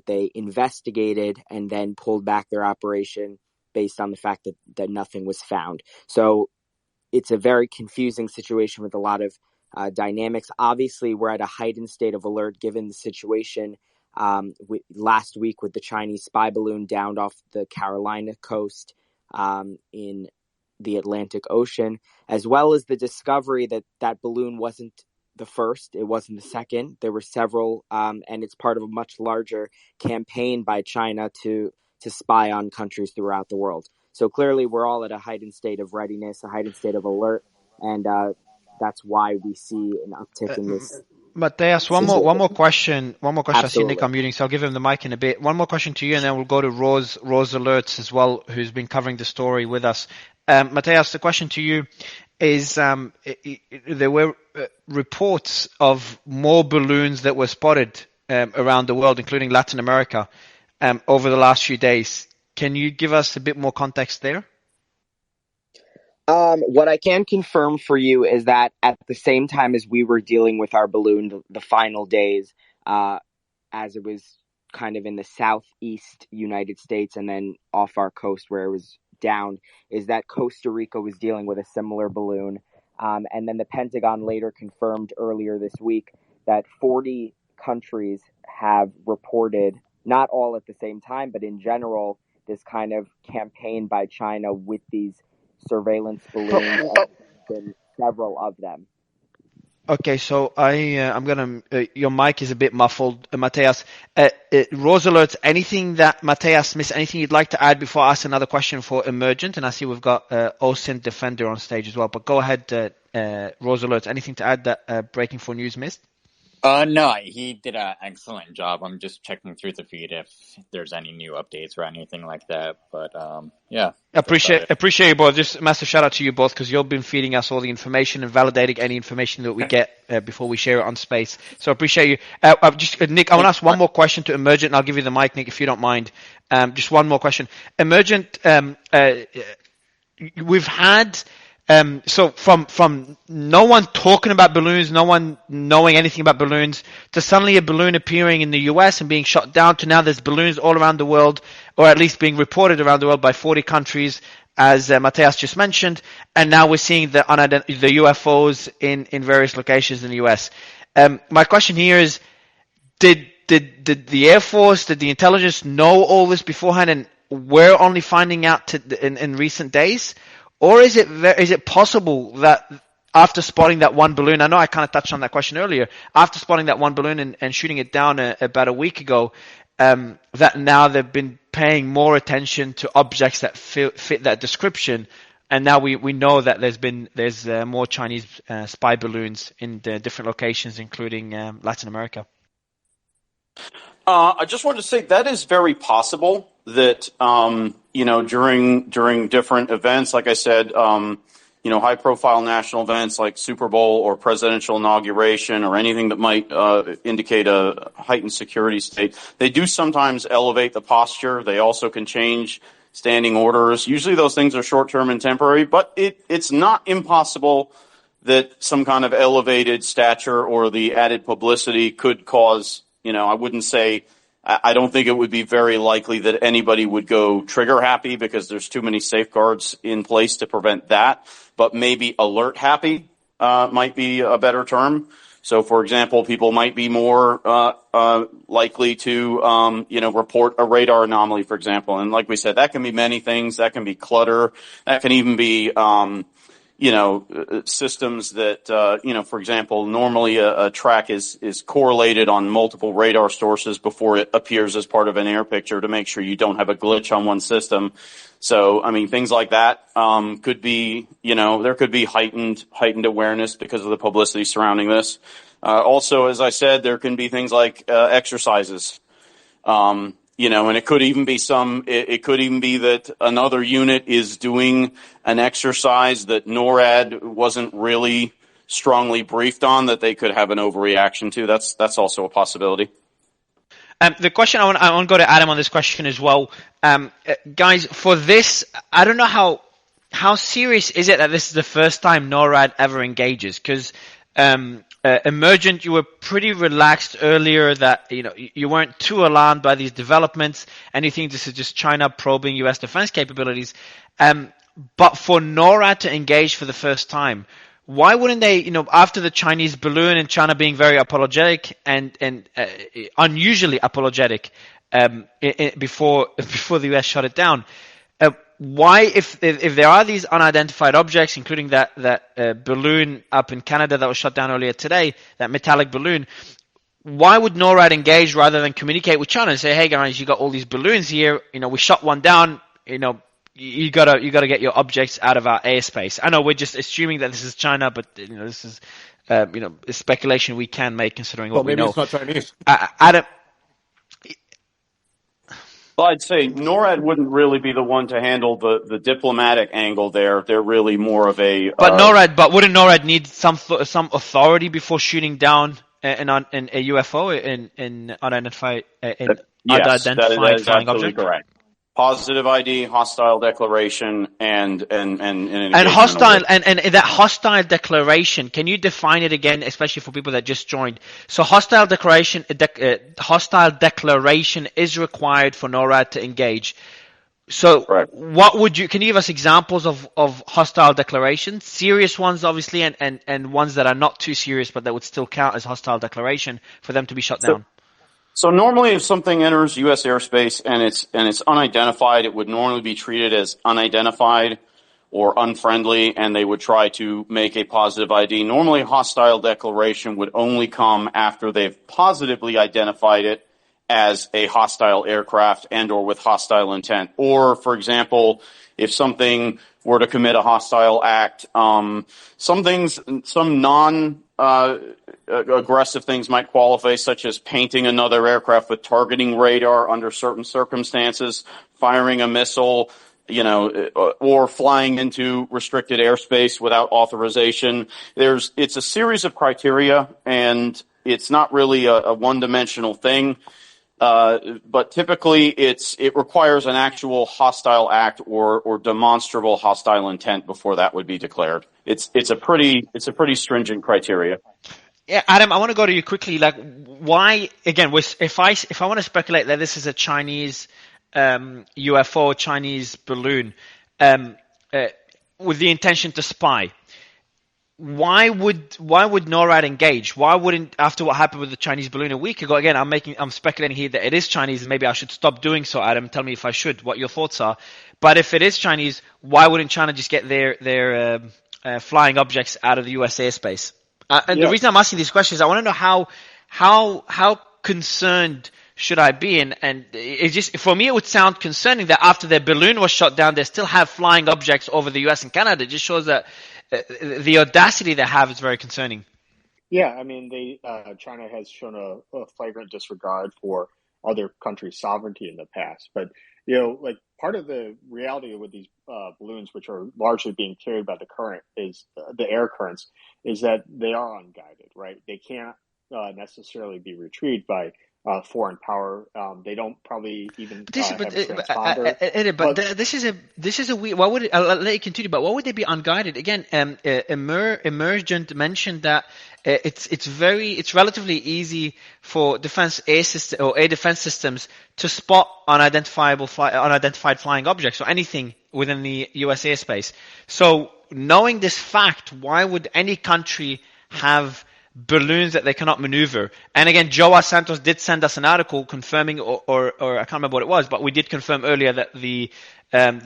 they investigated and then pulled back their operation based on the fact that nothing was found. So it's a very confusing situation with a lot of dynamics. Obviously, we're at a heightened state of alert given the situation last week with the Chinese spy balloon downed off the Carolina coast in the Atlantic Ocean, as well as the discovery that balloon wasn't the first, it wasn't the second. There were several, and it's part of a much larger campaign by China to spy on countries throughout the world. So clearly, we're all at a heightened state of readiness, a heightened state of alert, and that's why we see an uptick in this. Mateus, one more question. Absolutely. I see Nick unmuting, so I'll give him the mic in a bit. One more question to you, and then we'll go to Rose Alerts as well, who's been covering the story with us. Mateus, the question to you is: there were reports of more balloons that were spotted around the world, including Latin America, over the last few days. Can you give us a bit more context there? What I can confirm for you is that at the same time as we were dealing with our balloon, the final days, as it was kind of in the southeast United States and then off our coast where it was down, is that Costa Rica was dealing with a similar balloon. And then the Pentagon later confirmed earlier this week that 40 countries have reported, not all at the same time, but in general, this kind of campaign by China with these surveillance balloons, and been several of them. Okay, so I'm gonna. Your mic is a bit muffled, Mateus. Rose Alerts, anything that Mateus missed? Anything you'd like to add before I ask another question for Emergent? And I see we've got OSINT Defender on stage as well. But go ahead, Rose Alerts. Anything to add that Breaking 4 News missed? No, he did an excellent job. I'm just checking through the feed if there's any new updates or anything like that. But yeah, appreciate you both. Just a massive shout out to you both because you've been feeding us all the information and validating any information that we get before we share it on Space. So appreciate you. Nick, I want to ask one more question to Emergent, and I'll give you the mic, Nick, if you don't mind. Just one more question. Emergent, we've had. So from no one talking about balloons, no one knowing anything about balloons, to suddenly a balloon appearing in the US and being shot down, to now there's balloons all around the world, or at least being reported around the world by 40 countries, as Mateus just mentioned, and now we're seeing the UFOs in various locations in the US. My question here is, did the Air Force, did the intelligence know all this beforehand, and we're only finding out in recent days? Or is it possible that after spotting that one balloon, I know I kind of touched on that question earlier, after spotting that one balloon and shooting it down about a week ago, that now they've been paying more attention to objects that fit that description, and now we know that there's more Chinese spy balloons in the different locations, including Latin America? I just wanted to say that is very possible that, during different events, like I said, high profile national events like Super Bowl or presidential inauguration or anything that might indicate a heightened security state, they do sometimes elevate the posture. They also can change standing orders. Usually those things are short term and temporary, but it's not impossible that some kind of elevated stature or the added publicity could cause, I don't think it would be very likely that anybody would go trigger happy because there's too many safeguards in place to prevent that, but maybe alert happy might be a better term. So, for example, people might be more likely to, report a radar anomaly, for example. And like we said, that can be many things. That can be clutter. That can even be systems that, for example, normally a track is correlated on multiple radar sources before it appears as part of an air picture to make sure you don't have a glitch on one system. So, things like that could be, there could be heightened awareness because of the publicity surrounding this. Also, as I said, there can be things like exercises. And it could even be that another unit is doing an exercise that NORAD wasn't really strongly briefed on that they could have an overreaction to. That's also a possibility. The question I want to go to Adam on this question as well. Guys, for this, I don't know how serious is it that this is the first time NORAD ever engages? Because Emergent, you were pretty relaxed earlier that, you weren't too alarmed by these developments, and you think this is just China probing U.S. defense capabilities. But for NORAD to engage for the first time, why wouldn't they, after the Chinese balloon and China being very apologetic and unusually apologetic before the U.S. shut it down, why, if there are these unidentified objects, including that balloon up in Canada that was shut down earlier today, that metallic balloon, why would NORAD engage rather than communicate with China and say, hey guys, you got all these balloons here, we shot one down, you gotta get your objects out of our airspace. I know we're just assuming that this is China, but this is speculation we can make considering what we know. Maybe it's not Chinese. Adam. Well, I'd say NORAD wouldn't really be the one to handle the diplomatic angle there. They're really more of a. But wouldn't NORAD need some authority before shooting down an a UFO in unidentified yes, that is flying absolutely object? correct. Positive ID, hostile declaration, and hostile and that hostile declaration. Can you define it again, especially for people that just joined? So hostile declaration is required for NORAD to engage. So right. Can you give us examples of hostile declarations? Serious ones, obviously, and ones that are not too serious, but that would still count as hostile declaration for them to be shut down. So normally if something enters U.S. airspace and it's unidentified, it would normally be treated as unidentified or unfriendly, and they would try to make a positive ID. Normally hostile declaration would only come after they've positively identified it as a hostile aircraft and or with hostile intent. Or, for example, if something were to commit a hostile act, some aggressive things might qualify, such as painting another aircraft with targeting radar under certain circumstances, firing a missile, or flying into restricted airspace without authorization. It's a series of criteria, and it's not really a one-dimensional thing. But typically it requires an actual hostile act or demonstrable hostile intent before that would be declared. It's a pretty stringent criteria. Yeah, Adam, I want to go to you quickly. Like, why again? If I want to speculate that this is a Chinese UFO, Chinese balloon, with the intention to spy, why would NORAD engage? Why wouldn't, after what happened with the Chinese balloon a week ago? Again, I'm speculating here that it is Chinese, and maybe I should stop doing so. Adam, tell me if I should. What your thoughts are? But if it is Chinese, why wouldn't China just get their flying objects out of the U.S. airspace? And the reason I'm asking these questions, I want to know how concerned should I be? And it just, for me, it would sound concerning that after their balloon was shot down, they still have flying objects over the U.S. and Canada. It just shows that the audacity they have is very concerning. Yeah, I mean, China has shown a flagrant disregard for other countries' sovereignty in the past. But, like part of the reality with these balloons, which are largely being carried by the current, is the air currents, is that they are unguided, right? They can't necessarily be retrieved by foreign power. They don't probably even have a transponder. But this is a weird. Why would it, I'll let you continue? But why would they be unguided? Again, Emergent mentioned that it's relatively easy for air defense systems to spot unidentified flying objects or anything within the U.S. airspace. So knowing this fact, why would any country have balloons that they cannot maneuver? And again, Joao Santos did send us an article confirming, or I can't remember what it was, but we did confirm earlier that the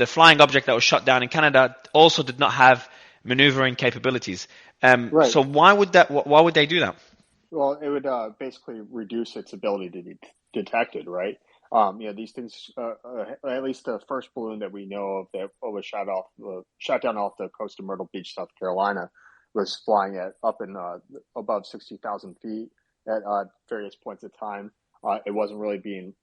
flying object that was shot down in Canada also did not have maneuvering capabilities. Right. So why would they do that? Well, it would basically reduce its ability to be detected, right? These things, at least the first balloon that we know of that was shot down off the coast of Myrtle Beach, South Carolina, was flying at up in above 60,000 feet at various points of time. It wasn't really being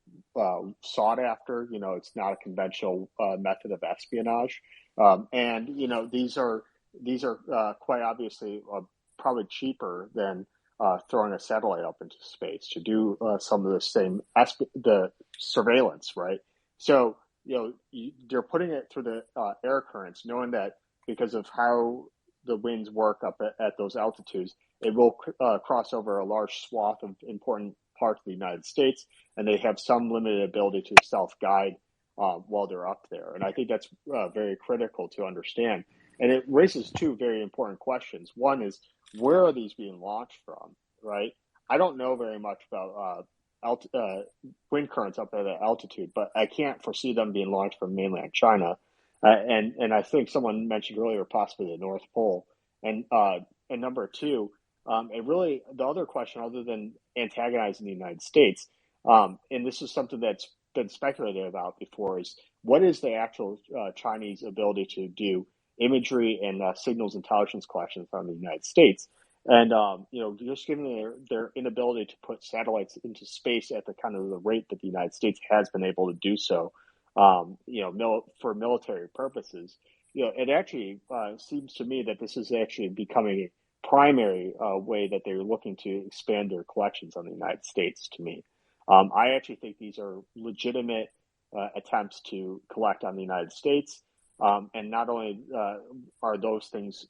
sought after. It's not a conventional method of espionage, and these are quite obviously probably cheaper than throwing a satellite up into space to do some of the same the surveillance, right? So they're putting it through the air currents, knowing that because of how the winds work up at those altitudes, it will cross over a large swath of important parts of the United States, and they have some limited ability to self-guide while they're up there. And I think that's very critical to understand. And it raises two very important questions. One is, where are these being launched from, right? I don't know very much about wind currents up at that altitude, but I can't foresee them being launched from mainland China. And I think someone mentioned earlier possibly the North Pole. And number two, the other question, other than antagonizing the United States, and this is something that's been speculated about before, is what is the actual Chinese ability to do imagery and signals intelligence collection from the United States? And just given their inability to put satellites into space at the kind of the rate that the United States has been able to do so, for military purposes, it actually seems to me that this is actually becoming a primary way that they're looking to expand their collections on the United States. To me, I actually think these are legitimate attempts to collect on the United States, and not only are those things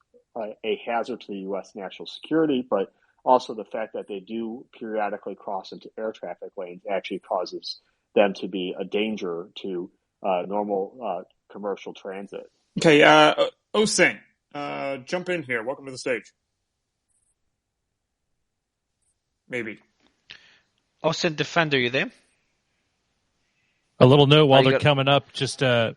a hazard to the U.S. national security, but also the fact that they do periodically cross into air traffic lanes actually causes them to be a danger to normal commercial transit. Okay, Osing, jump in here. Welcome to the stage. Maybe. Osing Defender, you there? A little note while they're coming up, just to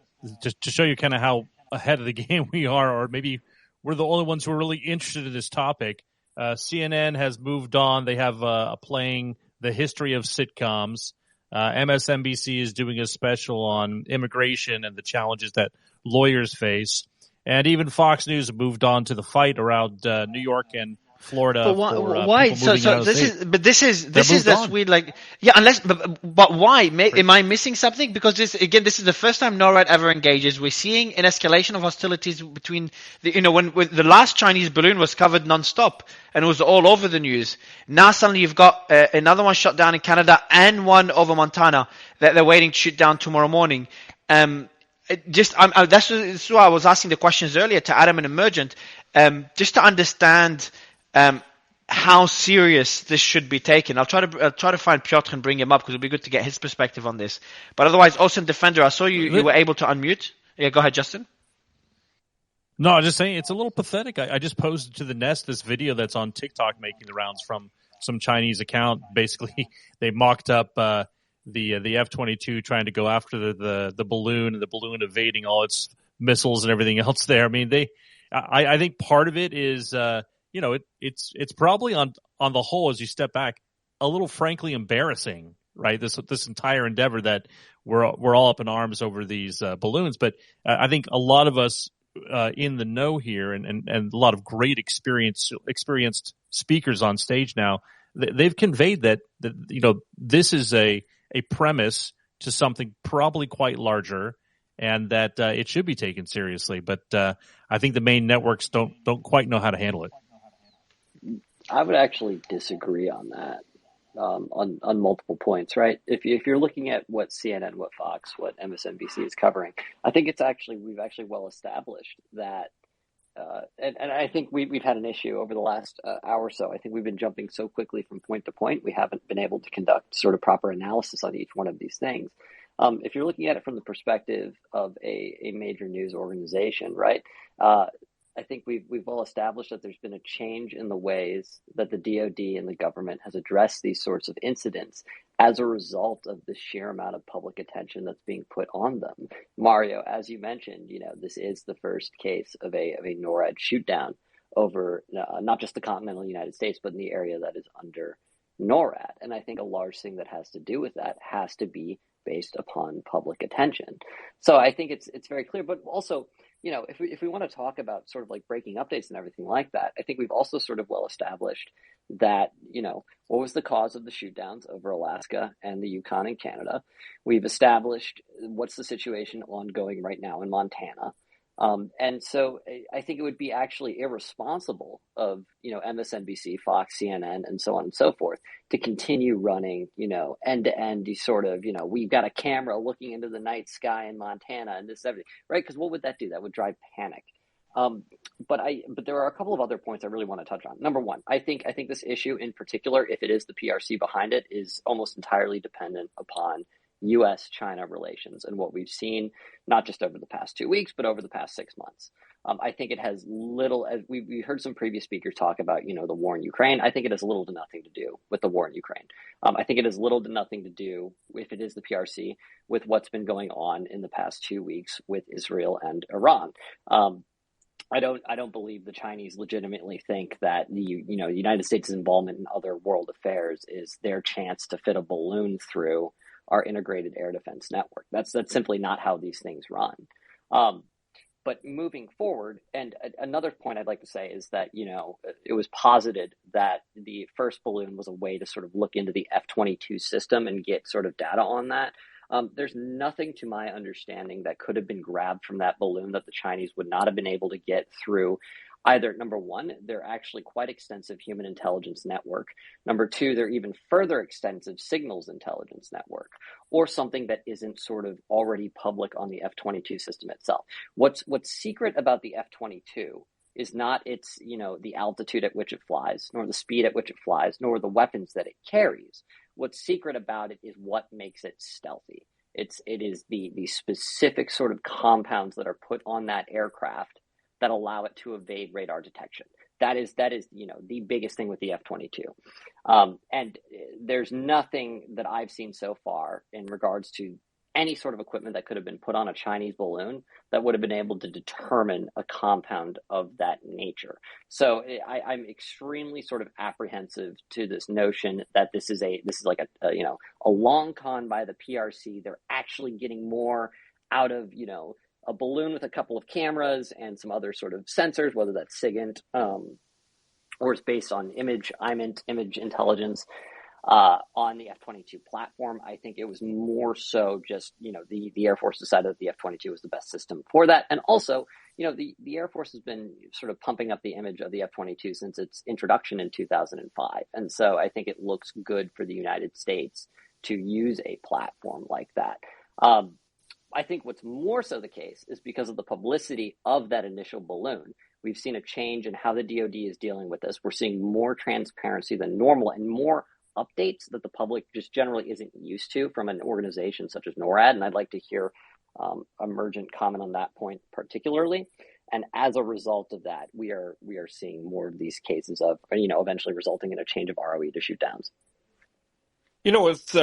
show you kind of how ahead of the game we are, or maybe we're the only ones who are really interested in this topic. CNN has moved on. They have playing the history of sitcoms. MSNBC is doing a special on immigration and the challenges that lawyers face. And even Fox News moved on to the fight around New York and Florida. But why? So this is that's weird. Like, yeah, but why? Am I missing something? Because this is the first time NORAD ever engages. We're seeing an escalation of hostilities between when the last Chinese balloon was covered nonstop and it was all over the news. Now suddenly you've got another one shot down in Canada and one over Montana that they're waiting to shoot down tomorrow morning. That's why I was asking the questions earlier to Adam and Emergent, just to understand how serious this should be taken. I'll try to find Piotr and bring him up because it'll be good to get his perspective on this. But otherwise, Osing Defender, I saw you were able to unmute. Yeah, go ahead, Justin. No, I'm just saying it's a little pathetic. I just posted to the Nest this video that's on TikTok making the rounds from some Chinese account. Basically, they mocked up the F-22 trying to go after the balloon, and the balloon evading all its missiles and everything else there. I mean, I think part of it is it's probably on the whole, as you step back, a little frankly embarrassing, right? This entire endeavor that we're all up in arms over these balloons, but I think a lot of us in the know here, and a lot of great experienced speakers on stage now, they've conveyed that this is a premise to something probably quite larger, and that it should be taken seriously. But I think the main networks don't quite know how to handle it. I would actually disagree on that. On multiple points, right? If you're looking at what CNN, what Fox, what MSNBC is covering, I think we've actually well established that, and I think we've had an issue over the last hour or so. I think we've been jumping so quickly from point to point, we haven't been able to conduct sort of proper analysis on each one of these things. If you're looking at it from the perspective of a major news organization, right? I think we've well established that there's been a change in the ways that the DoD and the government has addressed these sorts of incidents as a result of the sheer amount of public attention that's being put on them. Mario, as you mentioned, this is the first case of a NORAD shootdown over not just the continental United States, but in the area that is under NORAD. And I think a large thing that has to do with that has to be based upon public attention. So I think it's very clear, but also, if we want to talk about sort of like breaking updates and everything like that, I think we've also sort of well established that, what was the cause of the shootdowns over Alaska and the Yukon in Canada. We've established what's the situation ongoing right now in Montana. And so I think it would be actually irresponsible of, MSNBC, Fox, CNN, and so on and so forth to continue running, end to end, sort of, we've got a camera looking into the night sky in Montana and this, everything, right? Because what would that do? That would drive panic. But there are a couple of other points I really want to touch on. Number one, I think this issue in particular, if it is the PRC behind it, is almost entirely dependent upon U.S.-China relations and what we've seen, not just over the past 2 weeks, but over the past 6 months. I think it has little, as we heard some previous speakers talk about, the war in Ukraine. I think it has little to nothing to do with the war in Ukraine. I think it has little to nothing to do, if it is the PRC, with what's been going on in the past 2 weeks with Israel and Iran. I don't believe the Chinese legitimately think that the United States' involvement in other world affairs is their chance to fit a balloon through our integrated air defense network. That's simply not how these things run. But moving forward, and another point I'd like to say is that, it was posited that the first balloon was a way to sort of look into the F-22 system and get sort of data on that. There's nothing, to my understanding, that could have been grabbed from that balloon that the Chinese would not have been able to get through either, number one, their actually quite extensive human intelligence network. Number two, their even further extensive signals intelligence network, or something that isn't sort of already public on the F-22 system itself. What's secret about the F-22 is not its, the altitude at which it flies, nor the speed at which it flies, nor the weapons that it carries. What's secret about it is what makes it stealthy. It is the specific sort of compounds that are put on that aircraft that allow it to evade radar detection. That is the biggest thing with the F-22. And there's nothing that I've seen so far in regards to any sort of equipment that could have been put on a Chinese balloon that would have been able to determine a compound of that nature. So I'm extremely sort of apprehensive to this notion that this is like a long con by the PRC. They're actually getting more out of, a balloon with a couple of cameras and some other sort of sensors, whether that's SIGINT or it's based on image intelligence on the F-22 platform. I think it was more so just, the Air Force decided that the F-22 was the best system for that. And also, the Air Force has been sort of pumping up the image of the F-22 since its introduction in 2005. And so I think it looks good for the United States to use a platform like that. I think what's more so the case is because of the publicity of that initial balloon. We've seen a change in how the DoD is dealing with this. We're seeing more transparency than normal and more updates that the public just generally isn't used to from an organization such as NORAD. And I'd like to hear Emergent comment on that point particularly. And as a result of that, we are seeing more of these cases of, eventually resulting in a change of ROE to shoot downs. It's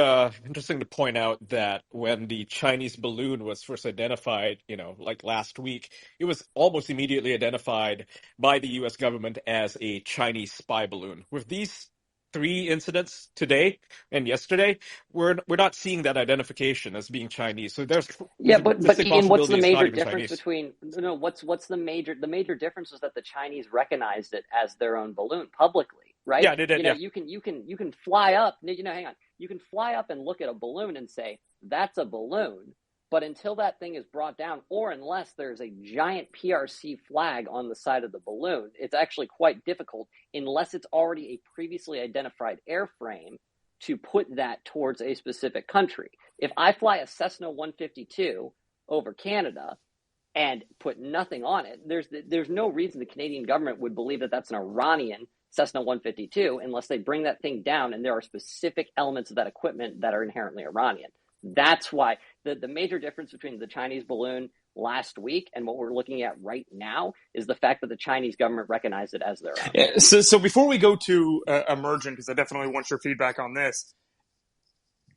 interesting to point out that when the Chinese balloon was first identified, like last week, it was almost immediately identified by the U.S. government as a Chinese spy balloon. With these three incidents today and yesterday, we're not seeing that identification as being Chinese. So there's But distinct Ian, what's possibility the it's not major even difference Chinese. between what's the major difference was that the Chinese recognized it as their own balloon publicly, right? Yeah, they did. Yeah. You can fly up, hang on. You can fly up and look at a balloon and say, that's a balloon. But until that thing is brought down, or unless there's a giant PRC flag on the side of the balloon, it's actually quite difficult, unless it's already a previously identified airframe, to put that towards a specific country. If I fly a Cessna 152 over Canada and put nothing on it, there's no reason the Canadian government would believe that that's an Iranian Cessna 152 unless they bring that thing down and there are specific elements of that equipment that are inherently Iranian. That's why the major difference between the Chinese balloon last week and what we're looking at right now is the fact that the Chinese government recognized it as their own. Yeah, so before we go to Emergent, because I definitely want your feedback on this,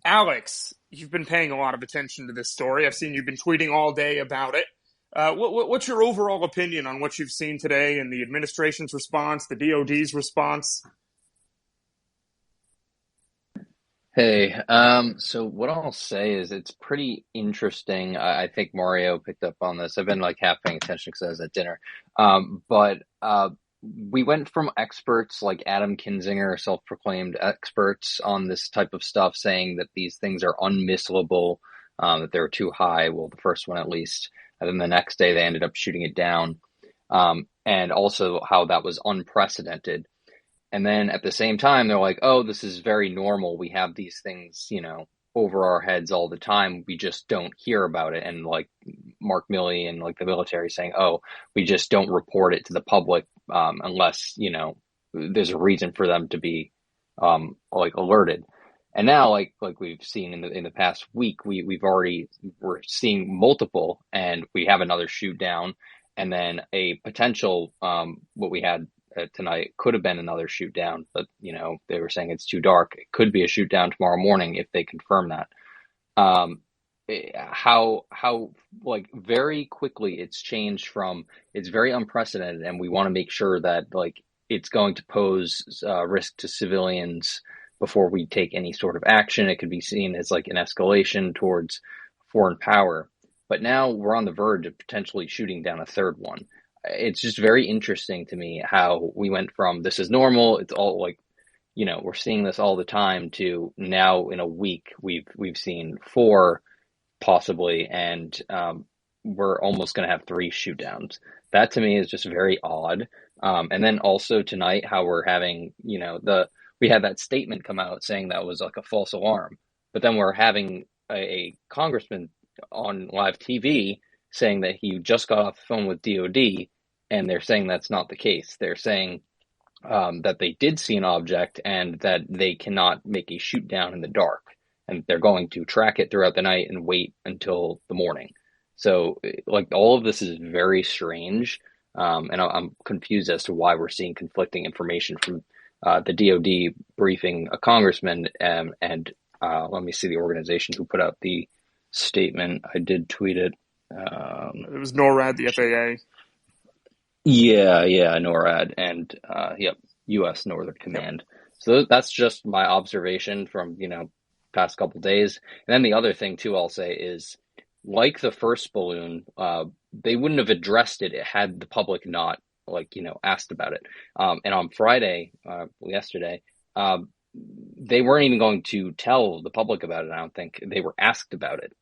Alex, you've been paying a lot of attention to this story. I've seen you've been tweeting all day about it. What's your overall opinion on what you've seen today and the administration's response, the DOD's response? Hey, so what I'll say is it's pretty interesting. I think Mario picked up on this. I've been like half paying attention because I was at dinner. But we went from experts like Adam Kinzinger, self-proclaimed experts on this type of stuff, saying that these things are unmissable, that they're too high. Well, the first one at least. And then the next day they ended up shooting it down. And also how that was unprecedented. And then at the same time, they're like, oh, this is very normal. We have these things, over our heads all the time. We just don't hear about it. And like Mark Milley and like the military saying, oh, we just don't report it to the public unless, there's a reason for them to be like alerted. And now, like we've seen in the past week, we're seeing multiple, and we have another shoot down, and then a potential what we had tonight could have been another shoot down, but they were saying it's too dark. It could be a shoot down tomorrow morning if they confirm that. How like very quickly it's changed from it's very unprecedented, and we want to make sure that like it's going to pose risk to civilians before we take any sort of action. It could be seen as like an escalation towards foreign power. But now we're on the verge of potentially shooting down a third one. It's just very interesting to me how we went from this is normal, it's all like, we're seeing this all the time, to now in a week we've seen 4 possibly, and we're almost going to have 3 shoot downs. That to me is just very odd. And then also tonight how we're having, we had that statement come out saying that was like a false alarm, but then we're having a congressman on live TV saying that he just got off the phone with DOD, and they're saying that's not the case. They're saying that they did see an object and that they cannot make a shoot down in the dark, and they're going to track it throughout the night and wait until the morning. So like all of this is very strange, and I'm confused as to why we're seeing conflicting information from the DOD briefing a congressman, and let me see the organization who put out the statement. I did tweet it. It was NORAD, the FAA. Yeah, NORAD, and U.S. Northern Command. So that's just my observation from past couple days. And then the other thing too, I'll say is, like the first balloon, they wouldn't have addressed it had the public not asked about it. And on Friday, yesterday, they weren't even going to tell the public about it. I don't think they were asked about it.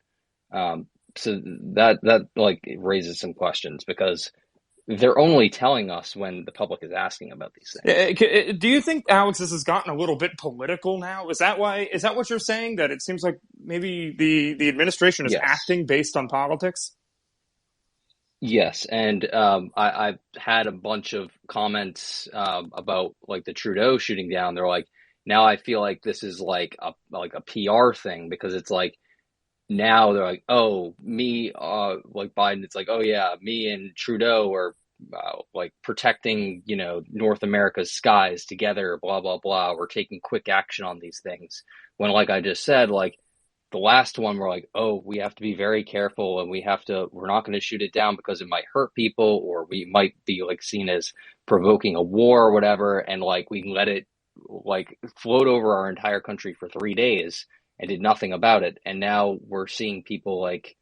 So that like raises some questions, because they're only telling us when the public is asking about these things. Do you think, Alex, this has gotten a little bit political now? Is that what you're saying? That it seems like maybe the administration is acting based on politics? Yes, and I've had a bunch of comments about like the Trudeau shooting down. They're like, now I feel like this is like a PR thing, because it's like now they're like, oh, me, like Biden, it's like, oh yeah, me and Trudeau are like protecting, North America's skies together, blah, blah, blah. We're taking quick action on these things. When, like I just said, like the last one, we're like, oh, we have to be very careful and we're not going to shoot it down because it might hurt people, or we might be like seen as provoking a war or whatever. And like, we let it like float over our entire country for 3 days and did nothing about it. And now we're seeing people like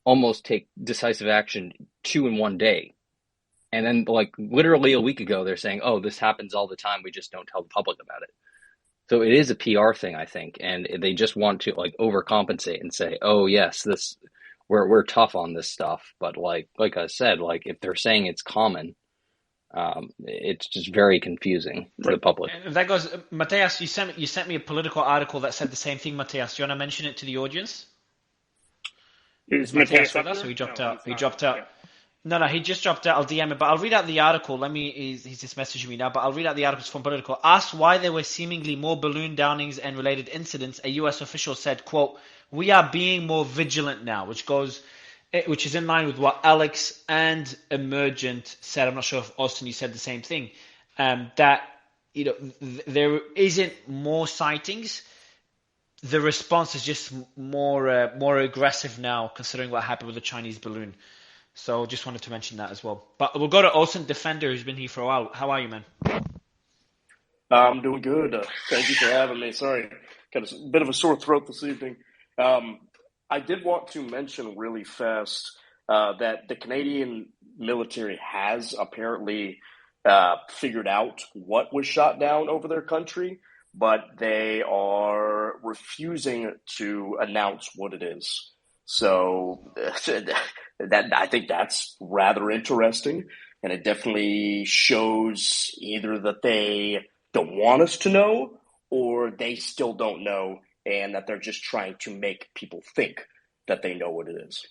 almost take decisive action 2 in 1 day. And then like literally a week ago, they're saying, oh, this happens all the time. We just don't tell the public about it. So it is a PR thing, I think. And they just want to like overcompensate and say, oh yes, we're tough on this stuff. But like I said, like if they're saying it's common, it's just very confusing to the public. And that goes, Mateus, you sent me a political article that said the same thing, Mateus. Do you want to mention it to the audience? Is Mateus with us? Or he dropped out? He dropped out. No, he just dropped out. I'll DM it, but I'll read out the article. He's just messaging me now, but I'll read out the articles from Political. Asked why there were seemingly more balloon downings and related incidents, a U.S. official said, quote, "We are being more vigilant now," which is in line with what Alex and Emergent said. I'm not sure if Austin, you said the same thing. That there isn't more sightings. The response is just more aggressive now, considering what happened with the Chinese balloon. So just wanted to mention that as well. But we'll go to Olsen Defender, who's been here for a while. How are you, man? I'm doing good. Thank you for having me. Sorry, got a bit of a sore throat this evening. I did want to mention really fast that the Canadian military has apparently figured out what was shot down over their country, but they are refusing to announce what it is. So that I think that's rather interesting, and it definitely shows either that they don't want us to know, or they still don't know, and that they're just trying to make people think that they know what it is.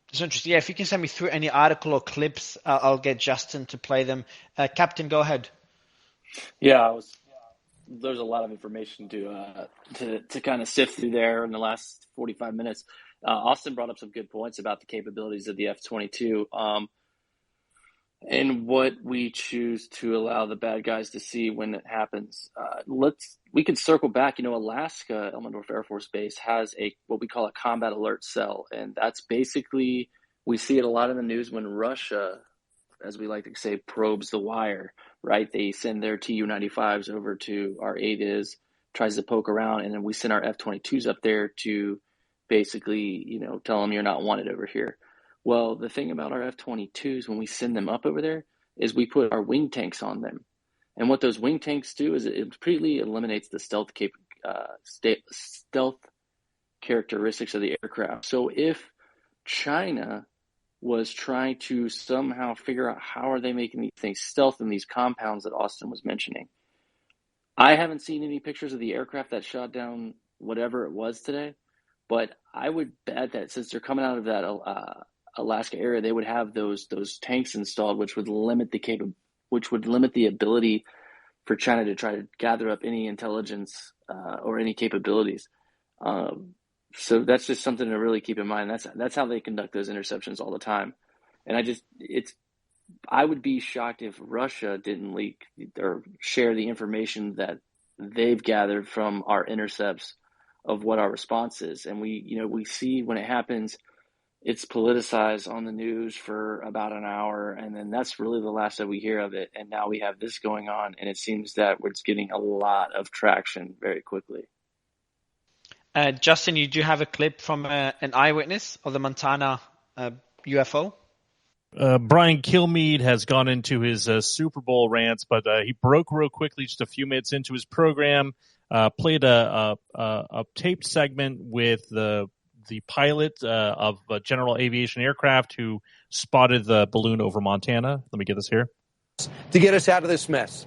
It's interesting. Yeah, if you can send me through any article or clips, I'll get Justin to play them. Captain, go ahead. Yeah, there's a lot of information to kind of sift through there in the last 45 minutes. Austin brought up some good points about the capabilities of the F-22 and what we choose to allow the bad guys to see when it happens. We can circle back. Alaska Elmendorf Air Force Base has what we call a combat alert cell, and that's basically, we see it a lot in the news when Russia, as we like to say, probes the wire, right? They send their Tu-95s over to our ADIZ, tries to poke around, and then we send our F-22s up there to basically, tell them you're not wanted over here. Well, the thing about our F-22s, when we send them up over there, is we put our wing tanks on them. And what those wing tanks do is it completely eliminates the stealth characteristics of the aircraft. So if China was trying to somehow figure out how are they making these things stealth in these compounds that Austin was mentioning, I haven't seen any pictures of the aircraft that shot down whatever it was today, but I would bet that since they're coming out of that Alaska area, they would have those tanks installed, which would limit the ability for China to try to gather up any intelligence or any capabilities. So that's just something to really keep in mind. That's how they conduct those interceptions all the time. And I would be shocked if Russia didn't leak or share the information that they've gathered from our intercepts of what our response is. And we see when it happens, it's politicized on the news for about an hour, and then that's really the last that we hear of it. And now we have this going on, and it seems that it's getting a lot of traction very quickly. Justin, you do have a clip from an eyewitness of the Montana UFO? Brian Kilmeade has gone into his Super Bowl rants, but he broke real quickly just a few minutes into his program, played a taped segment with the pilot of a general aviation aircraft who spotted the balloon over Montana. Let me get this here. To get us out of this mess.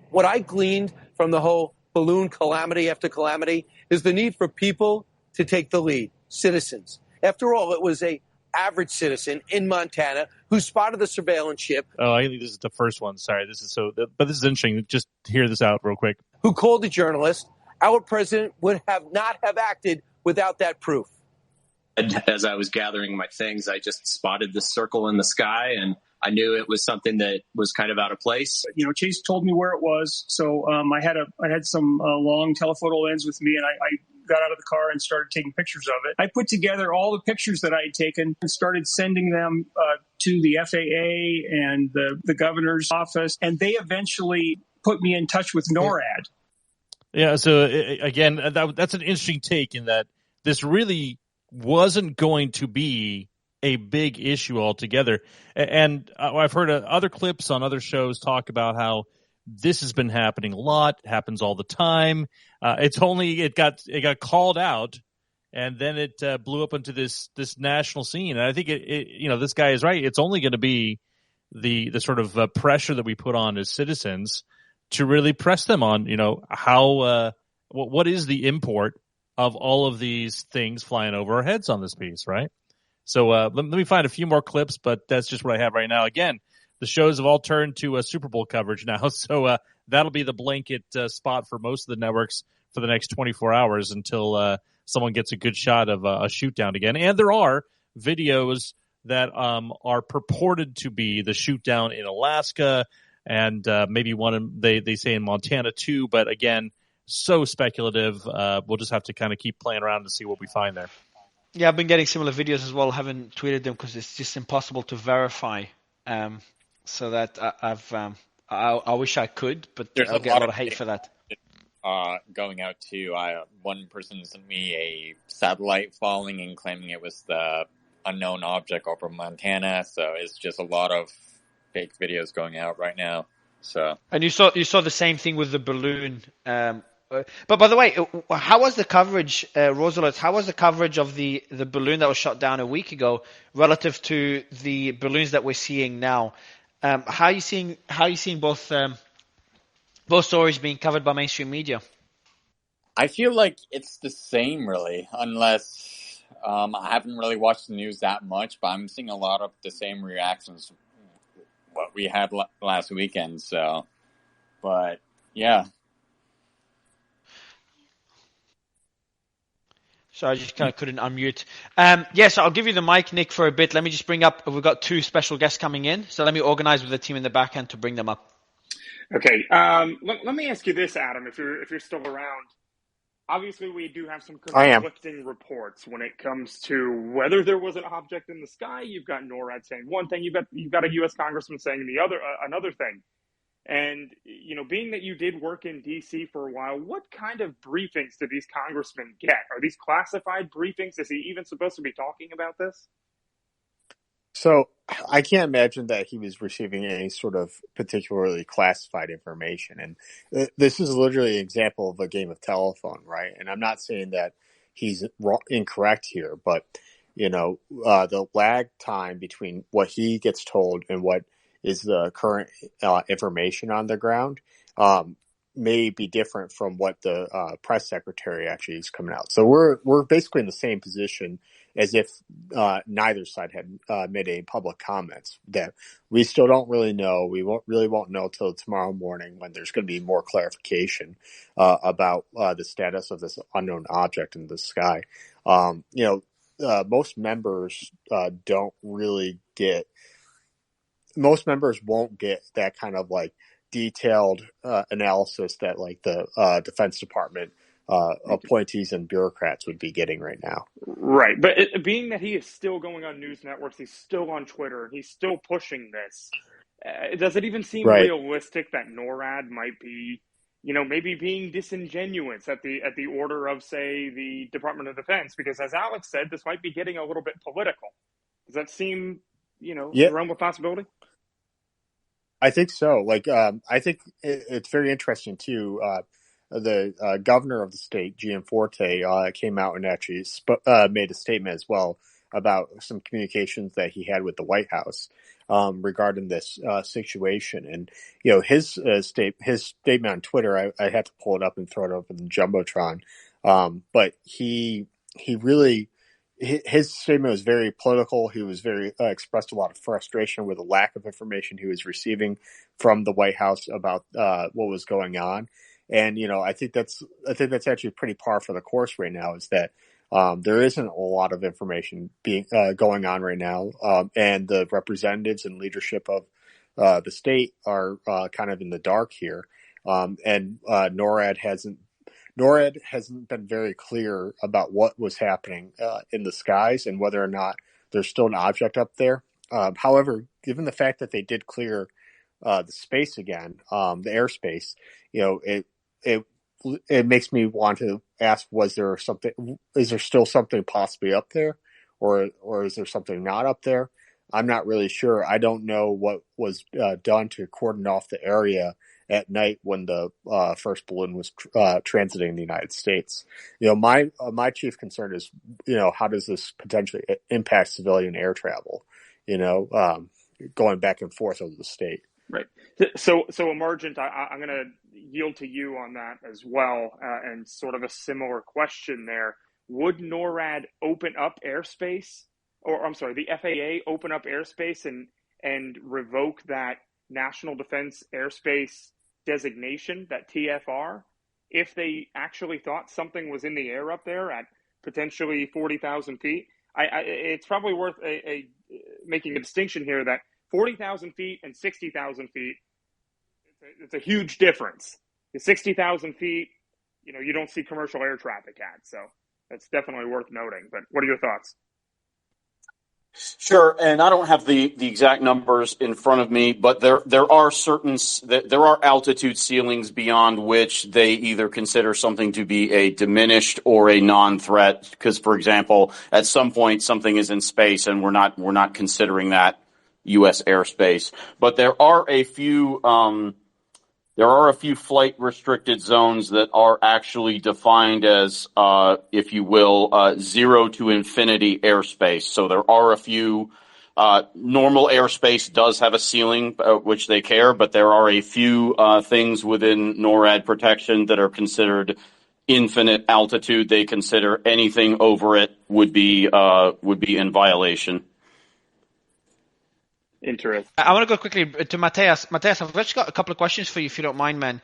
What I gleaned from the whole balloon calamity after calamity is the need for people to take the lead, citizens. After all, it was a average citizen in Montana who spotted the surveillance ship. Oh, I think this is the first one. Sorry, but this is interesting. Just hear this out real quick. Who called a journalist. Our president would not have acted without that proof. as I was gathering my things, I just spotted this circle in the sky, and I knew it was something that was kind of out of place. You know, Chase told me where it was, so I had some long telephoto lens with me, and I got out of the car and started taking pictures of it. I put together all the pictures that I had taken and started sending them to the FAA and the governor's office, and they eventually put me in touch with NORAD. Yeah, so again, that's an interesting take in that this really wasn't going to be a big issue altogether. And I've heard other clips on other shows talk about how this has been happening a lot, happens all the time. It got called out, and then it blew up into this national scene. And I think this guy is right. It's only going to be the sort of pressure that we put on as citizens to really press them on, how what is the import of all of these things flying over our heads on this piece, right? So let me find a few more clips, but that's just what I have right now. Again, the shows have all turned to Super Bowl coverage now, so that'll be the blanket spot for most of the networks for the next 24 hours until someone gets a good shot of a shoot down again. And there are videos that are purported to be the shoot down in Alaska, and maybe one they say in Montana too, but again, so speculative. We'll just have to kind of keep playing around to see what we find there. Yeah, I've been getting similar videos as well. Haven't tweeted them because it's just impossible to verify. So that I wish I could, but I'll get a lot of hate for that. Going out to one person sent me a satellite falling and claiming it was the unknown object over Montana. So it's just a lot of fake videos going out right now. So and you saw the same thing with the balloon. But by the way, how was the coverage, Rosalot? How was the coverage of the balloon that was shot down a week ago relative to the balloons that we're seeing now? How are you seeing both stories being covered by mainstream media? I feel like it's the same, really, unless I haven't really watched the news that much, but I'm seeing a lot of the same reactions what we had last weekend. So, but yeah. So I just kind of couldn't unmute. So I'll give you the mic, Nick, for a bit. Let me just bring up, we've got two special guests coming in. So let me organize with the team in the back end to bring them up. Okay. Let me ask you this, Adam, if you're still around. Obviously, we do have some conflicting reports when it comes to whether there was an object in the sky. You've got NORAD saying one thing. You've got a U.S. congressman saying another thing. And, being that you did work in D.C. for a while, what kind of briefings do these congressmen get? Are these classified briefings? Is he even supposed to be talking about this? So I can't imagine that he was receiving any sort of particularly classified information. And this is literally an example of a game of telephone, right? And I'm not saying that he's incorrect here, but, the lag time between what he gets told and what is the current information on the ground may be different from what the press secretary actually is coming out. So we're basically in the same position as if neither side had made any public comments that we still don't really know. We won't know till tomorrow morning when there's going to be more clarification about the status of this unknown object in the sky. Most members most members won't get that kind of like detailed analysis that like the Defense Department appointees and bureaucrats would be getting right now. Right. But being that he is still going on news networks, he's still on Twitter, and he's still pushing this, does it even seem realistic that NORAD might be, maybe being disingenuous at the order of, say, the Department of Defense? Because as Alex said, this might be getting a little bit political. Does that seem, the realm of possibility? I think so. I think it's very interesting too. The governor of the state, Gianforte, came out and actually made a statement as well about some communications that he had with the White House regarding this situation. And his statement on Twitter, I had to pull it up and throw it up in the jumbotron. But he really. His statement was very political. He was very expressed a lot of frustration with the lack of information he was receiving from the White House about what was going on. And I think that's actually pretty par for the course right now. Is that There isn't a lot of information being going on right now, and the representatives and leadership of the state are kind of in the dark here, and NORAD hasn't been very clear about what was happening in the skies and whether or not there's still an object up there. However, given the fact that they did clear the space again, the airspace, it makes me want to ask: is there still something possibly up there, or is there something not up there? I'm not really sure. I don't know what was done to cordon off the area at night when the first balloon was transiting the United States. My chief concern is, how does this potentially impact civilian air travel? Going back and forth over the state. Right. So Emergent, I'm going to yield to you on that as well, and sort of a similar question there. Would NORAD open up airspace, or I'm sorry, the FAA open up airspace and revoke that National Defense Airspace designation, that TFR, if they actually thought something was in the air up there at potentially 40,000 feet? It's probably worth making a distinction here that 40,000 feet and 60,000 feet, it's a huge difference. At 60,000 feet, you don't see commercial air traffic at, so that's definitely worth noting. But what are your thoughts? Sure, and I don't have the exact numbers in front of me, but there are altitude ceilings beyond which they either consider something to be a diminished or a non-threat. Because, for example, at some point something is in space and we're not considering that U.S. airspace. But there are a few flight restricted zones that are actually defined as, if you will, 0 to infinity airspace. So there are a few. Normal airspace does have a ceiling, which they care, but there are a few things within NORAD protection that are considered infinite altitude. They consider anything over it would be in violation. Interesting. I want to go quickly to Mateus. Mateus, I've just got a couple of questions for you, if you don't mind, man.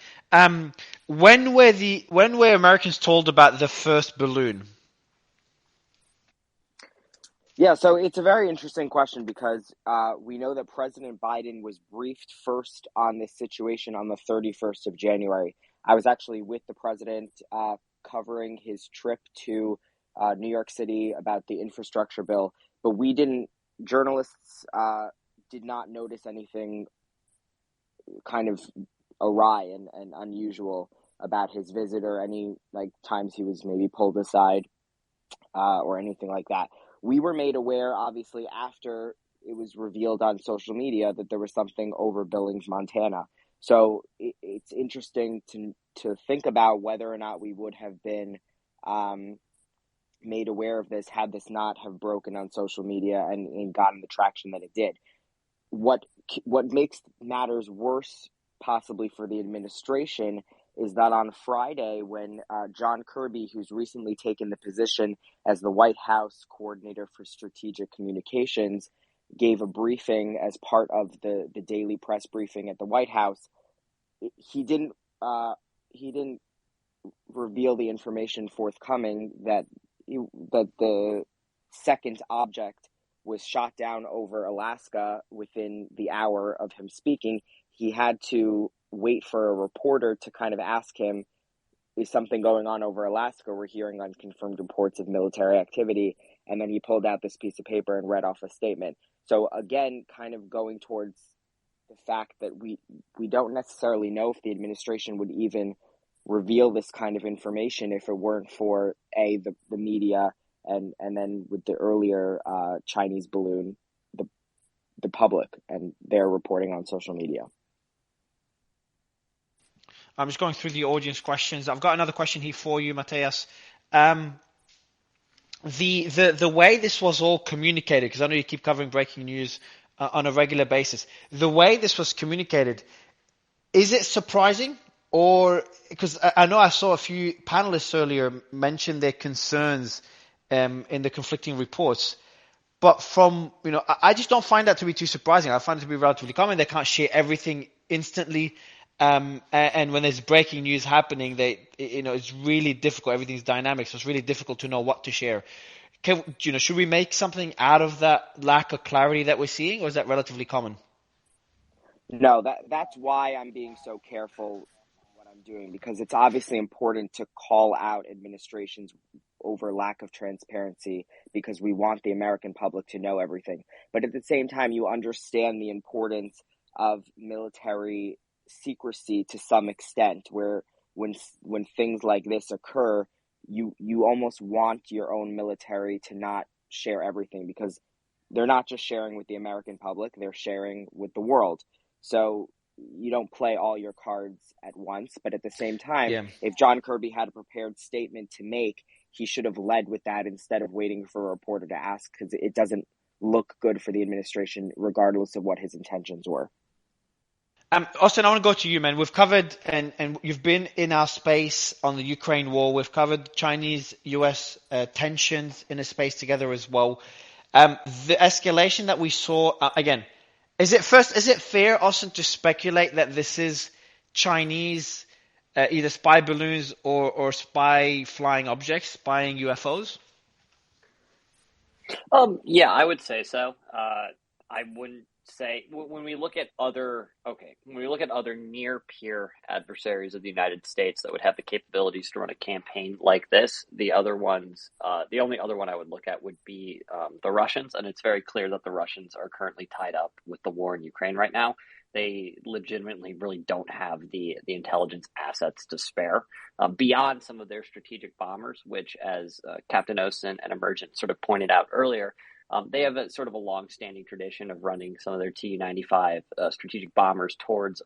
When were Americans told about the first balloon? Yeah, so it's a very interesting question because we know that President Biden was briefed first on this situation on the 31st of January. I was actually with the president covering his trip to New York City about the infrastructure bill, but journalists did not notice anything kind of awry and unusual about his visit or any times he was maybe pulled aside or anything like that. We were made aware, obviously, after it was revealed on social media that there was something over Billings, Montana. So it's interesting to think about whether or not we would have been made aware of this had this not have broken on social media and gotten the traction that it did. What makes matters worse, possibly for the administration, is that on Friday, when John Kirby, who's recently taken the position as the White House coordinator for strategic communications, gave a briefing as part of the daily press briefing at the White House, he didn't reveal the information forthcoming that the second object was shot down over Alaska within the hour of him speaking. He had to wait for a reporter to kind of ask him, is something going on over Alaska? We're hearing unconfirmed reports of military activity. And then he pulled out this piece of paper and read off a statement. So again, kind of going towards the fact that we don't necessarily know if the administration would even reveal this kind of information if it weren't for the media and then with the earlier Chinese balloon, the public and their reporting on social media. I'm just going through the audience questions. I've got another question here for you, Mateus. The way this was all communicated, because I know you keep covering breaking news on a regular basis, the way this was communicated, is it surprising? Or, because I know I saw a few panelists earlier mention their concerns in the conflicting reports. But I just don't find that to be too surprising. I find it to be relatively common. They can't share everything instantly. And when there's breaking news happening, it's really difficult. Everything's dynamic, so it's really difficult to know what to share. Should we make something out of that lack of clarity that we're seeing, or is that relatively common? No, that's why I'm being so careful what I'm doing, because it's obviously important to call out administrations over lack of transparency because we want the American public to know everything. But at the same time, you understand the importance of military secrecy to some extent, where when things like this occur, you almost want your own military to not share everything, because they're not just sharing with the American public, they're sharing with the world. So you don't play all your cards at once, but at the same time, if John Kirby had a prepared statement to make, he should have led with that instead of waiting for a reporter to ask, because it doesn't look good for the administration, regardless of what his intentions were. Austin, I want to go to you, man. We've covered, and you've been in our space on the Ukraine war. We've covered Chinese-U.S. Tensions in a space together as well. The escalation that we saw, again, is it fair, Austin, to speculate that this is Chinese, either spy balloons or spy flying objects, spying UFOs? Yeah, I would say so. I wouldn't say when we look at other near peer adversaries of the United States that would have the capabilities to run a campaign like this, the only other one I would look at would be the Russians, and it's very clear that the Russians are currently tied up with the war in Ukraine right now. They legitimately really don't have the intelligence assets to spare beyond some of their strategic bombers, which, as Captain Osen and Emergent sort of pointed out earlier, they have a sort of a long-standing tradition of running some of their Tu-95 strategic bombers towards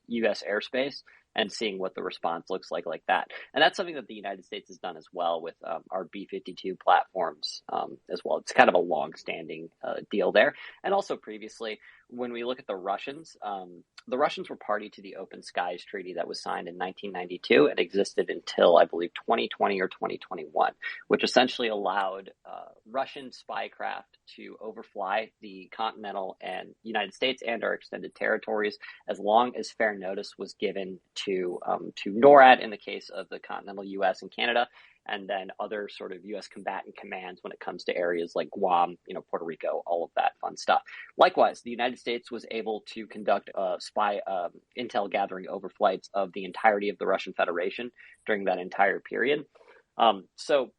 U.S. airspace and seeing what the response looks like that. And that's something that the United States has done as well with our B-52 platforms as well. It's kind of a long-standing deal there. And also previously, when we look at the Russians were party to the Open Skies Treaty that was signed in 1992 and existed until, I believe, 2020 or 2021, which essentially allowed Russian spy craft to overfly the continental and United States and our extended territories as long as fair notice was given to NORAD in the case of the continental U.S. and Canada, and then other sort of U.S. combatant commands when it comes to areas like Guam, Puerto Rico, all of that fun stuff. Likewise, the United States was able to conduct spy intel gathering overflights of the entirety of the Russian Federation during that entire period. So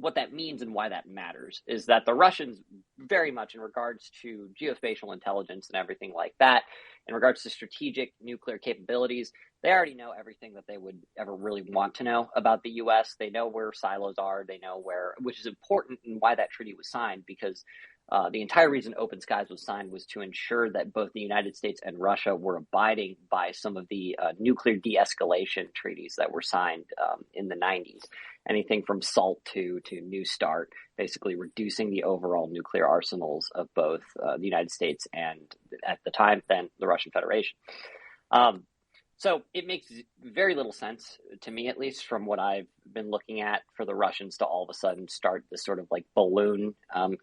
what that means and why that matters is that the Russians, very much in regards to geospatial intelligence and everything like that, in regards to strategic nuclear capabilities, they already know everything that they would ever really want to know about the U.S. They know where silos are. They know which is important and why that treaty was signed, because the entire reason Open Skies was signed was to ensure that both the United States and Russia were abiding by some of the nuclear de-escalation treaties that were signed in the 90s. Anything from SALT II to New START, basically reducing the overall nuclear arsenals of both the United States and, at the time, then the Russian Federation. So it makes very little sense, to me at least, from what I've been looking at, for the Russians to all of a sudden start this sort of like balloon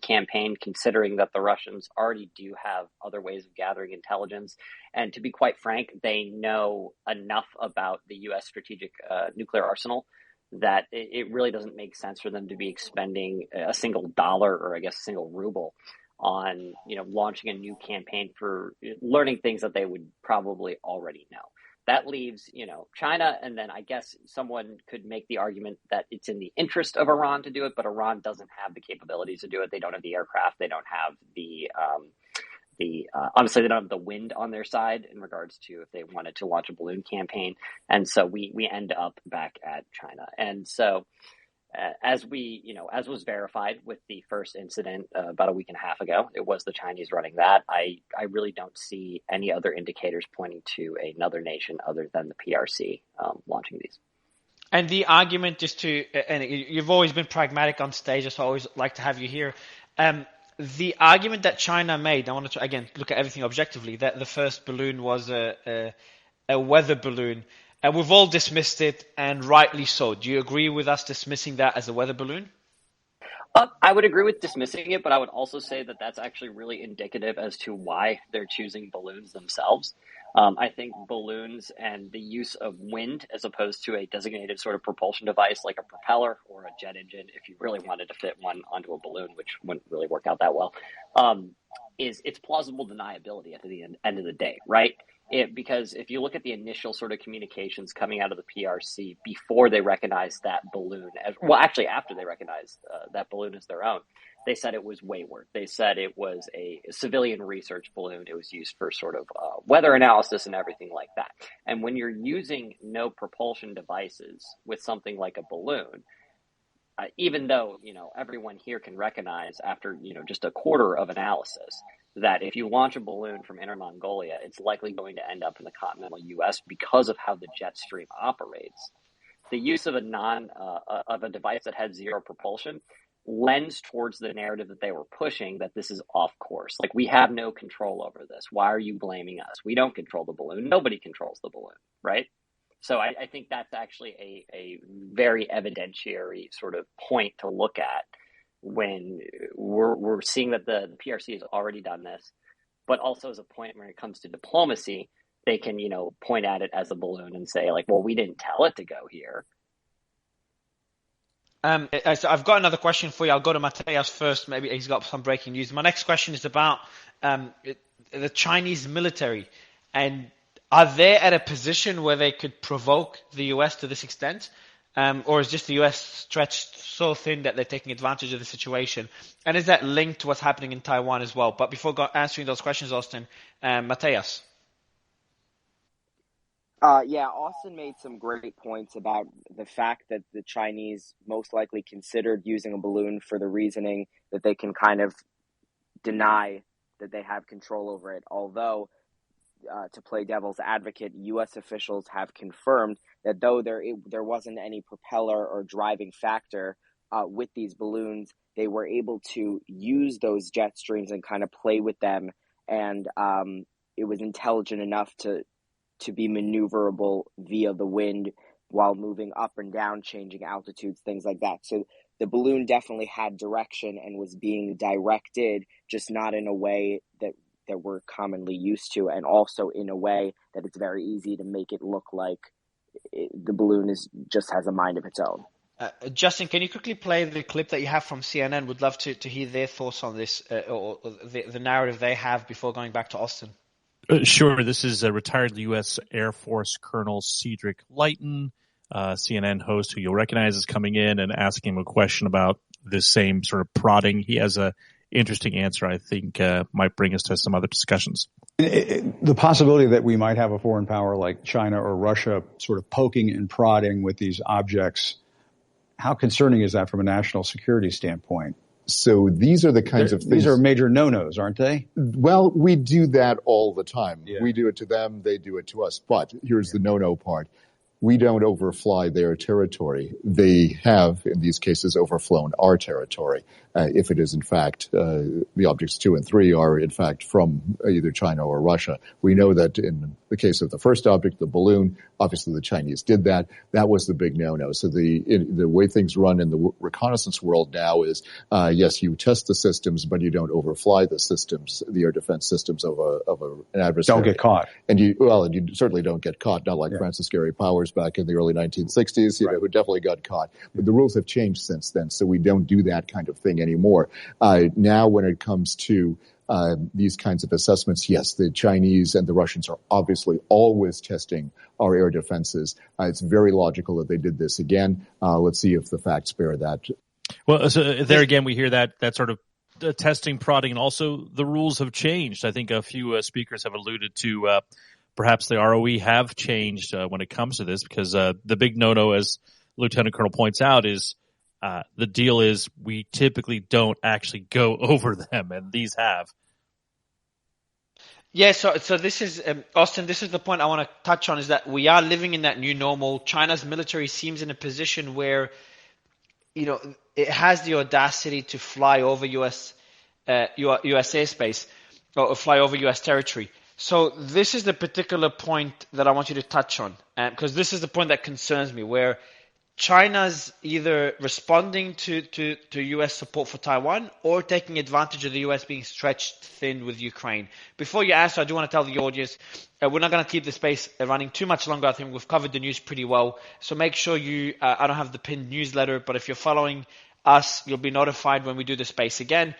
campaign, considering that the Russians already do have other ways of gathering intelligence. And to be quite frank, they know enough about the U.S. strategic nuclear arsenal that it really doesn't make sense for them to be expending a single dollar, or I guess a single ruble, on launching a new campaign for learning things that they would probably already know. That leaves, China, and then I guess someone could make the argument that it's in the interest of Iran to do it, but Iran doesn't have the capabilities to do it. They don't have the aircraft. They don't have honestly, they don't have the wind on their side in regards to if they wanted to launch a balloon campaign. And so we end up back at China. And so as was verified with the first incident about a week and a half ago, it was the Chinese running that. I really don't see any other indicators pointing to another nation other than the PRC launching these. And the argument and you've always been pragmatic on stage, so I always like to have you here. The argument that China made, I want to, again, look at everything objectively, that the first balloon was a weather balloon. And we've all dismissed it, and rightly so. Do you agree with us dismissing that as a weather balloon? I would agree with dismissing it, but I would also say that that's actually really indicative as to why they're choosing balloons themselves. I think balloons and the use of wind as opposed to a designated sort of propulsion device like a propeller or a jet engine, if you really wanted to fit one onto a balloon, which wouldn't really work out that well, it's plausible deniability at the end of the day, right? Because if you look at the initial sort of communications coming out of the PRC before they recognized that balloon, actually after they recognized that balloon as their own, they said it was wayward. They said it was a civilian research balloon. It was used for sort of weather analysis and everything like that. And when you're using no propulsion devices with something like a balloon, even though, everyone here can recognize after, just a quarter of analysis that if you launch a balloon from Inner Mongolia, it's likely going to end up in the continental U.S. because of how the jet stream operates. The use of a device that had zero propulsion lends towards the narrative that they were pushing, that this is off course. Like, we have no control over this. Why are you blaming us? We don't control the balloon. Nobody controls the balloon, right? So I think that's actually a very evidentiary sort of point to look at when we're seeing that the PRC has already done this, but also as a point when it comes to diplomacy, they can, point at it as a balloon and say, like, well, we didn't tell it to go here. So I've got another question for you. I'll go to Mateus first. Maybe he's got some breaking news. My next question is about the Chinese military. And are they at a position where they could provoke the US to this extent? Or is just the US stretched so thin that they're taking advantage of the situation? And is that linked to what's happening in Taiwan as well? But before answering those questions, Austin, Mateus. Austin made some great points about the fact that the Chinese most likely considered using a balloon for the reasoning that they can kind of deny that they have control over it. Although, to play devil's advocate, U.S. officials have confirmed that though there wasn't any propeller or driving factor with these balloons, they were able to use those jet streams and kind of play with them, and it was intelligent enough to be maneuverable via the wind while moving up and down, changing altitudes, things like that. So the balloon definitely had direction and was being directed, just not in a way that we're commonly used to, and also in a way that it's very easy to make it look like the balloon just has a mind of its own. Justin, can you quickly play the clip that you have from CNN? Would love to hear their thoughts on this, or the narrative they have before going back to Austin. Sure. This is a retired U.S. Air Force Colonel Cedric Leighton, CNN host who you'll recognize, is coming in and asking him a question about this same sort of prodding. He has a interesting answer, I think, might bring us to some other discussions. The possibility that we might have a foreign power like China or Russia sort of poking and prodding with these objects, how concerning is that from a national security standpoint? So these are the kinds of things. These are major no-nos, aren't they? Well, we do that all the time. Yeah. We do it to them, they do it to us. But here's the no-no part. We don't overfly their territory. They have, in these cases, overflown our territory. If it is, in fact, the objects 2 and 3 are, in fact, from either China or Russia. We know that in the case of the first object, the balloon, obviously the Chinese did that. That was the big no-no. So the way things run in the reconnaissance world now is, yes, you test the systems, but you don't overfly the systems, the air defense systems of an adversary. Don't get caught. And you certainly don't get caught, not like Francis Gary Powers back in the early 1960s, who definitely got caught. But the rules have changed since then, so we don't do that kind of thing anymore. Now when it comes to these kinds of assessments, yes, the Chinese and the Russians are obviously always testing our air defenses. It's very logical that they did this again. Let's see if the facts bear that. Well, so there again, we hear that sort of testing, prodding, and also the rules have changed. I think a few speakers have alluded to perhaps the ROE have changed when it comes to this, because the big no-no, as Lieutenant Colonel points out, is the deal is we typically don't actually go over them, and these have. Yeah, so this is, Austin, this is the point I want to touch on, is that we are living in that new normal. China's military seems in a position where, it has the audacity to fly over US airspace, or fly over US territory. So this is the particular point that I want you to touch on, because this is the point that concerns me, where China's either responding to U.S. support for Taiwan or taking advantage of the U.S. being stretched thin with Ukraine. Before you answer, I do want to tell the audience, we're not going to keep the space running too much longer. I think we've covered the news pretty well. So make sure I don't have the pinned newsletter, but if you're following us, you'll be notified when we do the space again.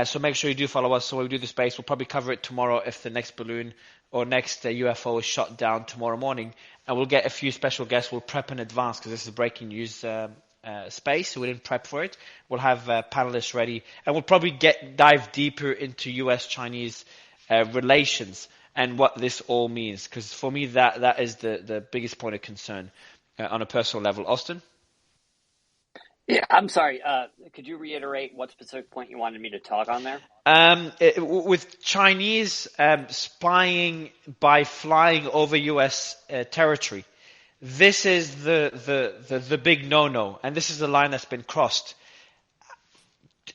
So make sure you do follow us. So when we do the space, we'll probably cover it tomorrow if the next balloon or next UFO is shot down tomorrow morning. And we'll get a few special guests. We'll prep in advance because this is a breaking news space, so we didn't prep for it. We'll have panelists ready, and we'll probably dive deeper into U.S.-Chinese relations and what this all means. Because for me, that is the biggest point of concern on a personal level. Austin? Yeah, I'm sorry. Could you reiterate what specific point you wanted me to talk on there? With Chinese spying by flying over U.S. Territory, this is the big no-no, and this is the line that's been crossed.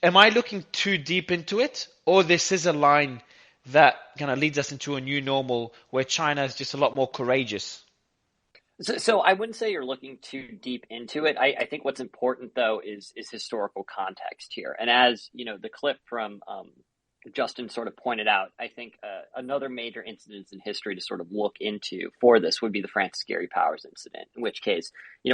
Am I looking too deep into it, or this is a line that kind of leads us into a new normal where China is just a lot more courageous? So I wouldn't say you're looking too deep into it. I think what's important, though, is historical context here. And as you know, the clip from Justin sort of pointed out, I think another major incident in history to sort of look into for this would be the Francis Gary Powers incident, in which case,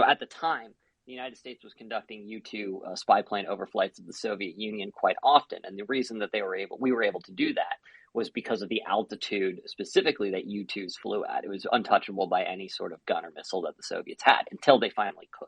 at the time, the United States was conducting U-2 spy plane overflights of the Soviet Union quite often. And the reason that we were able to do that was because of the altitude specifically that U-2s flew at. It was untouchable by any sort of gun or missile that the Soviets had until they finally could.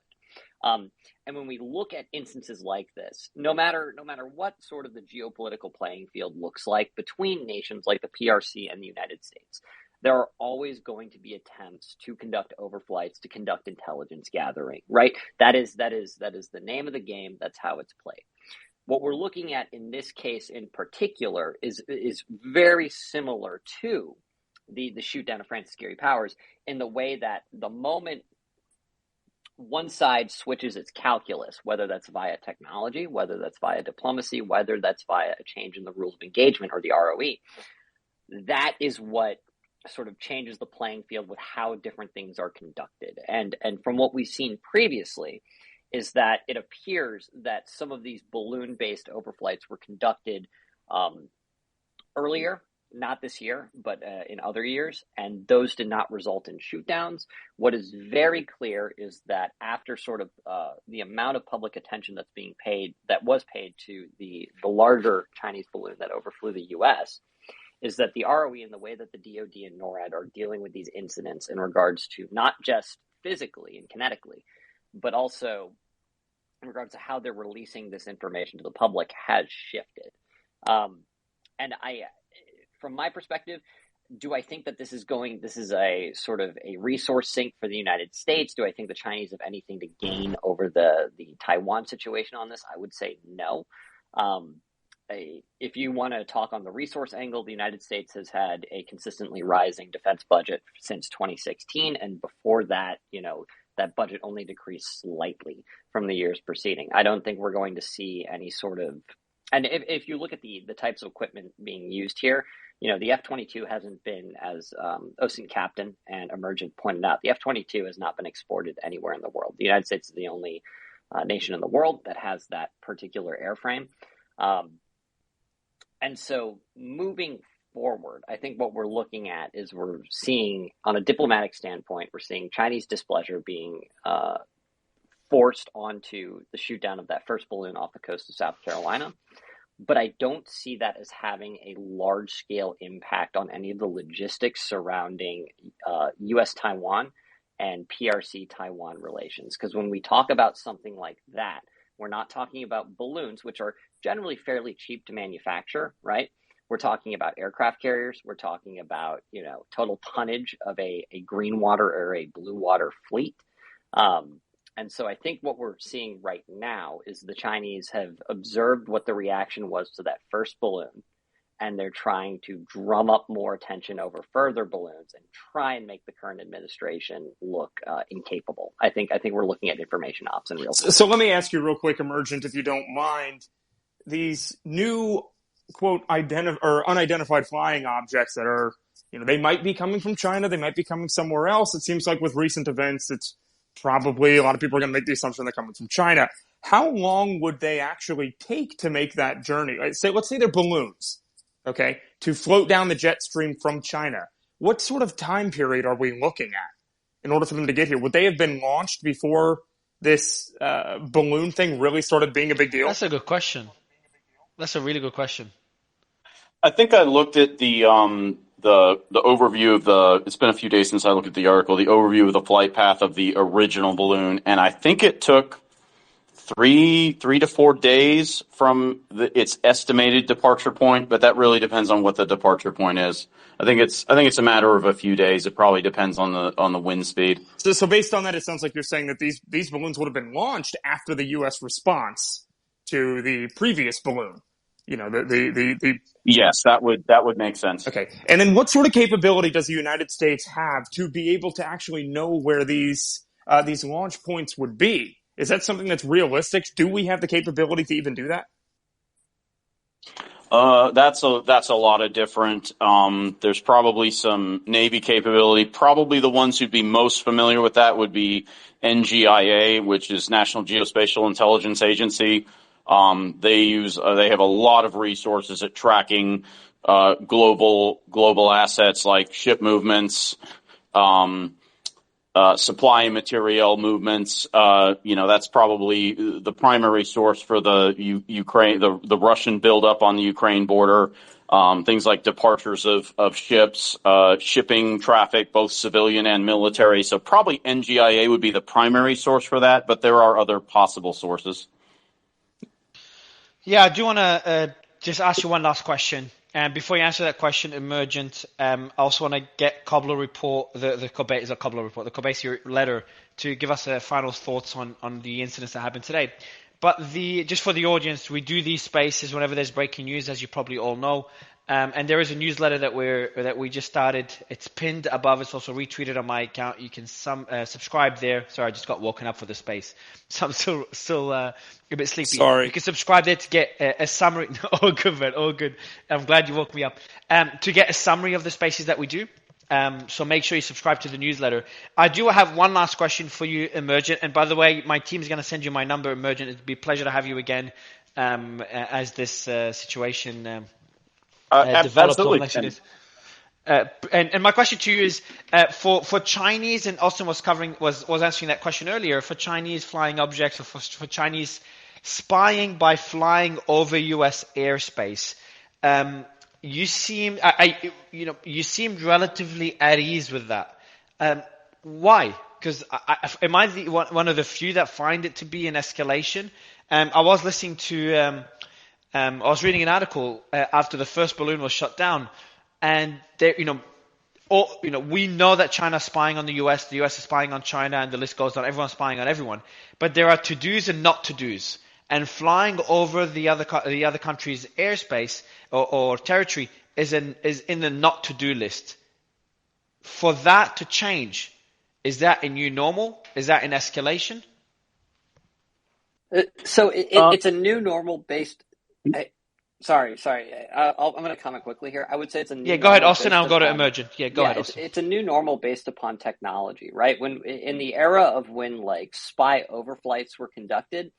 And when we look at instances like this, no matter what sort of the geopolitical playing field looks like between nations like the PRC and the United States, there are always going to be attempts to conduct overflights, to conduct intelligence gathering, right? That is the name of the game. That's how it's played. What we're looking at in this case in particular is very similar to the shoot down of Francis Gary Powers in the way that the moment one side switches its calculus, whether that's via technology, whether that's via diplomacy, whether that's via a change in the rules of engagement or the ROE, that is what sort of changes the playing field with how different things are conducted. And from what we've seen previously is that it appears that some of these balloon-based overflights were conducted earlier, not this year, but in other years, and those did not result in shoot-downs. What is very clear is that after sort of the amount of public attention that was paid to the larger Chinese balloon that overflew the U.S., is that the ROE and the way that the DoD and NORAD are dealing with these incidents in regards to not just physically and kinetically, but also in regards to how they're releasing this information to the public has shifted. And from my perspective, do I think that this is a sort of a resource sink for the United States? Do I think the Chinese have anything to gain over the Taiwan situation on this? I would say no. If you want to talk on the resource angle, the United States has had a consistently rising defense budget since 2016. And before that, that budget only decreased slightly from the years preceding. I don't think we're going to see any sort of, and if you look at the types of equipment being used here, the F-22 hasn't been, as OSINT Captain and Emergent pointed out, the F-22 has not been exported anywhere in the world. The United States is the only nation in the world that has that particular airframe. And so moving forward, I think what we're looking at is we're seeing, on a diplomatic standpoint, we're seeing Chinese displeasure being forced onto the shoot down of that first balloon off the coast of South Carolina. But I don't see that as having a large-scale impact on any of the logistics surrounding U.S.-Taiwan and PRC-Taiwan relations. Because when we talk about something like that, we're not talking about balloons, which are generally fairly cheap to manufacture, right? We're talking about aircraft carriers. We're talking about, total tonnage of a green water or a blue water fleet. And so I think what we're seeing right now is the Chinese have observed what the reaction was to that first balloon, and they're trying to drum up more attention over further balloons and try and make the current administration look incapable. I think we're looking at information ops in real time. So let me ask you real quick, Emergent, if you don't mind. These new, quote, unidentified flying objects that are, they might be coming from China, they might be coming somewhere else. It seems like with recent events, it's probably a lot of people are going to make the assumption they're coming from China. How long would they actually take to make that journey? Let's say they're balloons, okay, to float down the jet stream from China. What sort of time period are we looking at in order for them to get here? Would they have been launched before this balloon thing really started being a big deal? That's a good question. That's a really good question. I think I looked at the overview of the. It's been a few days since I looked at the article. The overview of the flight path of the original balloon, and I think it took three to 4 days from its estimated departure point. But that really depends on what the departure point is. I think it's a matter of a few days. It probably depends on the wind speed. So based on that, it sounds like you're saying that these balloons would have been launched after the U.S. response to the previous balloon. You know, the Yes, that would make sense. Okay. And then what sort of capability does the United States have to be able to actually know where these launch points would be? Is that something that's realistic? Do we have the capability to even do that? That's a lot of different. There's probably some Navy capability. Probably the ones who'd be most familiar with that would be NGIA, which is National Geospatial Intelligence Agency. They have a lot of resources at tracking global assets like ship movements, supply and material movements. That's probably the primary source for the Ukraine, the Russian buildup on the Ukraine border. Things like departures of ships, shipping traffic, both civilian and military. So probably NGIA would be the primary source for that, but there are other possible sources. Yeah, I do want to just ask you one last question. And before you answer that question, Emergent, I also want to get Cobbler report, the Kobesi letter, to give us final thoughts on the incidents that happened today. But just for the audience, we do these spaces whenever there's breaking news, as you probably all know. And there is a newsletter that we just started. It's pinned above. It's also retweeted on my account. You can subscribe there. Sorry, I just got woken up for the space, so I'm still a bit sleepy. Sorry. You can subscribe there to get a summary. Oh, good, man. Oh, good. I'm glad you woke me up. To get a summary of the spaces that we do. So make sure you subscribe to the newsletter. I do have one last question for you, Emergent. And by the way, my team is going to send you my number, Emergent. It'd be a pleasure to have you again as this situation develops over the next few days. And my question to you is for Chinese, and Austin was answering that question earlier, for Chinese flying objects or for Chinese spying by flying over U.S. airspace. You seemed relatively at ease with that. Why? Because am I one of the few that find it to be an escalation? I was listening to. I was reading an article after the first balloon was shut down, and we know that China's spying on the US is spying on China, and the list goes on. Everyone's spying on everyone, but there are to-dos and not to-dos. And flying over the other country's airspace or territory is in the not to-do list. For that to change, is that a new normal? Is that an escalation? So it's a new normal based. Sorry. I'm going to comment quickly here. I would say it's a new. Yeah, go ahead, Austin. I'll go to Emergent. Yeah, go ahead, Austin. It's a new normal based upon technology, right? When in the era of when like spy overflights were conducted,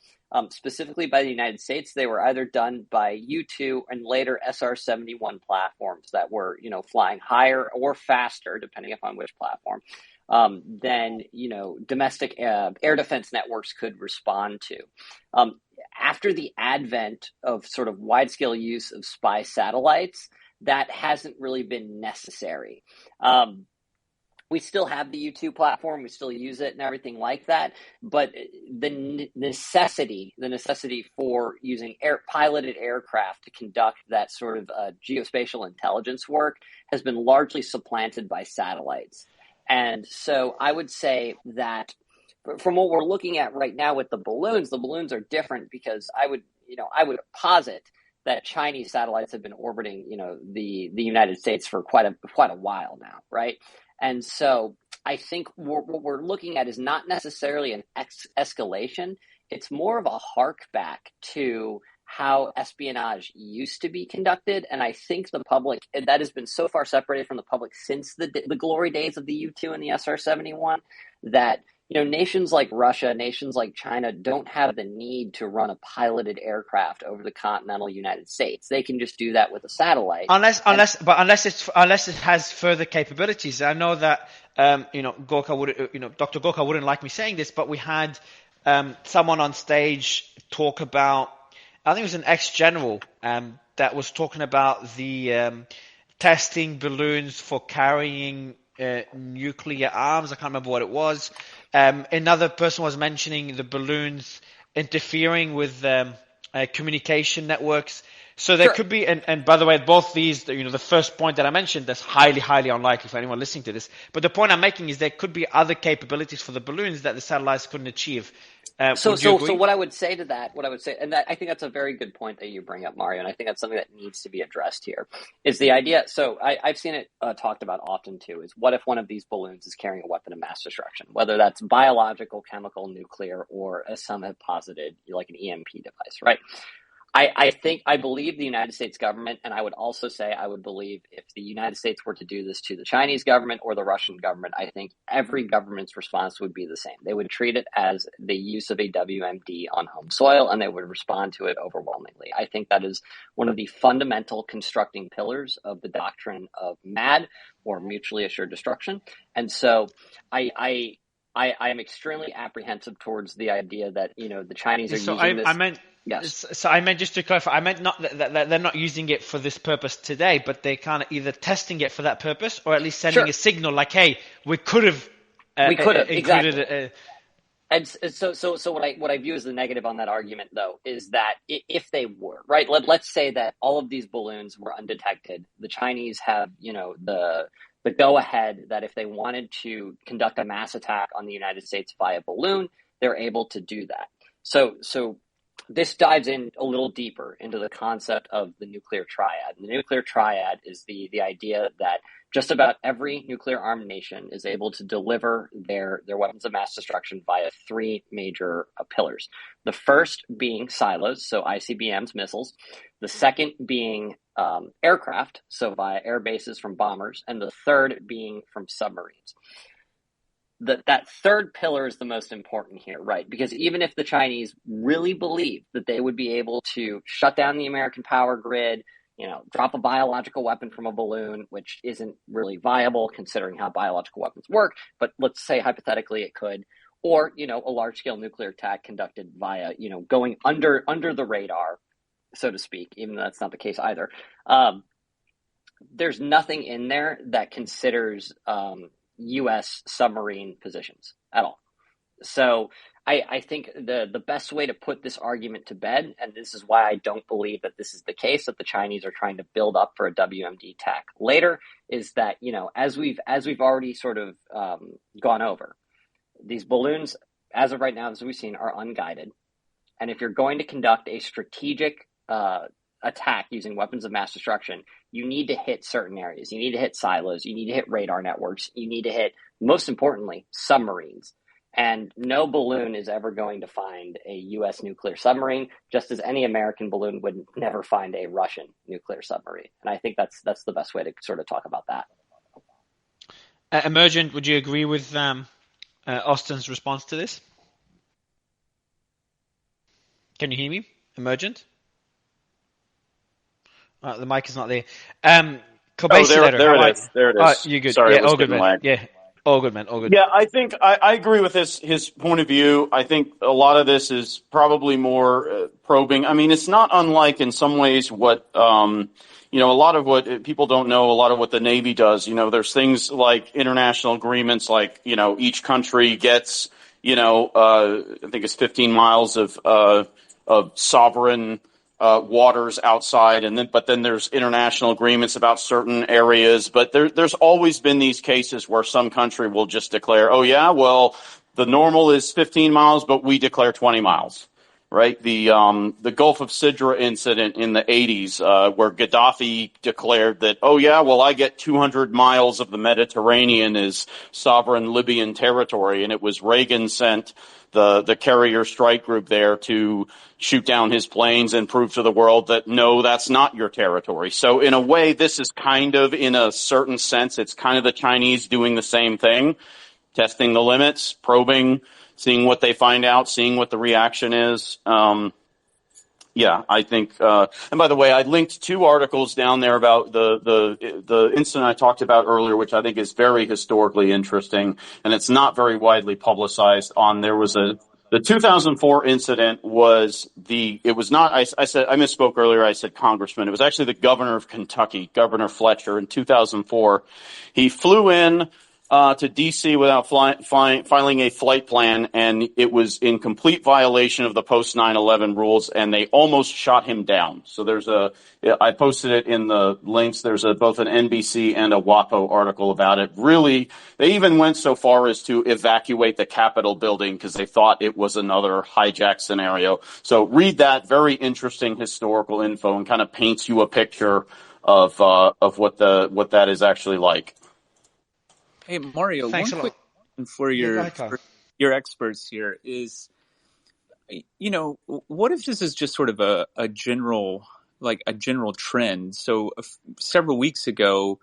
specifically by the United States, they were either done by U-2 and later SR-71 platforms that were flying higher or faster, depending upon which platform. Than domestic air defense networks could respond to. After the advent of sort of wide-scale use of spy satellites, that hasn't really been necessary. We still have the U-2 platform, we still use it and everything like that, but the necessity for using piloted aircraft to conduct that sort of geospatial intelligence work has been largely supplanted by satellites. And so I would say that from what we're looking at right now with the balloons are different because I would posit that Chinese satellites have been orbiting, the United States for quite a while now, right? And so I think what we're looking at is not necessarily an escalation. It's more of a hark back to how espionage used to be conducted. And I think the public, that has been so far separated from the public since the glory days of the U-2 and the SR-71, that nations like Russia, nations like China don't have the need to run a piloted aircraft over the continental United States. They can just do that with a satellite. Unless it has further capabilities. I know that Gorka would, Dr. Gorka wouldn't like me saying this, but we had someone on stage talk about, I think it was an ex-general that was talking about the testing balloons for carrying nuclear arms. I can't remember what it was. Another person was mentioning the balloons interfering with communication networks. So there could be, and by the way, both these, the first point that I mentioned, that's highly, highly unlikely for anyone listening to this. But the point I'm making is there could be other capabilities for the balloons that the satellites couldn't achieve. So what I would say to that, I think that's a very good point that you bring up, Mario, and I think that's something that needs to be addressed here, is the idea. So I've seen it talked about often too, is what if one of these balloons is carrying a weapon of mass destruction, whether that's biological, chemical, nuclear, or as some have posited, like an EMP device, right? I believe the United States government, and I would also say I would believe if the United States were to do this to the Chinese government or the Russian government, I think every government's response would be the same. They would treat it as the use of a WMD on home soil, and they would respond to it overwhelmingly. I think that is one of the fundamental constructing pillars of the doctrine of MAD, or mutually assured destruction. And so I am extremely apprehensive towards the idea that, the Chinese are using this. Yes. So I meant, just to clarify, I meant not that they're not using it for this purpose today, but they kind of either testing it for that purpose or at least sending a signal like, hey, we could have included exactly. And so what I view as the negative on that argument, though, is that if they were, right, let's say that all of these balloons were undetected. The Chinese have, the go-ahead that if they wanted to conduct a mass attack on the United States via balloon, they're able to do that. So this dives in a little deeper into the concept of the nuclear triad. And the nuclear triad is the idea that just about every nuclear armed nation is able to deliver their weapons of mass destruction via three major pillars. The first being silos, so ICBMs, missiles. The second being aircraft, so via air bases from bombers. And the third being from submarines. That third pillar is the most important here, right? Because even if the Chinese really believe that they would be able to shut down the American power grid, drop a biological weapon from a balloon, which isn't really viable considering how biological weapons work, but let's say hypothetically it could, or, a large-scale nuclear attack conducted via, going under the radar, so to speak, even though that's not the case either. There's nothing in there that considers U.S. submarine positions at all. So I think the best way to put this argument to bed, and this is why I don't believe that this is the case, that the Chinese are trying to build up for a WMD attack later, is that, as we've already sort of gone over, these balloons, as of right now, as we've seen, are unguided. And if you're going to conduct a strategic attack using weapons of mass destruction, you need to hit certain areas. You need to hit silos. You need to hit radar networks. You need to hit, most importantly, submarines. And no balloon is ever going to find a U.S. nuclear submarine, just as any American balloon would never find a Russian nuclear submarine. And I think that's the best way to sort of talk about that. Emergent, would you agree with Austin's response to this? Can you hear me, Emergent? The mic is not there. There it is. There it is. You good? Sorry, yeah, all good, man. Lagged. Yeah, all good, man. All good. Yeah, I think I agree with his point of view. I think a lot of this is probably more probing. I mean, it's not unlike in some ways what a lot of what people don't know. A lot of what the Navy does. There's things like international agreements, like each country gets I think it's 15 miles of sovereign waters outside, but then there's international agreements about certain areas. But there's always been these cases where some country will just declare, oh yeah, well, the normal is 15 miles, but we declare 20 miles, right? The Gulf of Sidra incident in the 80s, where Gaddafi declared that, oh yeah, well, I get 200 miles of the Mediterranean as sovereign Libyan territory, and it was Reagan sent the carrier strike group there to shoot down his planes and prove to the world that, no, that's not your territory. So in a way, this is kind of, in a certain sense, it's kind of the Chinese doing the same thing. testing the limits, probing, seeing what they find out, seeing what the reaction is. Yeah, I think. And by the way, I linked 2 articles down there about the incident I talked about earlier, which I think is very historically interesting, and it's not very widely publicized. The 2004 incident was it was not. I misspoke earlier. I said congressman. It was actually the governor of Kentucky, Governor Fletcher, in 2004. He flew in to D.C. without filing a flight plan, and it was in complete violation of the post 9/11 rules, and they almost shot him down. So I posted it in the links. There's both an NBC and a WAPO article about it. Really, they even went so far as to evacuate the Capitol building because they thought it was another hijack scenario. So read that. Very interesting historical info, and kind of paints you a picture of what that is actually like. Hey, Mario, Thanks one a quick lot. question for your experts here is, what if this is just sort of a general trend? So several weeks ago,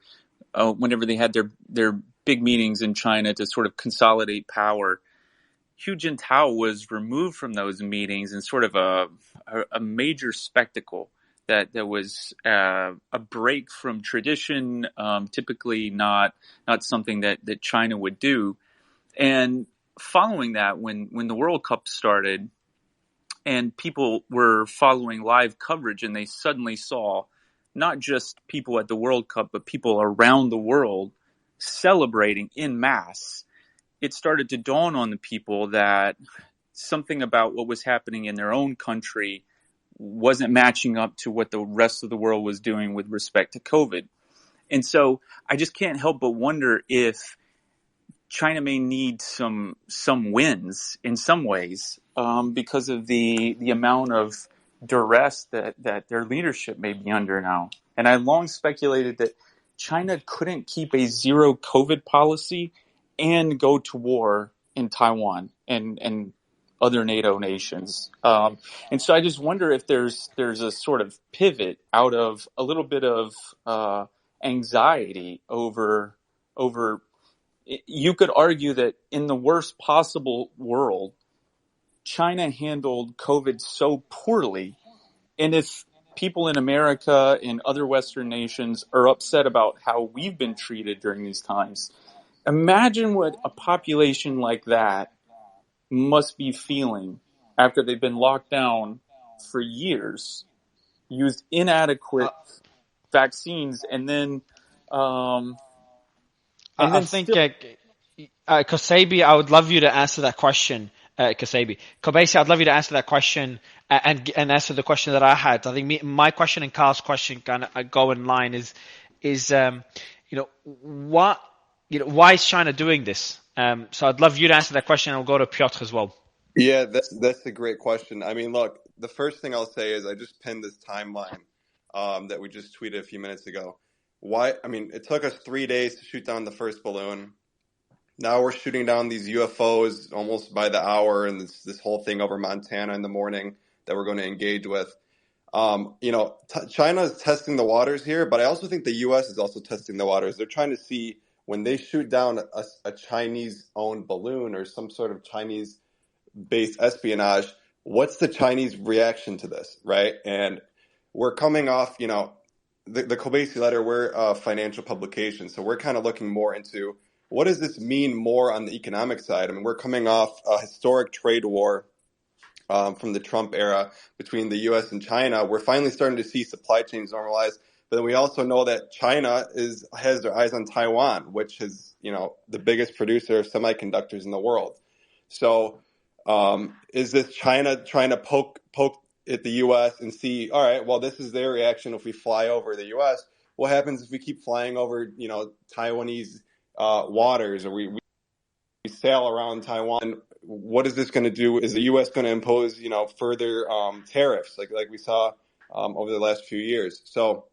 whenever they had their big meetings in China to sort of consolidate power, Hu Jintao was removed from those meetings in sort of a major spectacle that was a break from tradition, typically not something that China would do. And following that, when the World Cup started and people were following live coverage and they suddenly saw not just people at the World Cup, but people around the world celebrating en masse, it started to dawn on the people that something about what was happening in their own country wasn't matching up to what the rest of the world was doing with respect to COVID. And so I just can't help but wonder if China may need some wins in some ways because of the amount of duress that their leadership may be under now. And I long speculated that China couldn't keep a zero COVID policy and go to war in Taiwan and other NATO nations. And so I just wonder if there's a sort of pivot out of a little bit of anxiety over. You could argue that in the worst possible world, China handled COVID so poorly. And if people in America and other Western nations are upset about how we've been treated during these times, imagine what a population like that must be feeling after they've been locked down for years, used inadequate vaccines, and then I think Kasabi, I would love you to answer that question. Kasabi, Kobasi, I'd love you to answer that question and answer the question that I had. I think my question and Carl's question kind of go in line. Why is China doing this? So I'd love you to answer that question, and I'll go to Piotr as well. Yeah, that's a great question. I mean, look, the first thing I'll say is I just pinned this timeline that we just tweeted a few minutes ago. Why? I mean, it took us 3 days to shoot down the first balloon. Now we're shooting down these UFOs almost by the hour, and this whole thing over Montana in the morning that we're going to engage with. China is testing the waters here, but I also think the U.S. is also testing the waters. They're trying to see when they shoot down a Chinese-owned balloon or some sort of Chinese-based espionage, what's the Chinese reaction to this, right? And we're coming off, the Kobasi letter, we're a financial publication, so we're kind of looking more into what does this mean more on the economic side? I mean, we're coming off a historic trade war from the Trump era between the U.S. and China. We're finally starting to see supply chains normalize. But then we also know that China has their eyes on Taiwan, which is, the biggest producer of semiconductors in the world. So is this China trying to poke at the U.S. and see, all right, well, this is their reaction if we fly over the U.S. What happens if we keep flying over, Taiwanese waters, or we sail around Taiwan? What is this going to do? Is the U.S. going to impose, further tariffs like we saw over the last few years? So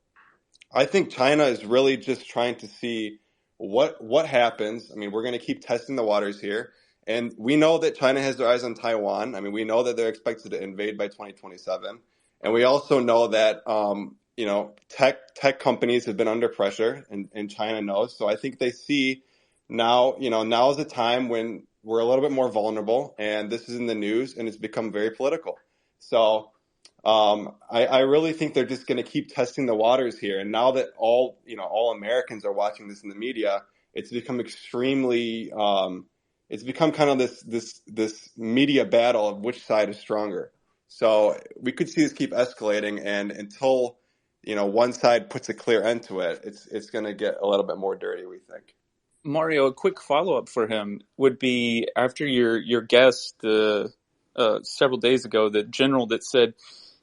I think China is really just trying to see what happens. I mean, we're going to keep testing the waters here. And we know that China has their eyes on Taiwan. I mean, we know that they're expected to invade by 2027. And we also know that, tech companies have been under pressure, and China knows. So I think they see now is the time when we're a little bit more vulnerable, and this is in the news, and it's become very political. So I really think they're just going to keep testing the waters here. And now that all Americans are watching this in the media, it's become extremely it's become kind of this media battle of which side is stronger. So we could see this keep escalating, and until one side puts a clear end to it, it's going to get a little bit more dirty, we think. Mario, a quick follow-up for him would be, after your guest several days ago, the general that said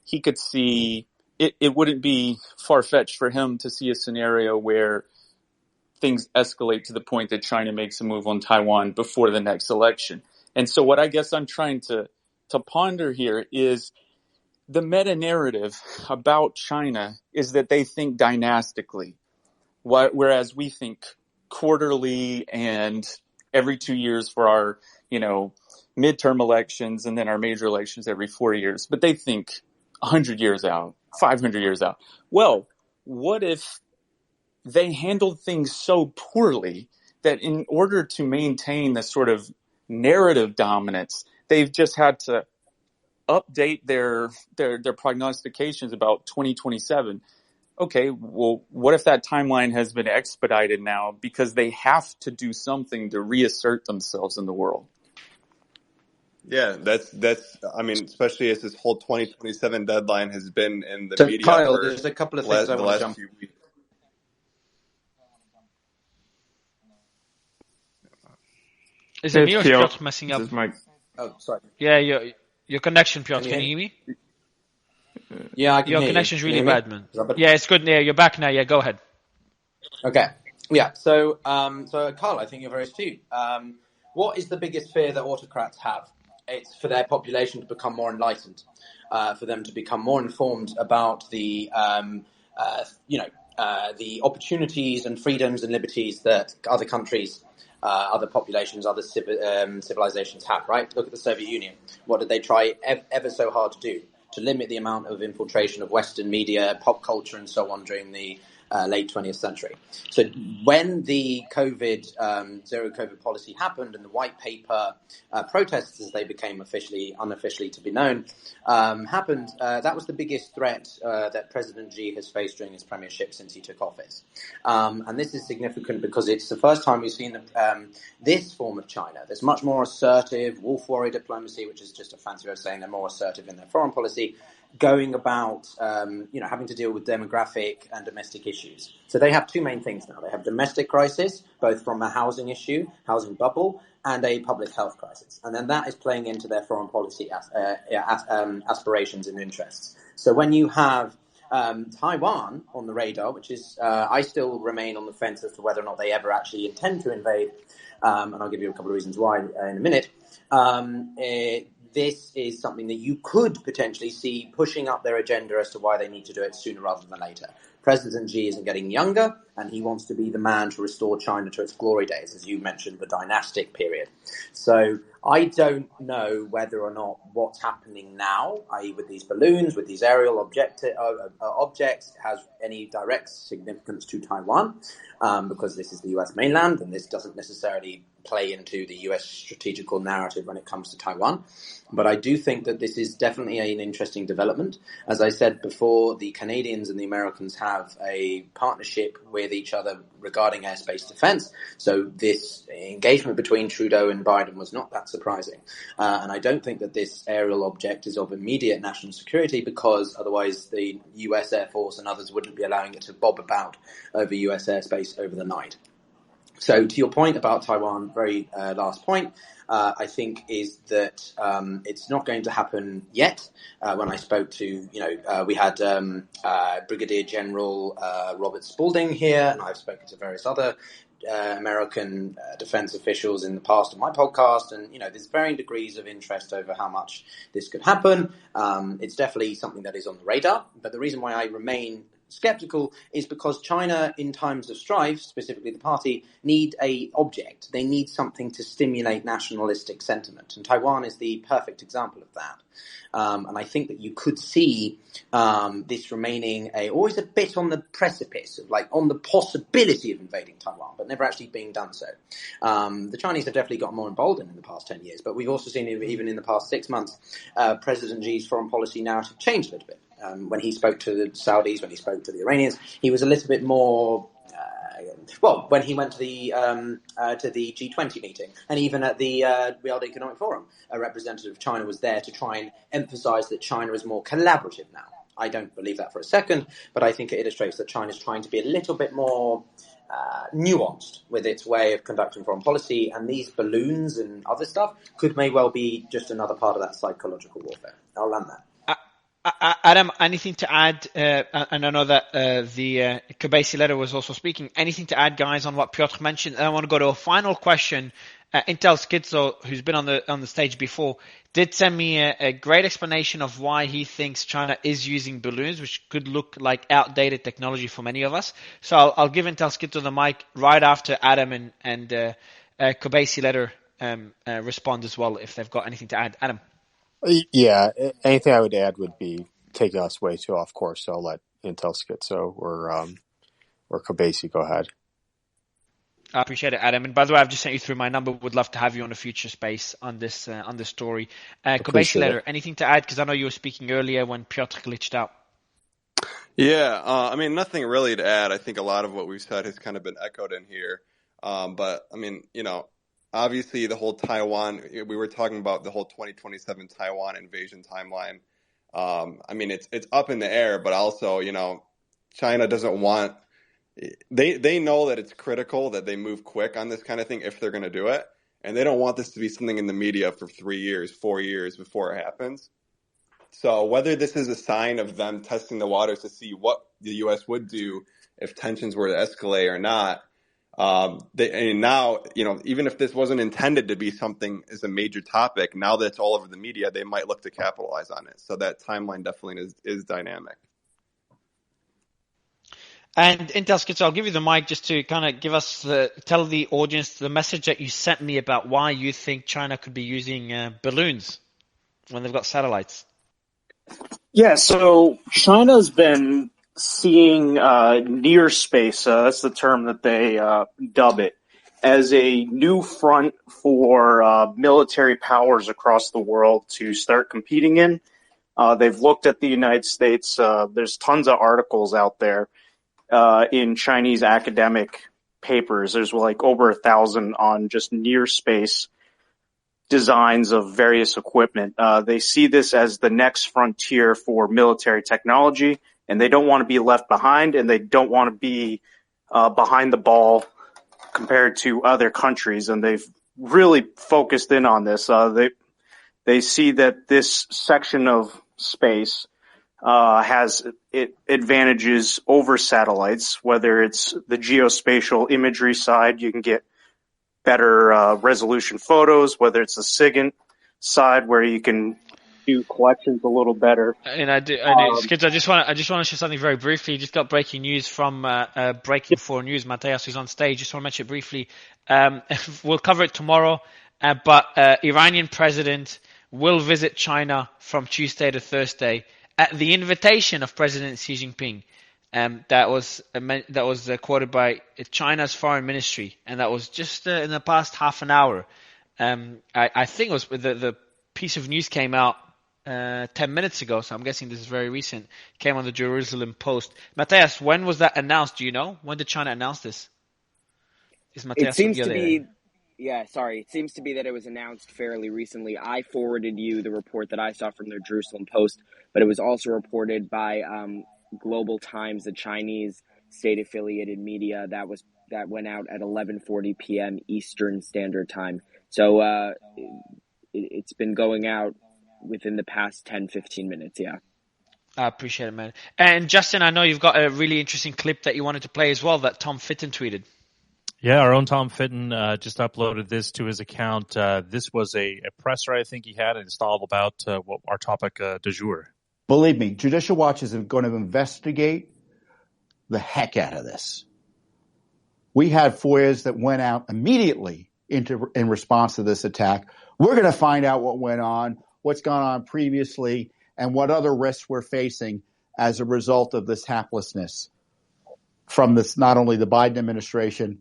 he could see it wouldn't be far-fetched for him to see a scenario where things escalate to the point that China makes a move on Taiwan before the next election. And so what I guess I'm trying to ponder here is the meta-narrative about China is that they think dynastically, whereas we think quarterly and every 2 years for our, midterm elections, and then our major elections every 4 years. But they think 100 years out, 500 years out. Well, what if they handled things so poorly that in order to maintain the sort of narrative dominance, they've just had to update their prognostications about 2027. Okay, well, what if that timeline has been expedited now because they have to do something to reassert themselves in the world? Yeah, that's especially as this whole 2027 deadline has been in the So, media Kyle, for there's a couple of things I the want to last jump. few weeks. Is it me or is Piotr messing up? This is my... Oh, sorry. Yeah, your connection, Piotr. Can you hear me? Yeah, I can Your hear connection's you. really bad, man. Yeah, it's good. Yeah, you're back now. Yeah, go ahead. Okay. Yeah. So, Carl, I think you're very astute. What is the biggest fear that autocrats have? It's for their population to become more enlightened, for them to become more informed about the opportunities and freedoms and liberties that other countries, other populations, other civilizations have. Right. Look at the Soviet Union. What did they try ever so hard to do? To limit the amount of infiltration of Western media, pop culture, and so on during the late 20th century. So when the zero COVID policy happened and the white paper protests, as they became unofficially to be known, happened, that was the biggest threat that President Xi has faced during his premiership since he took office. And this is significant because it's the first time we've seen this form of China. There's much more assertive wolf warrior diplomacy, which is just a fancy way of saying they're more assertive in their foreign policy, going about, having to deal with demographic and domestic issues. So they have two main things now. They have domestic crisis, both from a housing issue, housing bubble, and a public health crisis. And then that is playing into their foreign policy aspirations and interests. So when you have Taiwan on the radar, which is, I still remain on the fence as to whether or not they ever actually intend to invade, and I'll give you a couple of reasons why in a minute. This is something that you could potentially see pushing up their agenda as to why they need to do it sooner rather than later. President Xi isn't getting younger, and he wants to be the man to restore China to its glory days, as you mentioned, the dynastic period. So I don't know whether or not what's happening now, i.e. with these balloons, with these aerial objects, has any direct significance to Taiwan, because this is the US mainland, and this doesn't necessarily play into the US strategical narrative when it comes to Taiwan. But I do think that this is definitely an interesting development. As I said before, the Canadians and the Americans have a partnership with each other regarding airspace defense. So this engagement between Trudeau and Biden was not that surprising. And I don't think that this aerial object is of immediate national security, because otherwise the US Air Force and others wouldn't be allowing it to bob about over US airspace over the night. So to your point about Taiwan, very last point, I think is that it's not going to happen yet. When I spoke to, we had Brigadier General Robert Spalding here, and I've spoken to various other American defense officials in the past on my podcast, and there's varying degrees of interest over how much this could happen. It's definitely something that is on the radar, but the reason why I remain skeptical is because China, in times of strife, specifically the party, need a object. They need something to stimulate nationalistic sentiment. And Taiwan is the perfect example of that. And I think that you could see this remaining always a bit on the precipice of, like, on the possibility of invading Taiwan, but never actually being done so. The Chinese have definitely got more emboldened in the past 10 years, but we've also seen even in the past 6 months, President Xi's foreign policy narrative changed a little bit. When he spoke to the Saudis, when he spoke to the Iranians, he was a little bit more. When he went to the G20 meeting, and even at the World Economic Forum, a representative of China was there to try and emphasize that China is more collaborative now. I don't believe that for a second, but I think it illustrates that China is trying to be a little bit more nuanced with its way of conducting foreign policy, and these balloons and other stuff may well be just another part of that psychological warfare. I'll land that. Adam, anything to add? And I know that the Kabasi letter was also speaking. Anything to add, guys, on what Piotr mentioned? And I want to go to a final question. Intel Schizo, who's been on the stage before, did send me a great explanation of why he thinks China is using balloons, which could look like outdated technology for many of us. So I'll give Intel Schizo the mic right after Adam and Kabasi letter respond as well, if they've got anything to add. Adam. Yeah, anything I would add would be taking us way too off course. So I'll let Intel Schizo or Kabasi go ahead. I appreciate it, Adam. And by the way, I've just sent you through my number. Would love to have you on a future space on this story. Kabasi letter, anything to add? Because I know you were speaking earlier when Piotr glitched out. Yeah, I mean, nothing really to add. I think a lot of what we've said has kind of been echoed in here. But I mean, obviously, the whole Taiwan, we were talking about the whole 2027 Taiwan invasion timeline. I mean, it's up in the air, but also, China doesn't want, they know that it's critical that they move quick on this kind of thing if they're going to do it. And they don't want this to be something in the media for 3 years, 4 years before it happens. So whether this is a sign of them testing the waters to see what the U.S. would do if tensions were to escalate or not, now, even if this wasn't intended to be something as a major topic, now that it's all over the media, they might look to capitalize on it. So that timeline definitely is dynamic. And Intel Schizo, I'll give you the mic just to kind of tell the audience the message that you sent me about why you think China could be using balloons when they've got satellites. Yeah, so China's been seeing near space, that's the term that they dub it, as a new front for military powers across the world to start competing in. They've looked at the United States. There's tons of articles out there in Chinese academic papers. There's like over 1,000 on just near space designs of various equipment. They see this as the next frontier for military technology, and they don't want to be left behind, and they don't want to be behind the ball compared to other countries. And they've really focused in on this. They see that this section of space has advantages over satellites, whether it's the geospatial imagery side, you can get better resolution photos, whether it's the SIGINT side where you can do collections a little better. And I do, Skids, I just want to share something very briefly. Just got breaking news from Breaking 4 News. Mateus, who's on stage, just want to mention it briefly. We'll cover it tomorrow, but Iranian president will visit China from Tuesday to Thursday at the invitation of President Xi Jinping. That was quoted by China's foreign ministry, and that was just in the past half an hour. I think it was the piece of news came out 10 minutes ago, so I'm guessing this is very recent. Came on the Jerusalem Post. Mateus, when was that announced? Do you know? When did China announce this? It seems to be. Yeah, sorry. It seems to be that it was announced fairly recently. I forwarded you the report that I saw from the Jerusalem Post, but it was also reported by Global Times, the Chinese state-affiliated media that went out at 11:40 p.m. Eastern Standard Time. So it's been going out within the past 10-15 minutes. Yeah. I appreciate it, man. And Justin, I know you've got a really interesting clip that you wanted to play as well that Tom Fitton tweeted. Yeah, our own Tom Fitton just uploaded this to his account. This was a presser I think he had, and it's all about what our topic du jour. Believe me, Judicial Watch is going to investigate the heck out of this. We had FOIAs that went out immediately in response to this attack. We're going to find out what went on, what's gone on previously, and what other risks we're facing as a result of this haplessness from this, not only the Biden administration,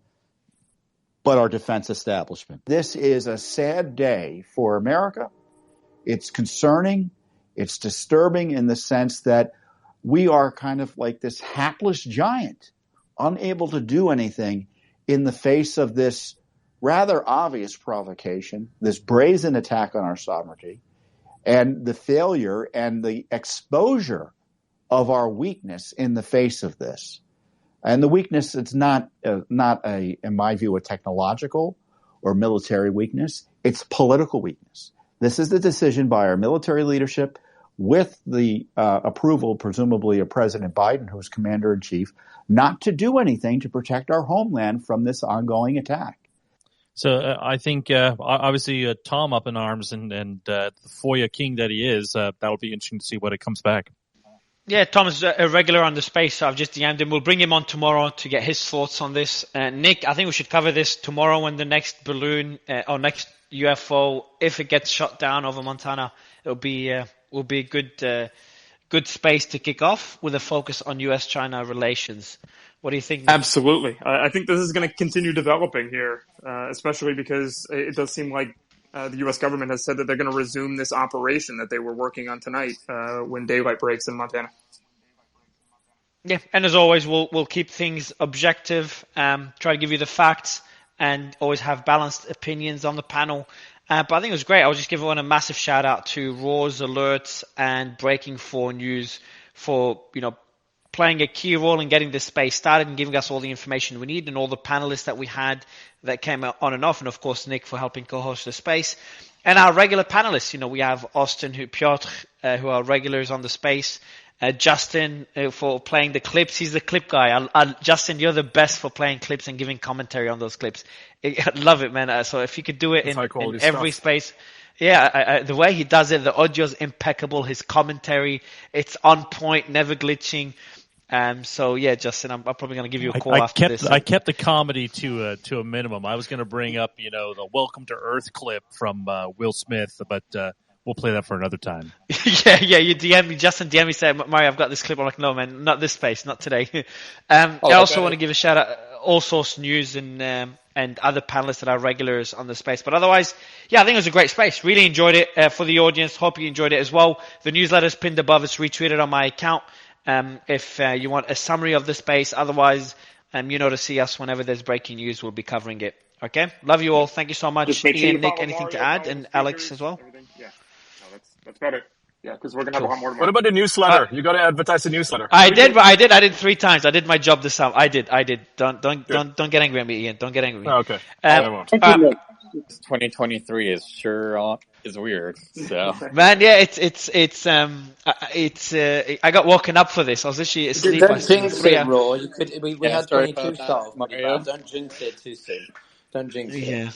but our defense establishment. This is a sad day for America. It's concerning. It's disturbing in the sense that we are kind of like this hapless giant, unable to do anything in the face of this rather obvious provocation, this brazen attack on our sovereignty, and the failure and the exposure of our weakness in the face of this. And the weakness, it's not in my view, a technological or military weakness. It's political weakness. This is the decision by our military leadership with the approval, presumably, of President Biden, who's commander-in-chief, not to do anything to protect our homeland from this ongoing attack. So I think, obviously, Tom up in arms and the FOIA king that he is, that'll be interesting to see what it comes back. Yeah, Tom's a regular on the space, so I've just DM'd him. We'll bring him on tomorrow to get his thoughts on this. Nick, I think we should cover this tomorrow when the next balloon or next UFO, if it gets shot down over Montana, will be a good space to kick off with a focus on U.S.-China relations. What do you think, Nick? Absolutely. I think this is going to continue developing here, especially because it does seem like the U.S. government has said that they're going to resume this operation that they were working on tonight when daylight breaks in Montana. Yeah, and as always, we'll keep things objective, try to give you the facts, and always have balanced opinions on the panel. But I think it was great. I would just give everyone a massive shout out to Raw's Alerts and Breaking 4 News for, playing a key role in getting this space started and giving us all the information we need, and all the panelists that we had that came on and off, and of course Nick for helping co-host the space. And our regular panelists, we have Austin, Piotr, who are regulars on the space, Justin for playing the clips. He's the clip guy. Justin, you're the best for playing clips and giving commentary on those clips. I love it, man. So if you could do it in every space. Yeah, the way he does it, the audio's impeccable. His commentary, it's on point, never glitching. So yeah, Justin, I'm probably going to give you a call after this. I kept the comedy to a minimum. I was going to bring up, the Welcome to Earth clip from Will Smith, but we'll play that for another time. yeah, you DM me, Justin DM me, said, Mario, I've got this clip. I'm like, no, man, not this space, not today. I also want to give a shout out, All Source News and other panelists that are regulars on the space. But otherwise, yeah, I think it was a great space. Really enjoyed it for the audience. Hope you enjoyed it as well. The newsletter's pinned above. It's retweeted on my account. If you want a summary of the space, otherwise, to see us whenever there's breaking news, we'll be covering it. Okay, love you all. Thank you so much. Ian, Nick, anything to add, and Alex as well. Yeah, no, that's better. Yeah, because we're gonna have a lot more. What about the newsletter? You got to advertise the newsletter. I did 3 times. I did my job this time. I did. Don't get angry at me, Ian. Don't get angry at me. Oh, okay. I won't. 2023 is sure is weird. So man, yeah, it's I got woken up for this. I was literally asleep. Don't jinx it, Raw. We had 22 stars. Don't jinx it too soon. Don't jinx it.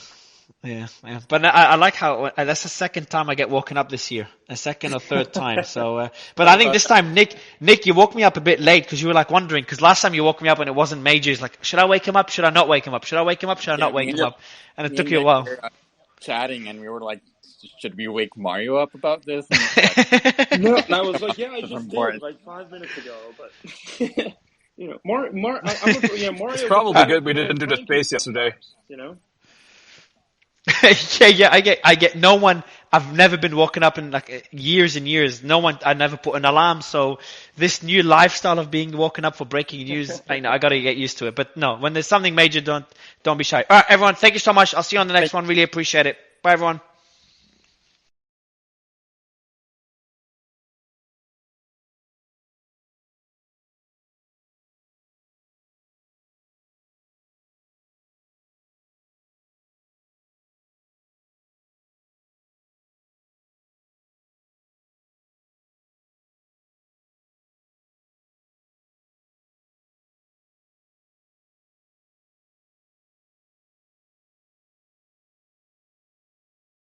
Yeah. But I like how that's the second time I get woken up this year, a second or third time. So, but I think this time, Nick, you woke me up a bit late because you were like wondering. Because last time you woke me up and it wasn't major. It's like, should I wake him up? Should I not wake him up? Should I wake him up? Should I not wake him up? And it took you a while. Chatting, and we were like, should we wake Mario up about this? No, and I was like, yeah, I just did like 5 minutes ago, but Mario. It's probably good we didn't do the space yesterday. Yeah, I get no one. I've never been woken up in like years and years. No one. I never put an alarm. So this new lifestyle of being woken up for breaking news, I got to get used to it. But no, when there's something major, don't be shy. All right, everyone, thank you so much. I'll see you on the next one. Really appreciate it. Bye, everyone.